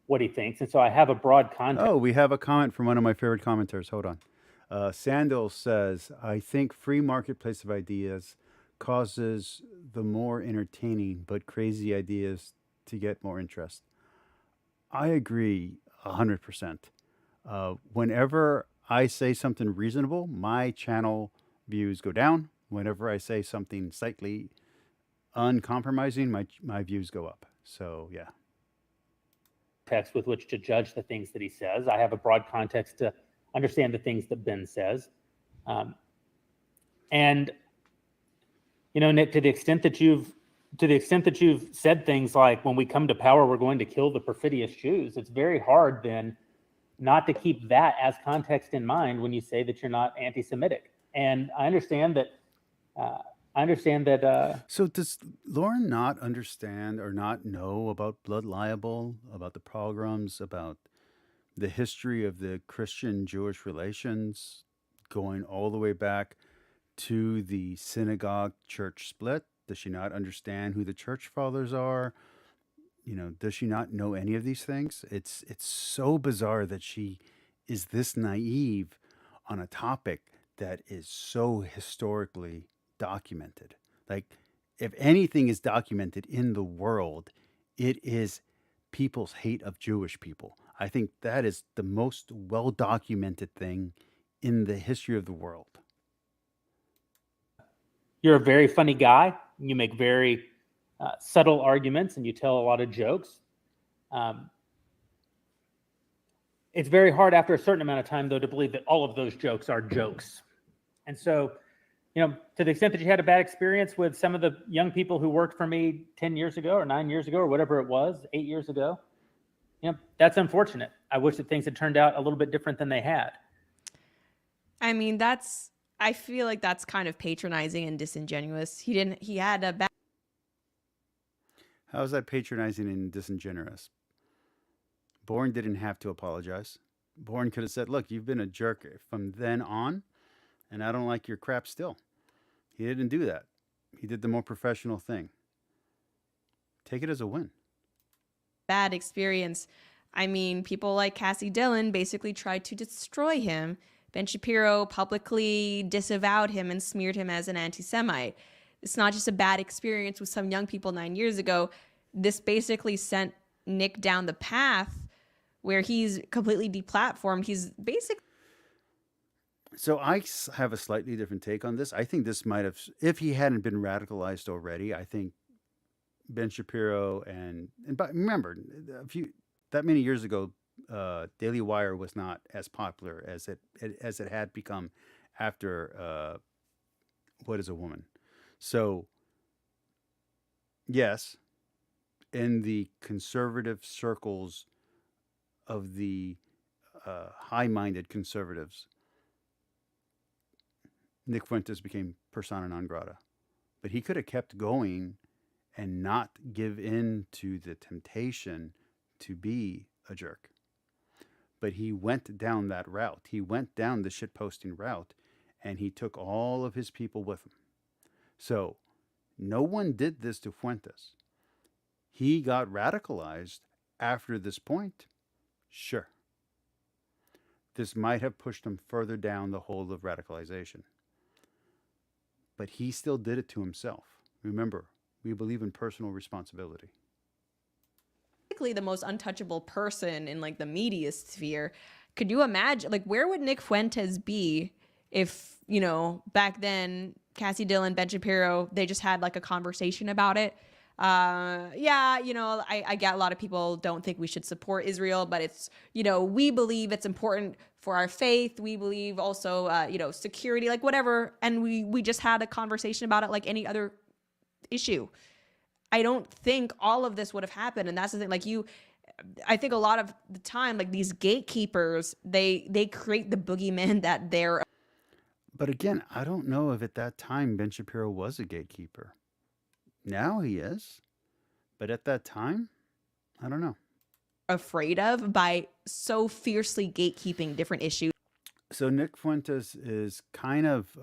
what he thinks. And so I have a broad context. Oh, we have a comment from one of my favorite commenters. Hold on. Sandal says, I think free marketplace of ideas causes the more entertaining but crazy ideas to get more interest. I agree 100%. Whenever I say something reasonable, my channel views go down. Whenever I say something slightly uncompromising, my views go up. So, yeah. Text with which to judge the things that he says. I have a broad context to understand the things that Ben says. And, Nick, to the extent that you've said things like, when we come to power, we're going to kill the perfidious Jews, it's very hard then not to keep that as context in mind when you say that you're not anti-Semitic. And I understand that. So does Lauren not understand or not know about blood libel, about the pogroms, about the history of the Christian-Jewish relations going all the way back to the synagogue-church split? Does she not understand who the church fathers are? Does she not know any of these things? It's so bizarre that she is this naive on a topic that is so historically documented. Like, if anything is documented in the world, it is people's hate of Jewish people. I think that is the most well-documented thing in the history of the world. You're a very funny guy. You make very subtle arguments and you tell a lot of jokes. It's very hard after a certain amount of time, though, to believe that all of those jokes are jokes. And so, to the extent that you had a bad experience with some of the young people who worked for me 10 years ago or 9 years ago or whatever it was, 8 years ago, that's unfortunate. I wish that things had turned out a little bit different than they had. I mean, I feel like that's kind of patronizing and disingenuous. He had a bad. How is that patronizing and disingenuous? Bourne didn't have to apologize. Bourne could have said, "Look, you've been a jerk from then on, and I don't like your crap still." He didn't do that. He did the more professional thing. Take it as a win. Bad experience. I mean, people like Cassie Dillon basically tried to destroy him. Ben Shapiro publicly disavowed him and smeared him as an anti-Semite. It's not just a bad experience with some young people 9 years ago. This basically sent Nick down the path where he's completely deplatformed. He's basically. So I have a slightly different take on this. I think this might have, if he hadn't been radicalized already, I think Ben Shapiro but remember, that many years ago, Daily Wire was not as popular as it had become after What is a Woman? So yes, in the conservative circles of the high-minded conservatives, Nick Fuentes became persona non grata. But he could have kept going and not give in to the temptation to be a jerk. But he went down that route. He went down the shitposting route, and he took all of his people with him. So no one did this to Fuentes. He got radicalized after this point. Sure. This might have pushed him further down the hole of radicalization. But he still did it to himself. Remember, we believe in personal responsibility. The most untouchable person in like the media sphere. Could you imagine, like, where would Nick Fuentes be if, back then Cassie Dillon, Ben Shapiro, they just had like a conversation about it? I get a lot of people don't think we should support Israel, but it's, we believe it's important for our faith. We believe also, security, like whatever. And we just had a conversation about it like any other issue. I don't think all of this would have happened. And that's the thing, I think a lot of the time, like these gatekeepers, they create the boogeyman that they're. But again, I don't know if at that time Ben Shapiro was a gatekeeper. Now he is. But at that time, I don't know. Afraid of by so fiercely gatekeeping different issues. So Nick Fuentes is kind of,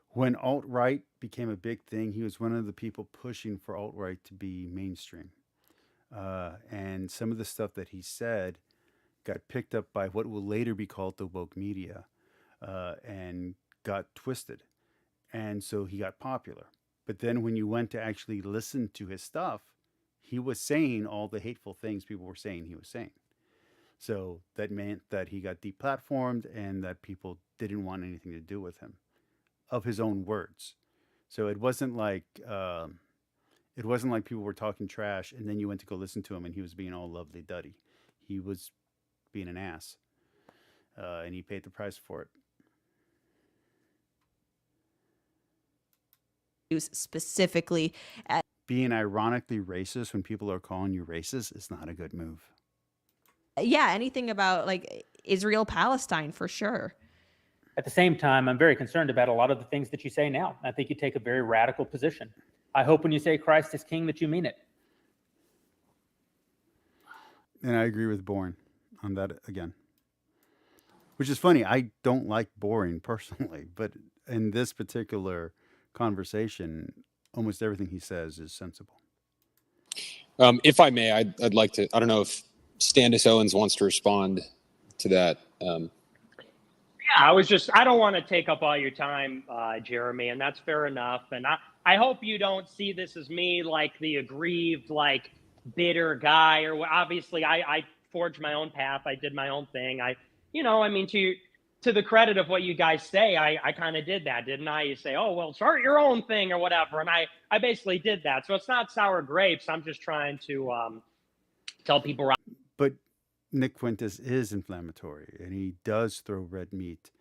when alt-right became a big thing, he was one of the people pushing for alt-right to be mainstream. And some of the stuff that he said got picked up by what will later be called the woke media, and got twisted. And so he got popular. But then when you went to actually listen to his stuff, he was saying all the hateful things people were saying he was saying. So that meant that he got deplatformed and that people didn't want anything to do with him, of his own words. So it wasn't like people were talking trash and then you went to go listen to him and he was being all lovely duddy. He was being an ass, and he paid the price for it. Specifically being ironically racist when people are calling you racist is not a good move. Anything about like Israel Palestine for sure. At the same time, I'm very concerned about a lot of the things that you say now. I think you take a very radical position. I hope when you say Christ is king that you mean it. And I agree with Bourne on that again. Which is funny. I don't like Bourne personally, but in this particular conversation, almost everything he says is sensible. If I may, I'd like to, I don't know if Candace Owens wants to respond to that. I don't want to take up all your time, Jeremy, and that's fair enough. And I hope you don't see this as me like the aggrieved, like bitter guy, or obviously I forged my own path. I did my own thing. To the credit of what you guys say, I kind of did that, didn't I? You say, oh, well, start your own thing or whatever. And I basically did that. So it's not sour grapes. I'm just trying to tell people. But Nick Fuentes is inflammatory, and he does throw red meat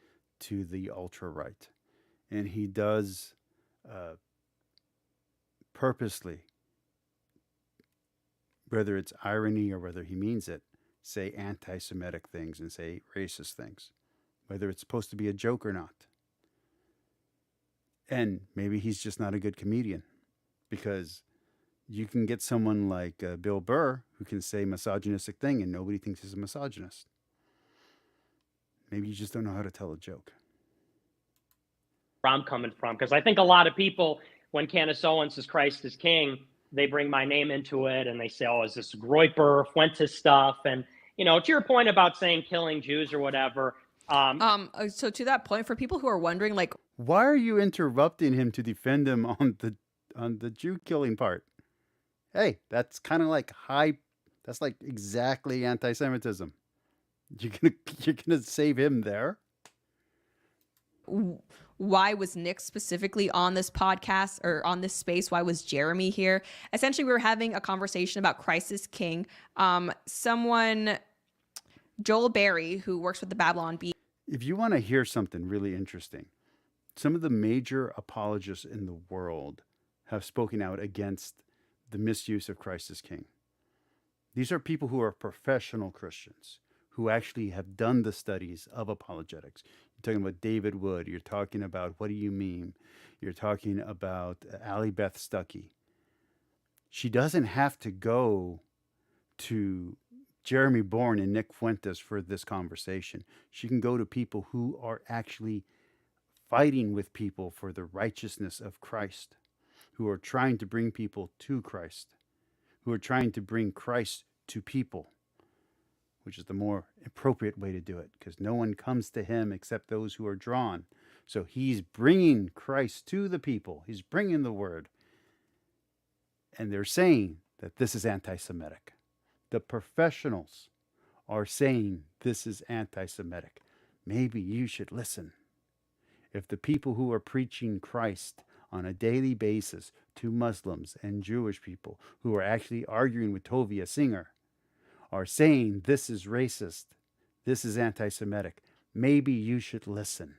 to the ultra-right. And he does purposely, whether it's irony or whether he means it, say anti-Semitic things and say racist things. whether it's supposed to be a joke or not. And maybe he's just not a good comedian, because you can get someone like Bill Burr who can say misogynistic thing and nobody thinks he's a misogynist. Maybe you just don't know how to tell a joke. Where I'm coming from, because I think a lot of people, when Candace Owens says Christ is King, they bring my name into it and they say, oh, is this Groiper, Fuentes stuff? And, you know, to your point about saying killing Jews or whatever. So to that point, for people who are wondering, like, why are you interrupting him to defend him on the Jew killing part? Hey, that's kind of like that's like exactly anti-Semitism. You're gonna save him there? Why was Nick specifically on this podcast or on this space? Why was Jeremy here? Essentially, we were having a conversation about Christ is King. Joel Berry, who works with the Babylon Bee. If you want to hear something really interesting, some of the major apologists in the world have spoken out against the misuse of Christ as King. These are people who are professional Christians who actually have done the studies of apologetics. You're talking about David Wood. You're talking about What Do You Mean? You're talking about Allie Beth Stuckey. She doesn't have to go to Jeremy Bourne and Nick Fuentes for this conversation. She can go to people who are actually fighting with people for the righteousness of Christ, who are trying to bring people to Christ, who are trying to bring Christ to people, which is the more appropriate way to do it, because no one comes to him except those who are drawn. So he's bringing Christ to the people. He's bringing the word. And they're saying that this is anti-Semitic. The professionals are saying this is anti-Semitic. Maybe you should listen. If the people who are preaching Christ on a daily basis to Muslims and Jewish people who are actually arguing with Tovia Singer are saying this is racist, this is anti-Semitic, maybe you should listen.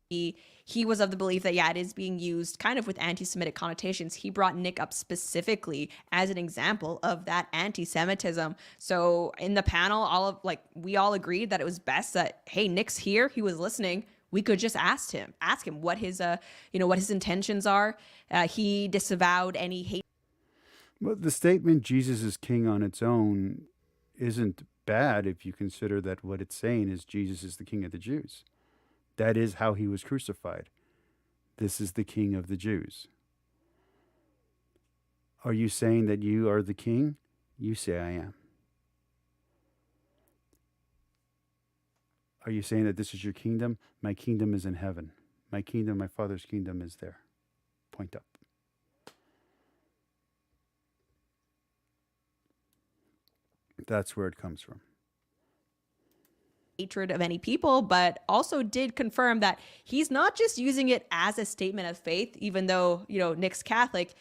He was of the belief that, yeah, it is being used kind of with anti-Semitic connotations. He brought Nick up specifically as an example of that anti-Semitism. So in the panel, we all agreed that it was best that, hey, Nick's here, he was listening. We could just ask him what his intentions are. He disavowed any hate. Well, the statement Jesus is King on its own isn't bad if you consider that what it's saying is Jesus is the King of the Jews. That is how he was crucified. This is the King of the Jews. Are you saying that you are the king? You say I am. Are you saying that this is your kingdom? My kingdom is in heaven. My kingdom, my Father's kingdom is there. Point up. That's where it comes from. Hatred of any people, but also did confirm that he's not just using it as a statement of faith, even though, Nick's Catholic.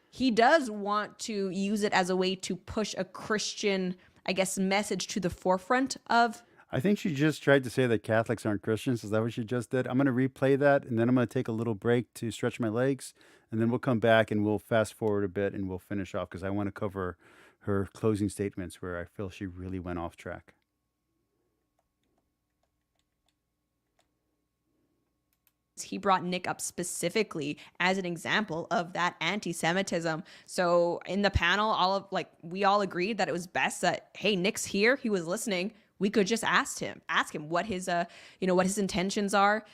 He does want to use it as a way to push a Christian, message to the forefront of. I think she just tried to say that Catholics aren't Christians. Is that what she just did? I'm going to replay that, and then I'm going to take a little break to stretch my legs, and then we'll come back and we'll fast forward a bit and we'll finish off, because I want to cover her closing statements where I feel she really went off track. He brought Nick up specifically as an example of that anti-Semitism. So in the panel, we all agreed that it was best that, hey, Nick's here, he was listening. We could just ask him what his intentions are.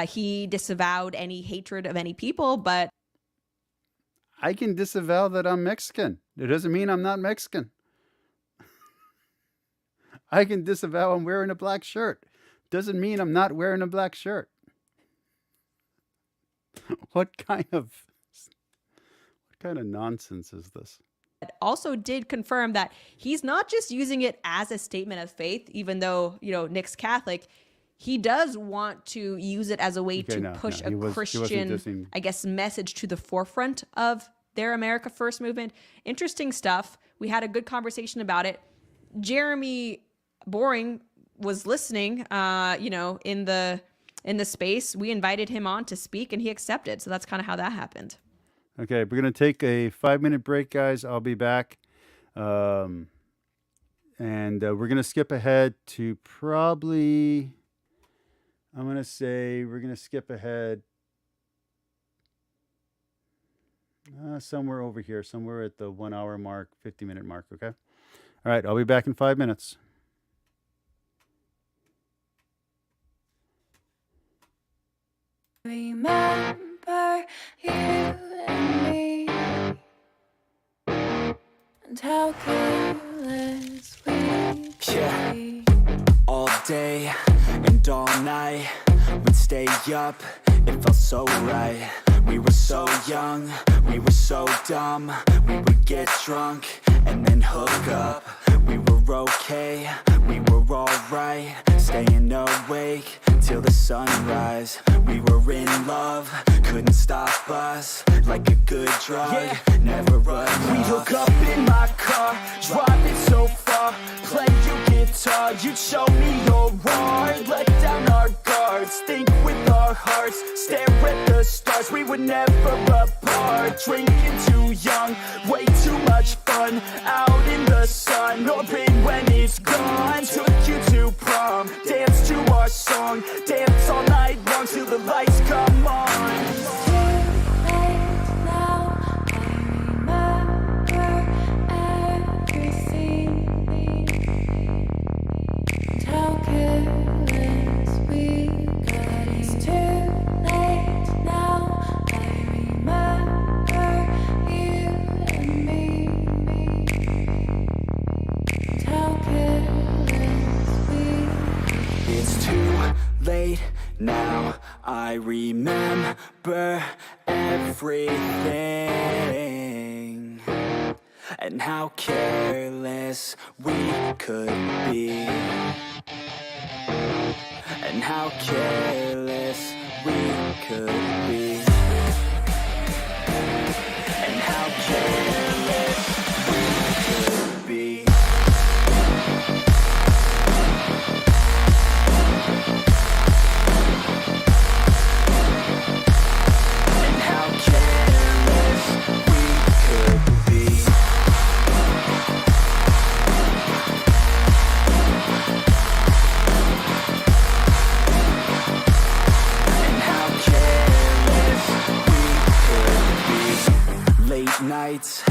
He disavowed any hatred of any people, but I can disavow that I'm Mexican. It doesn't mean I'm not Mexican. I can disavow I'm wearing a black shirt. Doesn't mean I'm not wearing a black shirt. What kind of nonsense is this? Also did confirm that he's not just using it as a statement of faith, even though, Nick's Catholic. He does want to use it as a way to push a Christian, message to the forefront of their America First movement. Interesting stuff. We had a good conversation about it. Jeremy Boring was listening, in the space. We invited him on to speak and he accepted. So that's kind of how that happened. Okay, we're going to take a 5-minute break, guys. I'll be back. And we're going to skip ahead to probably, I'm going to say we're going to skip ahead somewhere over here, somewhere at the 1 hour mark, 50-minute mark, okay? All right, I'll be back in 5 minutes. Remember you and me, and how careless we could be. All day and all night, we'd stay up, it felt so right. We were so young, we were so dumb. We would get drunk and then hook up. We were okay, we were alright, staying awake till the sunrise. We were in love, couldn't stop us, like a good drug, never enough. We'd hook up in my car, driving so far, play you guitar, you'd show me your art, let down our guards, think with our hearts, stare at the stars. We were never apart, drinking too young, way too much fun, out in the sun, open when it's gone. Took you to prom, dance to our song, dance all night long till the lights come on. How careless we got. It's too late now. I remember you and me. How careless we. It's too late now, I remember everything, and how careless we could be, and how careless we could be, and how careless we could be. And how careless we could be. And how careless we could be. Late nights,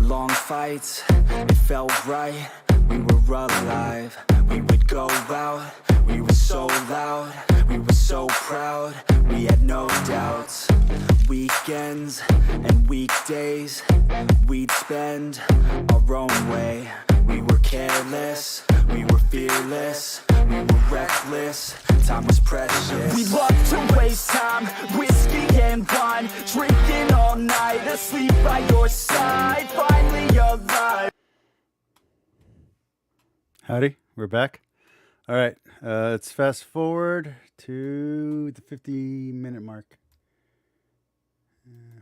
long fights, it felt right, we were alive. We would go out, we were so loud, we were so proud, we had no doubts. Weekends and weekdays, we'd spend our own way. We were careless, we were fearless, we were reckless, time was precious. We loved to waste time, whiskey and wine, drinking all night, asleep by your side, finally alive. Howdy, we're back. All right, let's fast forward to the 50-minute mark.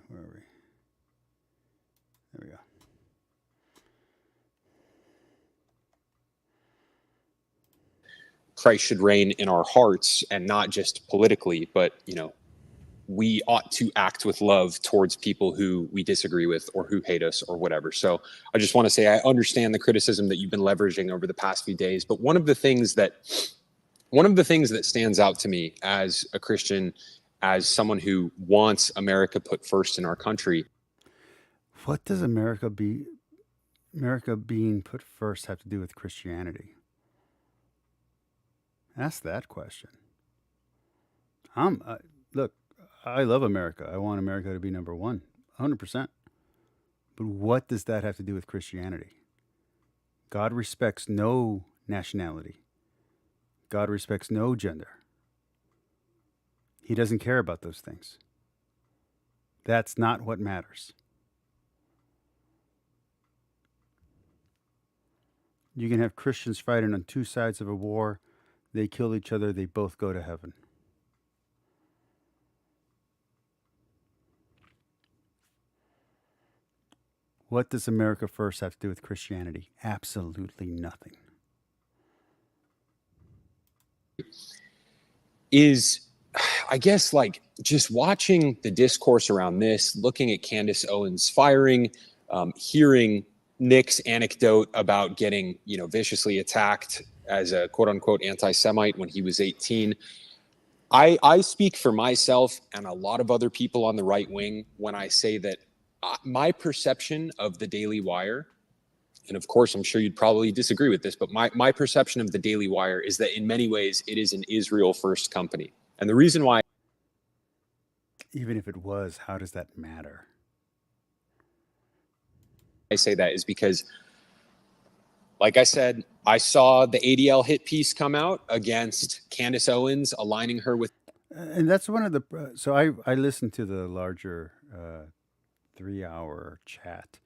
Where are we? There we go. Christ should reign in our hearts, and not just politically, but, you know, we ought to act with love towards people who we disagree with or who hate us or whatever. So I just want to say I understand the criticism that you've been leveraging over the past few days, but one of the things that stands out to me as a Christian, as someone who wants America put first in our country. What does America being put first have to do with Christianity? Ask that question. Look, I love America. I want America to be number one, 100%. But what does that have to do with Christianity? God respects no nationality. God respects no gender. He doesn't care about those things. That's not what matters. You can have Christians fighting on two sides of a war. They kill each other. They both go to heaven. What does America first have to do with Christianity? Absolutely nothing. Is, I guess, like, just watching the discourse around this, looking at Candace Owens firing, hearing Nick's anecdote about getting, viciously attacked as a quote unquote anti-Semite when he was 18. I speak for myself and a lot of other people on the right wing when I say that my perception of the Daily Wire, and of course, I'm sure you'd probably disagree with this, but my perception of the Daily Wire is that in many ways it is an Israel first company. And the reason why, Even if it was, how does that matter? I say that is because, like I said, I saw the ADL hit piece come out against Candace Owens, aligning her with. And that's one of the. So I listened to the larger 3-hour chat.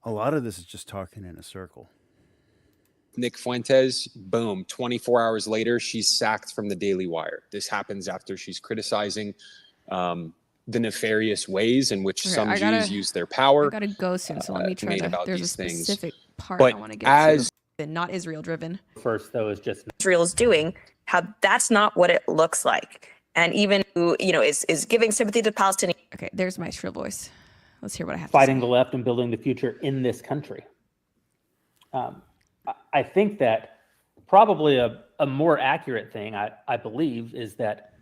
A lot of this is just talking in a circle. Nick Fuentes, boom, 24 hours later, she's sacked from the Daily Wire. This happens after she's criticizing the nefarious ways in which some Jews use their power. I gotta go soon, so let me try to. There's a specific part But I want to get to. Not Israel driven. First, though, is just Israel is doing, how that's not what it looks like. And even who, is giving sympathy to Palestinians. Okay, there's my shrill voice. Let's hear what I have fighting to the left and building the future in this country. I think that probably a more accurate thing, I believe, is that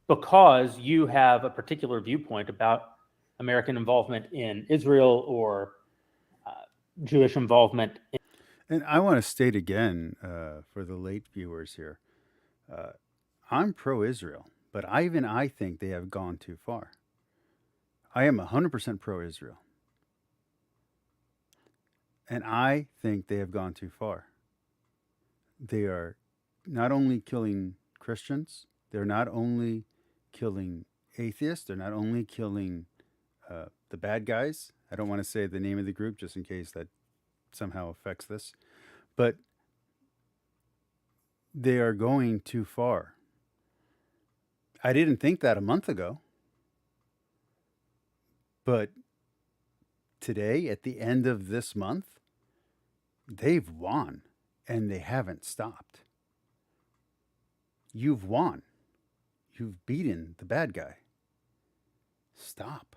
because you have a particular viewpoint about American involvement in Israel or Jewish involvement. And I want to state again for the late viewers here, I'm pro-Israel, but I think they have gone too far. I am 100% pro-Israel. And I think they have gone too far. They are not only killing Christians, they're not only killing atheists, they're not only killing the bad guys. I don't want to say the name of the group just in case that somehow affects this. But they are going too far. I didn't think that a month ago. But today, at the end of this month, they've won and they haven't stopped. You've won. You've beaten the bad guy. Stop.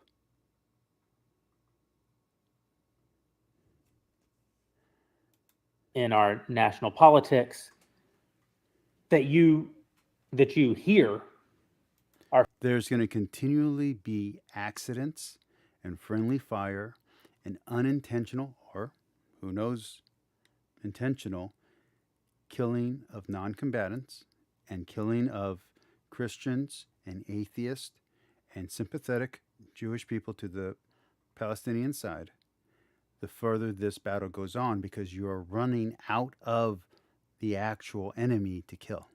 In our national politics that you hear are. There's going to continually be accidents and friendly fire and unintentional, or who knows, intentional killing of non-combatants and killing of Christians and atheists and sympathetic Jewish people to the Palestinian side, the further this battle goes on, because you are running out of the actual enemy to kill.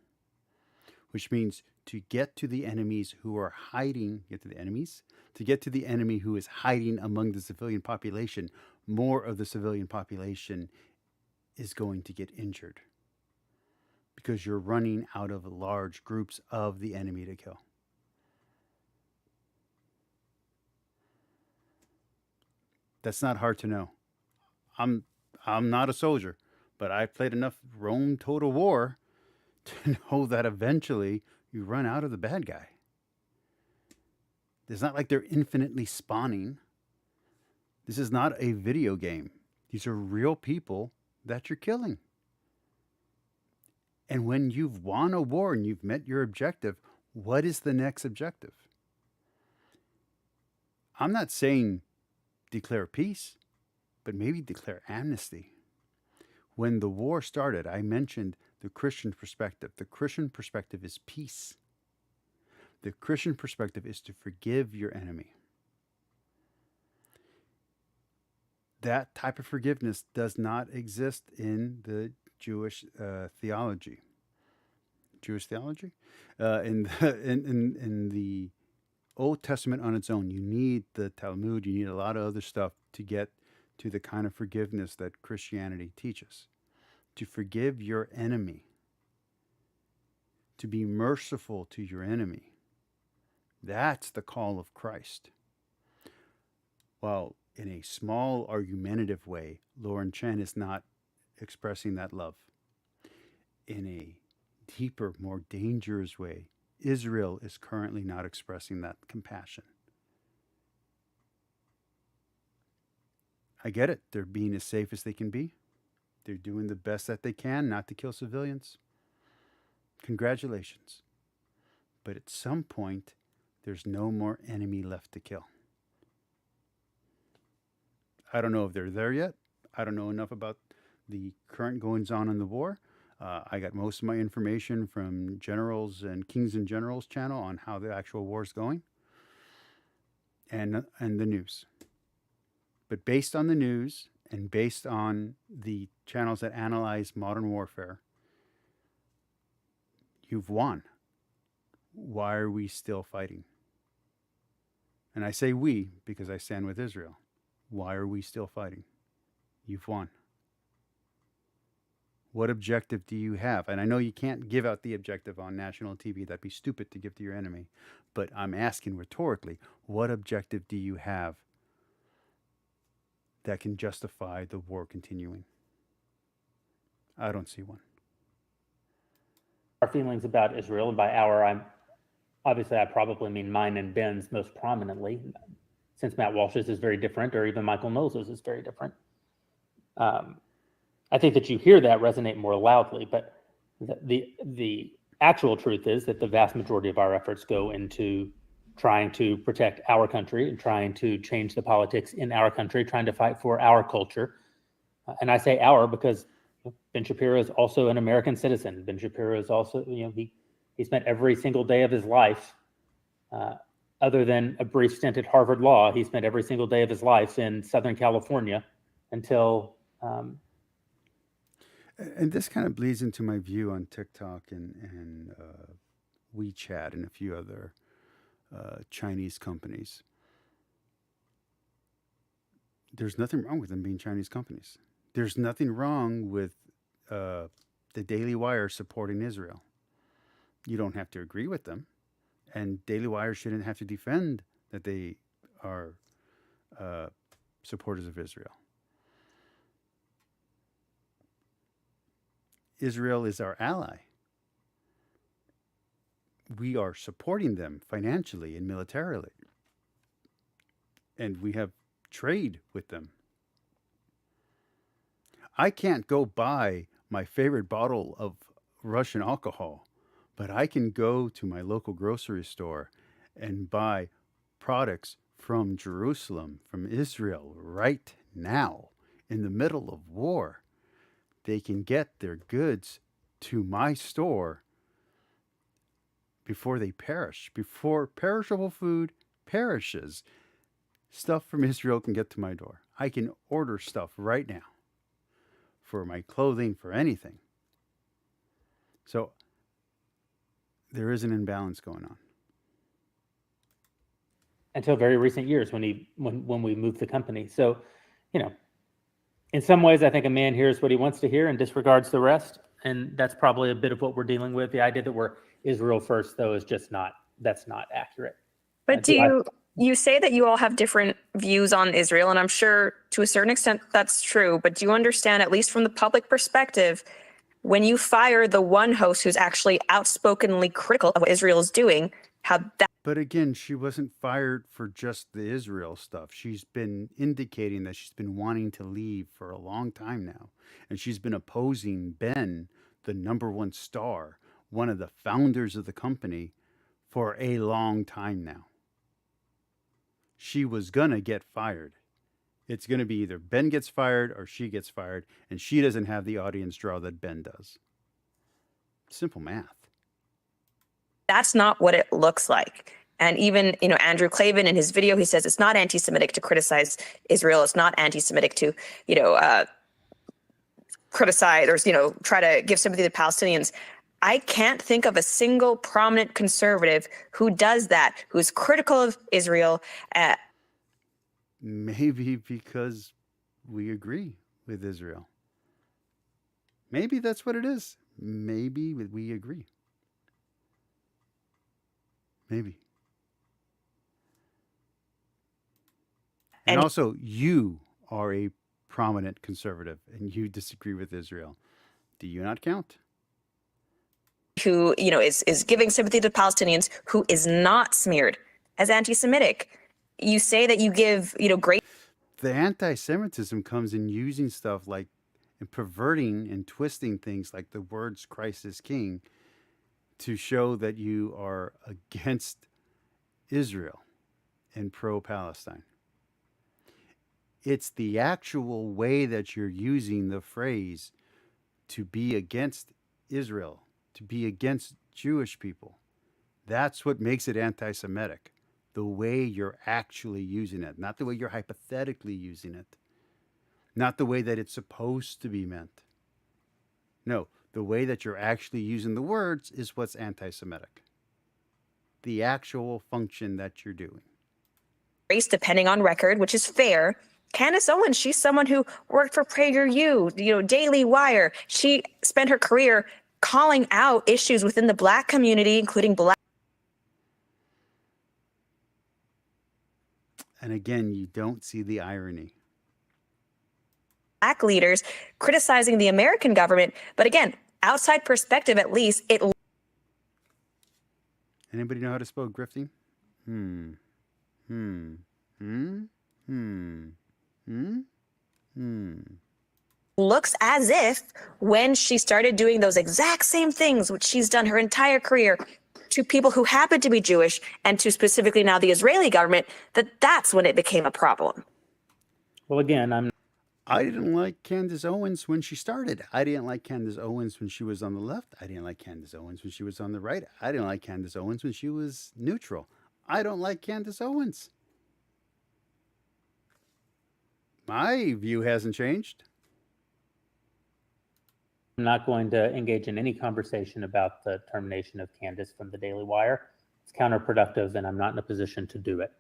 Which means to get to the enemies who are hiding, to get to the enemy who is hiding among the civilian population, more of the civilian population is going to get injured. Because you're running out of large groups of the enemy to kill. That's not hard to know. I'm not a soldier, but I've played enough Rome Total War to know that eventually you run out of the bad guy. It's not like they're infinitely spawning. This is not a video game. These are real people that you're killing. And when you've won a war and you've met your objective, what is the next objective? I'm not saying declare peace, but maybe declare amnesty. When the war started, I mentioned the Christian perspective. The Christian perspective is peace. The Christian perspective is to forgive your enemy. That type of forgiveness does not exist in the Jewish theology. Jewish theology? In the Old Testament on its own, you need the Talmud, you need a lot of other stuff to get to the kind of forgiveness that Christianity teaches. To forgive your enemy. To be merciful to your enemy. That's the call of Christ. While in a small argumentative way, Lauren Chen is not expressing that love. In a deeper, more dangerous way, Israel is currently not expressing that compassion. I get it. They're being as safe as they can be. They're doing the best that they can not to kill civilians. Congratulations. But at some point, there's no more enemy left to kill. I don't know if they're there yet. I don't know enough about the current goings on in the war. I got most of my information from Generals and Kings and Generals channel on how the actual war is going, and the news. But based on the news and based on the channels that analyze modern warfare, you've won. Why are we still fighting? And I say we because I stand with Israel. Why are we still fighting? You've won. What objective do you have? And I know you can't give out the objective on national TV. That'd be stupid to give to your enemy. But I'm asking rhetorically, what objective do you have that can justify the war continuing? I don't see one. Our feelings about Israel, and by our, I probably mean mine and Ben's most prominently, since Matt Walsh's is very different, or even Michael Knowles's is very different. I think that you hear that resonate more loudly, but the actual truth is that the vast majority of our efforts go into trying to protect our country and trying to change the politics in our country, trying to fight for our culture. And I say our because Ben Shapiro is also an American citizen. Ben Shapiro is also, he spent every single day of his life, other than a brief stint at Harvard Law, he spent every single day of his life in Southern California until... And this kind of bleeds into my view on TikTok and WeChat and a few other Chinese companies. There's nothing wrong with them being Chinese companies. There's nothing wrong with the Daily Wire supporting Israel. You don't have to agree with them. And Daily Wire shouldn't have to defend that they are supporters of Israel. Israel is our ally. We are supporting them financially and militarily. And we have trade with them. I can't go buy my favorite bottle of Russian alcohol, but I can go to my local grocery store and buy products from Jerusalem, from Israel, right now, in the middle of war. They can get their goods to my store before they perish, before perishable food perishes. Stuff from Israel can get to my door. I can order stuff right now for my clothing, for anything. So there is an imbalance going on. Until very recent years when we moved the company. So, in some ways, I think a man hears what he wants to hear and disregards the rest. And that's probably a bit of what we're dealing with. The idea that we're Israel first, though, is just that's not accurate. But you say that you all have different views on Israel, and I'm sure to a certain extent that's true. But do you understand, at least from the public perspective, when you fire the one host who's actually outspokenly critical of what Israel is doing, how that... But again, she wasn't fired for just the Israel stuff. She's been indicating that she's been wanting to leave for a long time now. And she's been opposing Ben, the #1 star, one of the founders of the company, for a long time now. She was going to get fired. It's going to be either Ben gets fired or she gets fired. And she doesn't have the audience draw that Ben does. Simple math. That's not what it looks like. And even, Andrew Klavan in his video, he says it's not anti-Semitic to criticize Israel. It's not anti-Semitic to, criticize or, try to give sympathy to the Palestinians. I can't think of a single prominent conservative who does that, who's critical of Israel. Maybe because we agree with Israel. Maybe that's what it is. Maybe we agree. Maybe. And also, you are a prominent conservative and you disagree with Israel. Do you not count? Who, is giving sympathy to Palestinians, who is not smeared as anti-Semitic. You say that you give, great... The anti-Semitism comes in using stuff like and perverting and twisting things like the words Christ is King to show that you are against Israel and pro-Palestine. It's the actual way that you're using the phrase to be against Israel, to be against Jewish people. That's what makes it anti-Semitic. The way you're actually using it, not the way you're hypothetically using it, not the way that it's supposed to be meant. No, the way that you're actually using the words is what's anti-Semitic. The actual function that you're doing. Race depending on record, which is fair. Candace Owens, she's someone who worked for PragerU, Daily Wire. She spent her career calling out issues within the Black community, including Black. And again, you don't see the irony. Black leaders criticizing the American government. But again, outside perspective, at least, it. Anybody know how to spell grifting? Looks as if when she started doing those exact same things, which she's done her entire career, to people who happen to be Jewish and to specifically now the Israeli government, that's when it became a problem. Well, again, I didn't like Candace Owens when she started. I didn't like Candace Owens when she was on the left. I didn't like Candace Owens when she was on the right. I didn't like Candace Owens when she was neutral. I don't like Candace Owens. My view hasn't changed. I'm not going to engage in any conversation about the termination of Candace from the Daily Wire. It's counterproductive, and I'm not in a position to do it.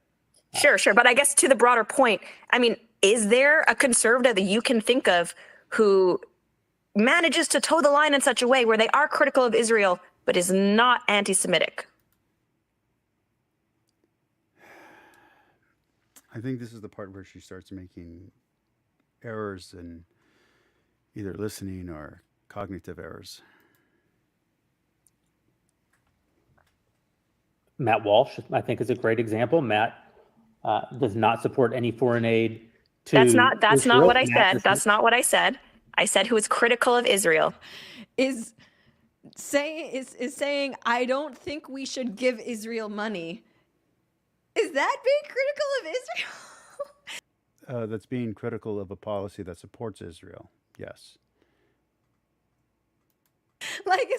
Sure. But I guess to the broader point, I mean, is there a conservative that you can think of who manages to toe the line in such a way where they are critical of Israel, but is not anti-Semitic? I think this is the part where she starts making errors in either listening or cognitive errors. Matt Walsh, I think, is a great example. Matt does not support any foreign aid to That's not Israel. what I said. That's not what I said. I said who is critical of Israel. Is saying I don't think we should give Israel money. Is that being critical of Israel? That's being critical of a policy that supports Israel. Yes. Like,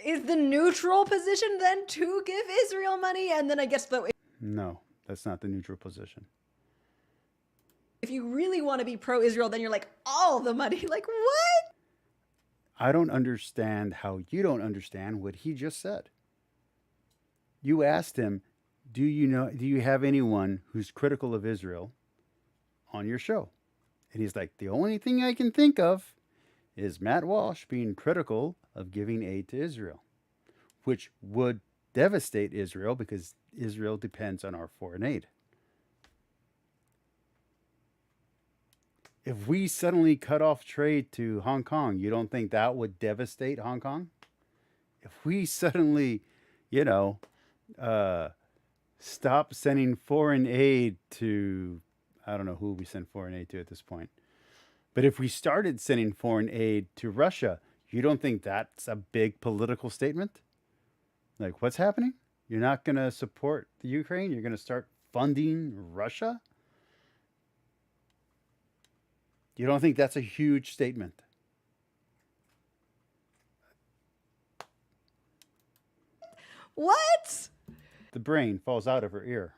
is the neutral position then to give Israel money? And then I guess No, that's not the neutral position. If you really want to be pro-Israel, then you're like, all the money. Like, what? I don't understand how you don't understand what he just said. You asked him, do you have anyone who's critical of Israel on your show? And he's like, the only thing I can think of is Matt Walsh being critical of giving aid to Israel, which would devastate Israel because Israel depends on our foreign aid. If we suddenly cut off trade to Hong Kong, you don't think that would devastate Hong Kong? If we suddenly, stop sending foreign aid to, I don't know who we send foreign aid to at this point. But if we started sending foreign aid to Russia, you don't think that's a big political statement? Like, what's happening? You're not going to support the Ukraine? You're going to start funding Russia? You don't think that's a huge statement? What? The brain falls out of her ear.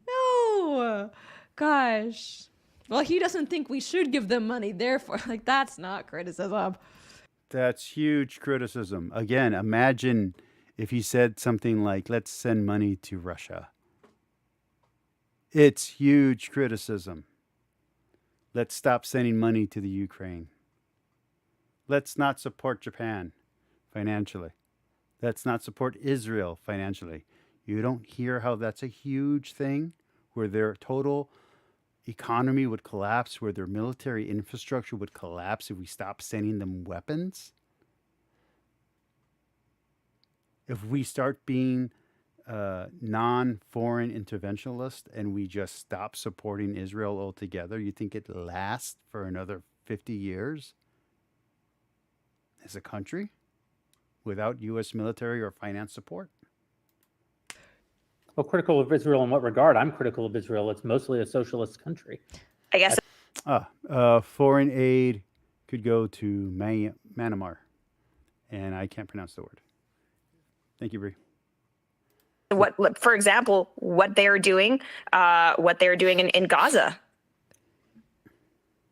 No. Gosh. Well, he doesn't think we should give them money. Therefore, like, that's not criticism. That's huge criticism. Again, imagine if he said something like, let's send money to Russia. It's huge criticism. Let's stop sending money to the Ukraine. Let's not support Japan financially. Let's not support Israel financially. You don't hear how that's a huge thing, where their total economy would collapse, where their military infrastructure would collapse if we stop sending them weapons? If we start being non-foreign interventionalist and we just stop supporting Israel altogether, you think it lasts for another 50 years as a country without U.S. military or finance support? Well, critical of Israel in what regard? I'm critical of Israel. It's mostly a socialist country. I guess. Foreign aid could go to Myanmar, and I can't pronounce the word. Thank you, Bree. What, for example, what they're doing in Gaza.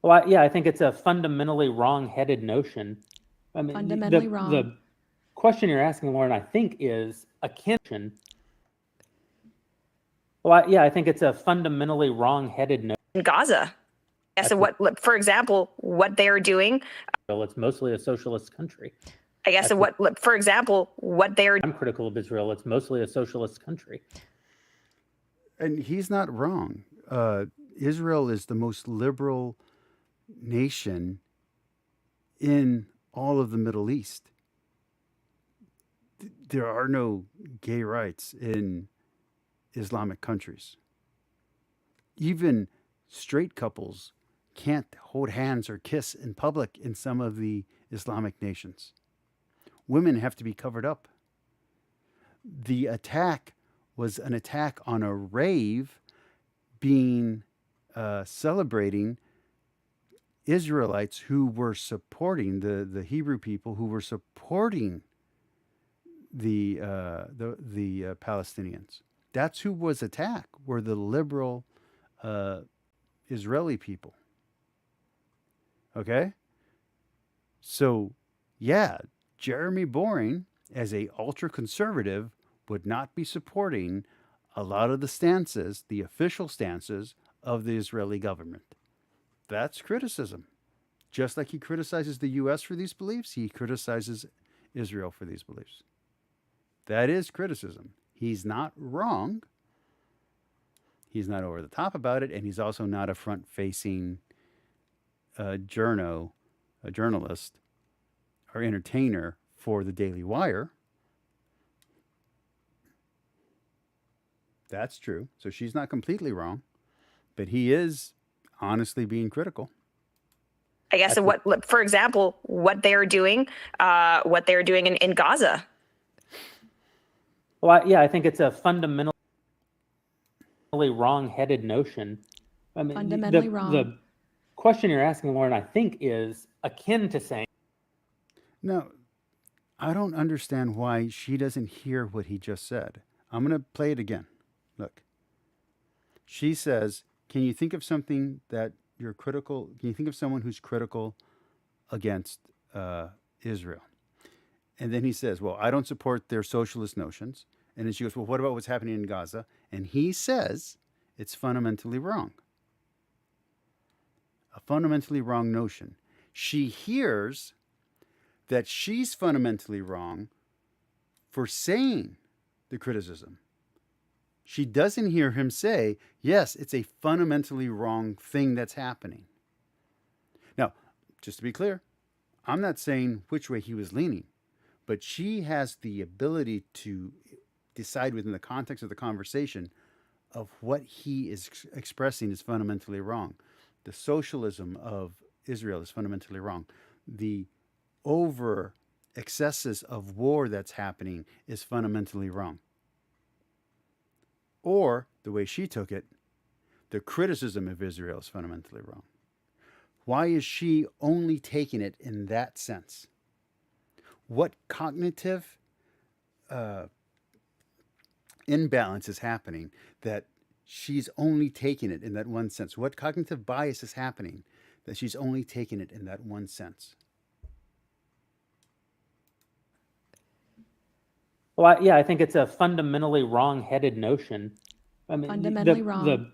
Well, yeah, I think it's a fundamentally wrong-headed notion. I mean, Fundamentally wrong. The question you're asking, Lauren, I think is akin. Well, yeah, I think it's a fundamentally wrong-headed notion. In Gaza. Yeah, so what, for example, what they're doing. It's mostly a socialist country. I guess, so what, for example, what they're. I'm critical of Israel. It's mostly a socialist country. And he's not wrong. Israel is the most liberal nation in all of the Middle East. There are no gay rights in Islamic countries. Even straight couples can't hold hands or kiss in public in some of the Islamic nations. Women have to be covered up. The attack was an attack on a rave being celebrating Israelites who were supporting the Hebrew people who were supporting the Palestinians. That's who was attacked, were the liberal Israeli people. Okay? So, yeah, Jeremy Boring, as a ultra-conservative, would not be supporting a lot of the stances, the official stances, of the Israeli government. That's criticism. Just like he criticizes the U.S. for these beliefs, he criticizes Israel for these beliefs. That is criticism. He's not wrong. He's not over the top about it, and he's also not a front-facing journalist or entertainer for the Daily Wire. That's true. So she's not completely wrong, but he is honestly being critical. I guess, so what, for example, what they're doing in Gaza. Well, yeah, I think it's a fundamentally wrong-headed notion. I mean, Fundamentally wrong. The question you're asking, Lauren, I think is akin to saying. No, I don't understand why she doesn't hear what he just said. I'm going to play it again. Look. She says, can you think of something that you're critical? Can you think of someone who's critical against Israel? And then he says, well, I don't support their socialist notions. And then she goes, well, what about what's happening in Gaza? And he says it's fundamentally wrong. A fundamentally wrong notion. She hears that she's fundamentally wrong for saying the criticism. She doesn't hear him say, yes, it's a fundamentally wrong thing that's happening. Now, just to be clear, I'm not saying which way he was leaning, but she has the ability to decide within the context of the conversation of what he is expressing is fundamentally wrong. The socialism of Israel is fundamentally wrong. The over excesses of war that's happening is fundamentally wrong. Or, the way she took it, the criticism of Israel is fundamentally wrong. Why is she only taking it in that sense? What cognitive imbalance is happening that she's only taking it in that one sense? What cognitive bias is happening that she's only taking it in that one sense? Well, yeah, I think it's a fundamentally wrong-headed notion. I mean, Fundamentally wrong. The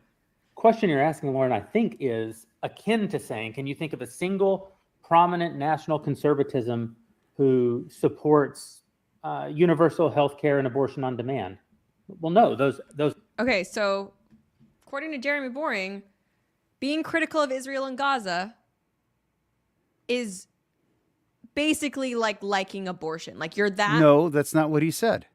question you're asking, Lauren, I think is akin to saying, can you think of a single prominent national conservatism who supports universal health care and abortion on demand? Well, no, those. Okay, so according to Jeremy Boring, being critical of Israel and Gaza is basically like liking abortion. Like you're that. No, that's not what he said.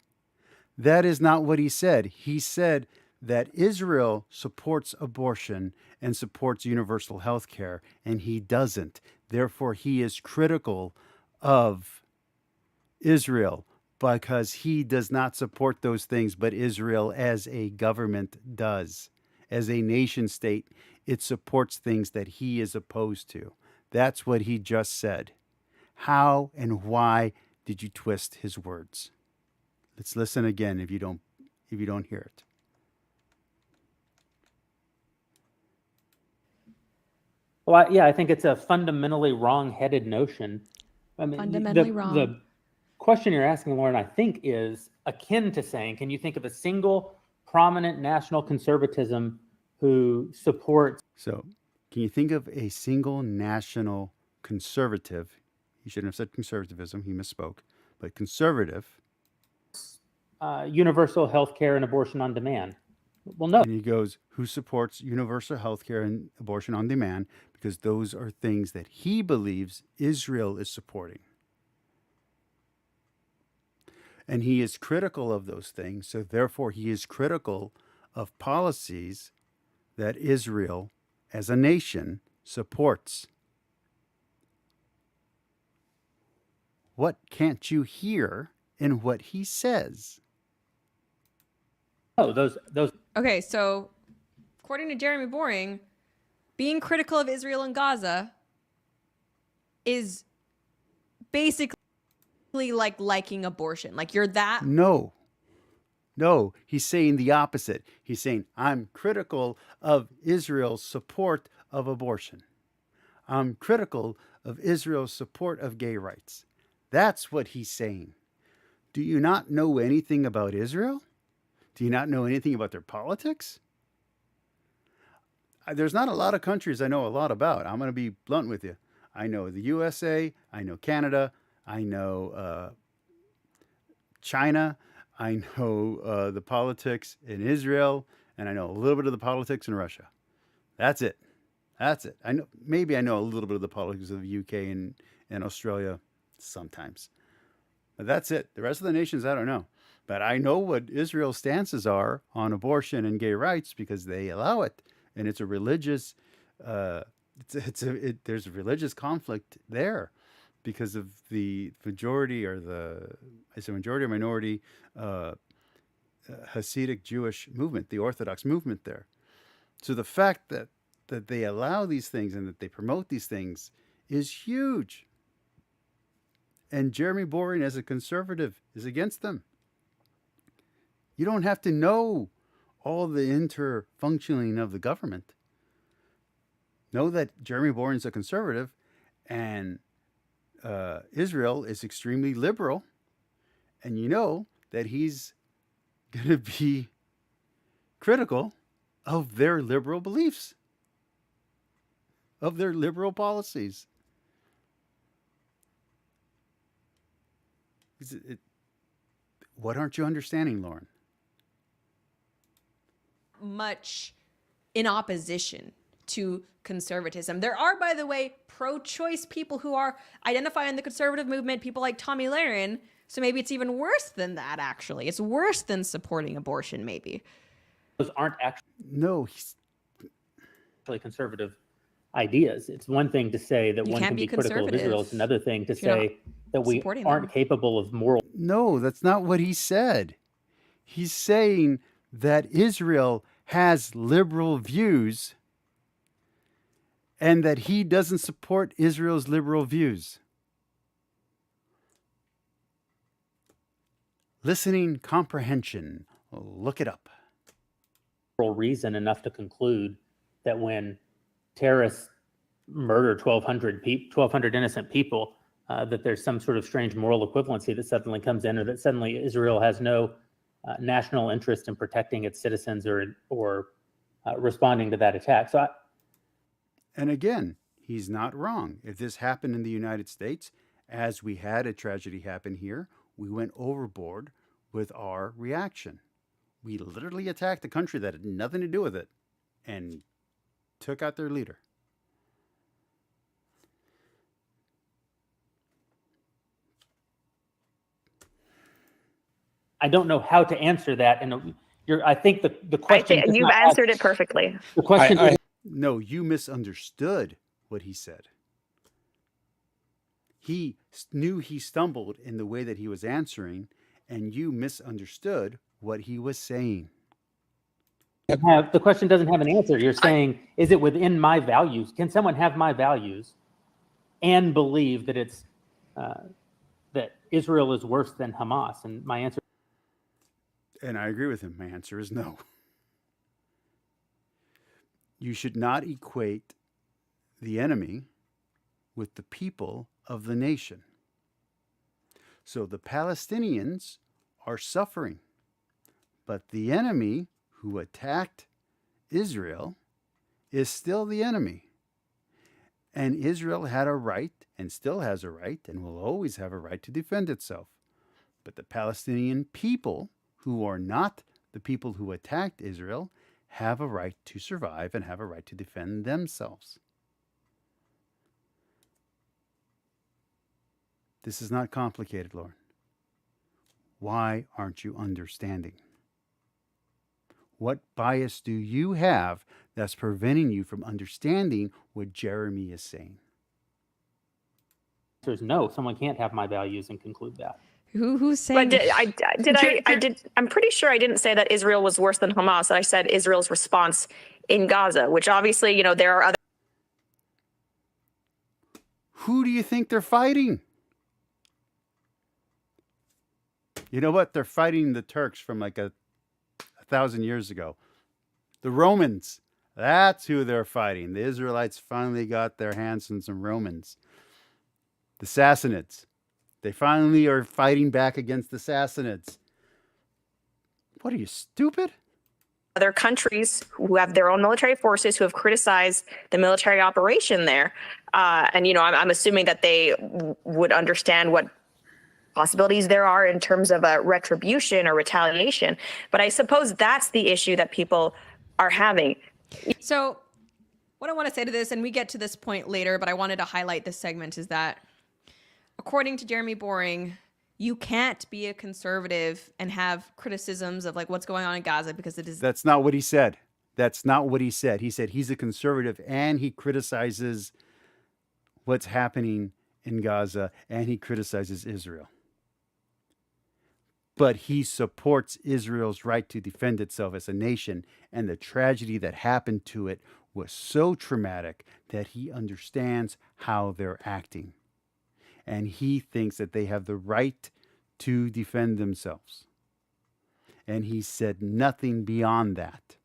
That is not what he said. He said that Israel supports abortion and supports universal health care, and he doesn't. Therefore, he is critical of Israel because he does not support those things, but Israel as a government does. As a nation state, it supports things that he is opposed to. That's what he just said. How and why did you twist his words? Let's listen again if you don't hear it. Well, yeah, I think it's a fundamentally wrong-headed notion. I mean, Fundamentally wrong. The question you're asking, Lauren, I think is akin to saying, can you think of a single prominent national conservatism who supports? So, can you think of a single national conservative? He shouldn't have said conservatism. He misspoke. But conservative. Universal health care and abortion on demand. Well, no. And he goes, who supports universal health care and abortion on demand, because those are things that he believes Israel is supporting. And he is critical of those things, so therefore he is critical of policies that Israel, as a nation, supports. What can't you hear in what he says? Oh, those. Okay, so according to Jeremy Boring, being critical of Israel and Gaza is basically like liking abortion. Like you're that. No, he's saying the opposite. He's saying, I'm critical of Israel's support of abortion. I'm critical of Israel's support of gay rights. That's what he's saying. Do you not know anything about Israel? Do you not know anything about their politics? There's not a lot of countries I know a lot about. I'm going to be blunt with you. I know the USA, I know Canada, I know China, I know the politics in Israel, and I know a little bit of the politics in Russia. That's it. I know maybe I know a little bit of the politics of the UK and Australia sometimes. But that's it. The rest of the nations I don't know. But I know what Israel's stances are on abortion and gay rights because they allow it, and it's a religious. There's a religious conflict there because of the majority or majority or minority Hasidic Jewish movement, the Orthodox movement there. So the fact that they allow these things and that they promote these things is huge. And Jeremy Boring, as a conservative, is against them. You don't have to know all the interfunctioning of the government. Know that Jeremy Boring is a conservative and Israel is extremely liberal. And you know that he's going to be critical of their liberal beliefs, of their liberal policies. What aren't you understanding, Lauren? Much in opposition to conservatism. There are, by the way, pro-choice people who are identifying the conservative movement, people like Tommy Lahren. So maybe it's even worse than that, actually. It's worse than supporting abortion, maybe. Those aren't actually actually conservative ideas. It's one thing to say that one can be critical of Israel. It's another thing to say that we aren't capable of moral. No, that's not what he said. He's saying that Israel has liberal views and that he doesn't support Israel's liberal views. Listening comprehension. Look it up. Reason enough to conclude that when terrorists murder 1,200 innocent people, that there's some sort of strange moral equivalency that suddenly comes in, or that suddenly Israel has no national interest in protecting its citizens or responding to that attack. And again, he's not wrong. If this happened in the United States, as we had a tragedy happen here, we went overboard with our reaction. We literally attacked a country that had nothing to do with it and took out their leader. I don't know how to answer that. And I think the I question. think you've answered it perfectly. The question. No, you misunderstood what he said. He knew he stumbled in the way that he was answering, and you misunderstood what he was saying. The question doesn't have an answer. You're saying, is it within my values? Can someone have my values and believe that it's that Israel is worse than Hamas? And my answer. And I agree with him. My answer is no. You should not equate the enemy with the people of the nation. So the Palestinians are suffering, but the enemy who attacked Israel is still the enemy. And Israel had a right, and still has a right, and will always have a right to defend itself. But the Palestinian people, who are not the people who attacked Israel, have a right to survive and have a right to defend themselves. This is not complicated, Lauren. Why aren't you understanding? What bias do you have that's preventing you from understanding what Jeremy is saying? There's no. Someone can't have my values and conclude that. Who's saying? But I'm pretty sure I didn't say that Israel was worse than Hamas. I said Israel's response in Gaza, which obviously, there are other. Who do you think they're fighting? You know what? They're fighting the Turks from like a 1,000 years ago. The Romans. That's who they're fighting. The Israelites finally got their hands on some Romans. The Sassanids. They finally are fighting back against the Sassanids. What are you, stupid? Other countries who have their own military forces who have criticized the military operation there. And I'm assuming that they would understand what possibilities there are in terms of a retribution or retaliation. But I suppose that's the issue that people are having. So what I want to say to this, and we get to this point later, but I wanted to highlight this segment, is that according to Jeremy Boring, you can't be a conservative and have criticisms of like what's going on in Gaza because it is. That's not what he said. That's not what he said. He said he's a conservative and he criticizes what's happening in Gaza and he criticizes Israel. But he supports Israel's right to defend itself as a nation, and the tragedy that happened to it was so traumatic that he understands how they're acting. And he thinks that they have the right to defend themselves. And he said nothing beyond that.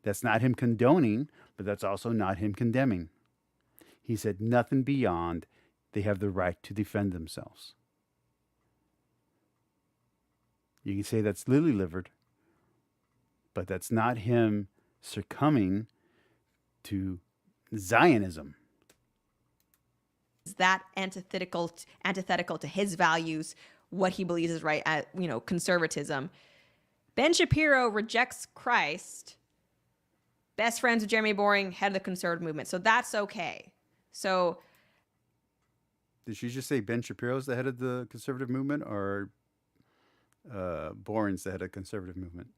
That's not him condoning, but that's also not him condemning. He said nothing beyond they have the right to defend themselves. You can say that's lily-livered, but that's not him succumbing to Zionism. Is that antithetical to his values, what he believes is right at, conservatism. Ben Shapiro rejects Christ, best friends with Jeremy Boring, head of the conservative movement. So that's okay. So did she just say Ben Shapiro's the head of the conservative movement, or Boring's the head of the conservative movement?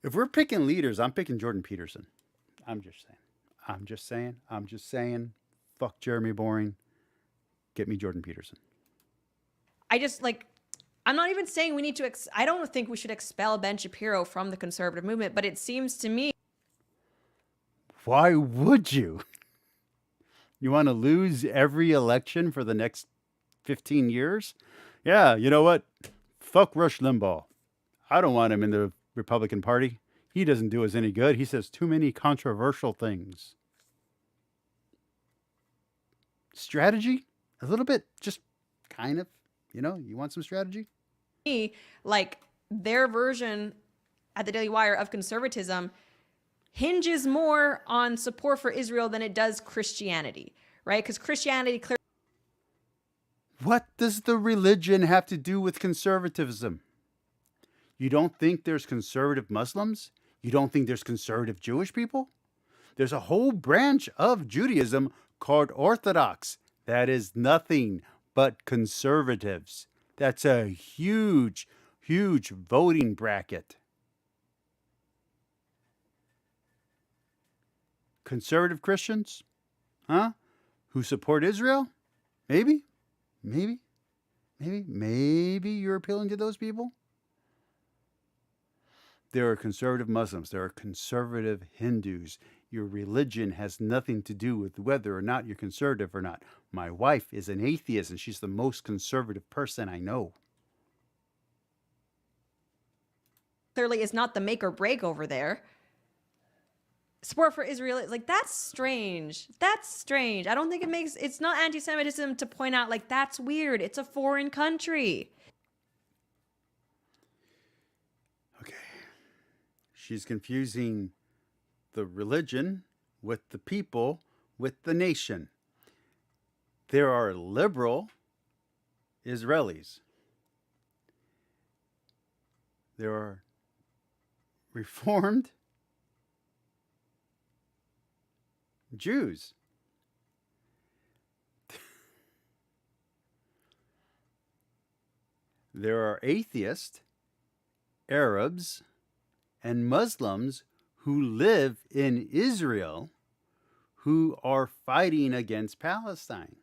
If we're picking leaders, I'm picking Jordan Peterson. I'm just saying. Fuck Jeremy Boring. Get me Jordan Peterson. I'm not even saying we need to, I don't think we should expel Ben Shapiro from the conservative movement, but it seems to me. Why would you? You want to lose every election for the next 15 years? Yeah, you know what? Fuck Rush Limbaugh. I don't want him in the Republican Party. He doesn't do us any good. He says too many controversial things. Strategy? A little bit. Just kind of. You want some strategy? Like their version at the Daily Wire of conservatism hinges more on support for Israel than it does Christianity, right? Because Christianity clearly. What does the religion have to do with conservatism? You don't think there's conservative Muslims? You don't think there's conservative Jewish people? There's a whole branch of Judaism called Orthodox. That is nothing but conservatives. That's a huge, huge voting bracket. Conservative Christians, huh? Who support Israel? Maybe you're appealing to those people. There are conservative Muslims. There are conservative Hindus. Your religion has nothing to do with whether or not you're conservative or not. My wife is an atheist, and she's the most conservative person I know. Clearly is not the make or break over there. Support for Israel, like, that's strange. That's strange. I don't think it's not anti-Semitism to point out, like, that's weird. It's a foreign country. Okay. She's confusing the religion with the people, with the nation. There are liberal Israelis. There are Reformed Jews. There are atheists, Arabs, and Muslims who live in Israel who are fighting against Palestine.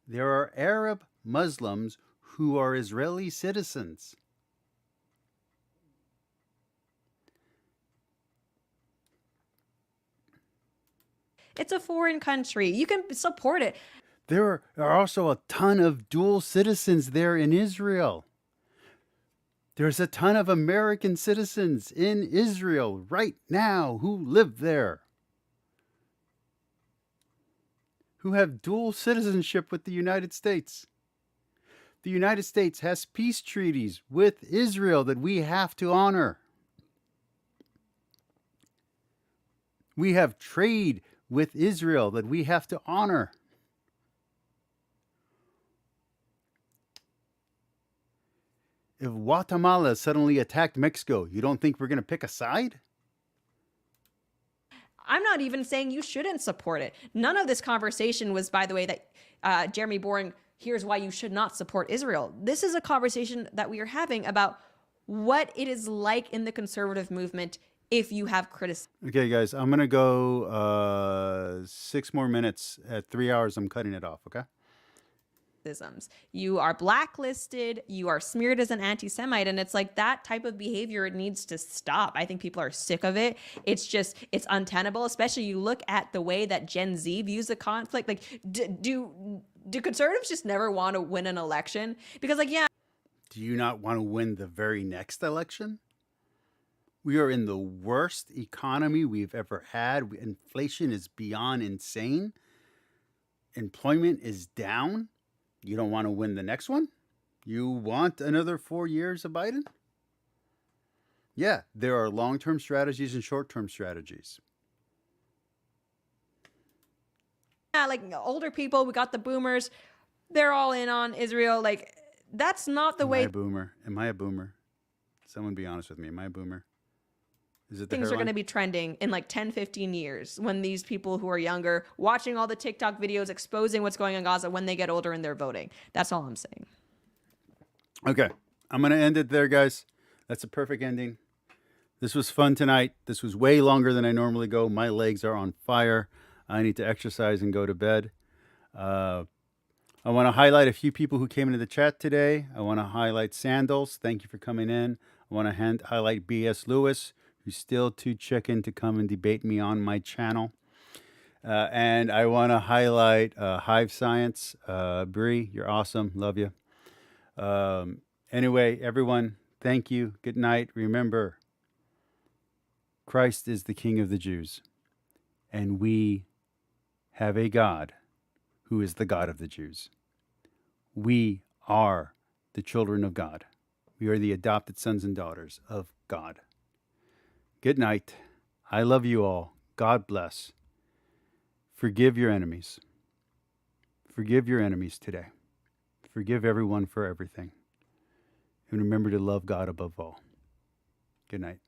There are Arab Muslims who are Israeli citizens. It's a foreign country. You can support it. There are also a ton of dual citizens there in Israel. There's a ton of American citizens in Israel right now who live there, who have dual citizenship with the United States. The United States has peace treaties with Israel that we have to honor. We have trade with Israel that we have to honor. If Guatemala suddenly attacked Mexico, you don't think we're going to pick a side? I'm not even saying you shouldn't support it. None of this conversation was, by the way, that Jeremy Boring, here's why you should not support Israel. This is a conversation that we are having about what it is like in the conservative movement if you have criticism. Okay, guys, I'm going to go 6 more minutes. At 3 hours, I'm cutting it off, okay? You are blacklisted, you are smeared as an anti-Semite, and it's like that type of behavior needs to stop. I think people are sick of it. It's untenable, especially you look at the way that Gen Z views the conflict. Like, do conservatives just never want to win an election? Because, like, yeah. Do you not want to win the very next election? We are in the worst economy we've ever had. Inflation is beyond insane. Employment is down. You don't want to win the next one? You want another 4 years of Biden? Yeah, there are long-term strategies and short-term strategies. Yeah, like older people, we got the boomers. They're all in on Israel. Like, that's not the way. Am I a boomer? Am I a boomer? Someone be honest with me. Am I a boomer? Is it the things hairline? are going to be trending in like 10, 15 years when these people who are younger watching all the TikTok videos exposing what's going on in Gaza when they get older and they're voting. That's all I'm saying. Okay. I'm going to end it there, guys. That's a perfect ending. This was fun tonight. This was way longer than I normally go. My legs are on fire. I need to exercise and go to bed. I want to highlight a few people who came into the chat today. I want to highlight Sandals. Thank you for coming in. I want to highlight B.S. Lewis, who's still too chicken to come and debate me on my channel. And I want to highlight Hive Science. Bree, you're awesome. Love you. Anyway, everyone, thank you. Good night. Remember, Christ is the King of the Jews. And we have a God who is the God of the Jews. We are the children of God. We are the adopted sons and daughters of God. Good night. I love you all. God bless. Forgive your enemies. Forgive your enemies today. Forgive everyone for everything. And remember to love God above all. Good night.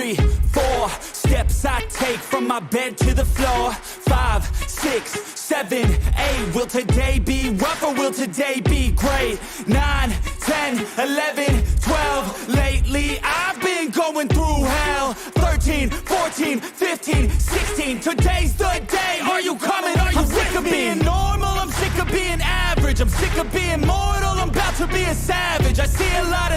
3, 4 steps I take from my bed to the floor. 5, 6, 7, 8. Will today be rough or will today be great? 9, 10, 11, 12. Lately I've been going through hell. 13, 14, 15, 16. Today's the day. Are you coming? Are you I'm sick of being normal? I'm sick of being average. I'm sick of being mortal. I'm about to be a savage. I see a lot of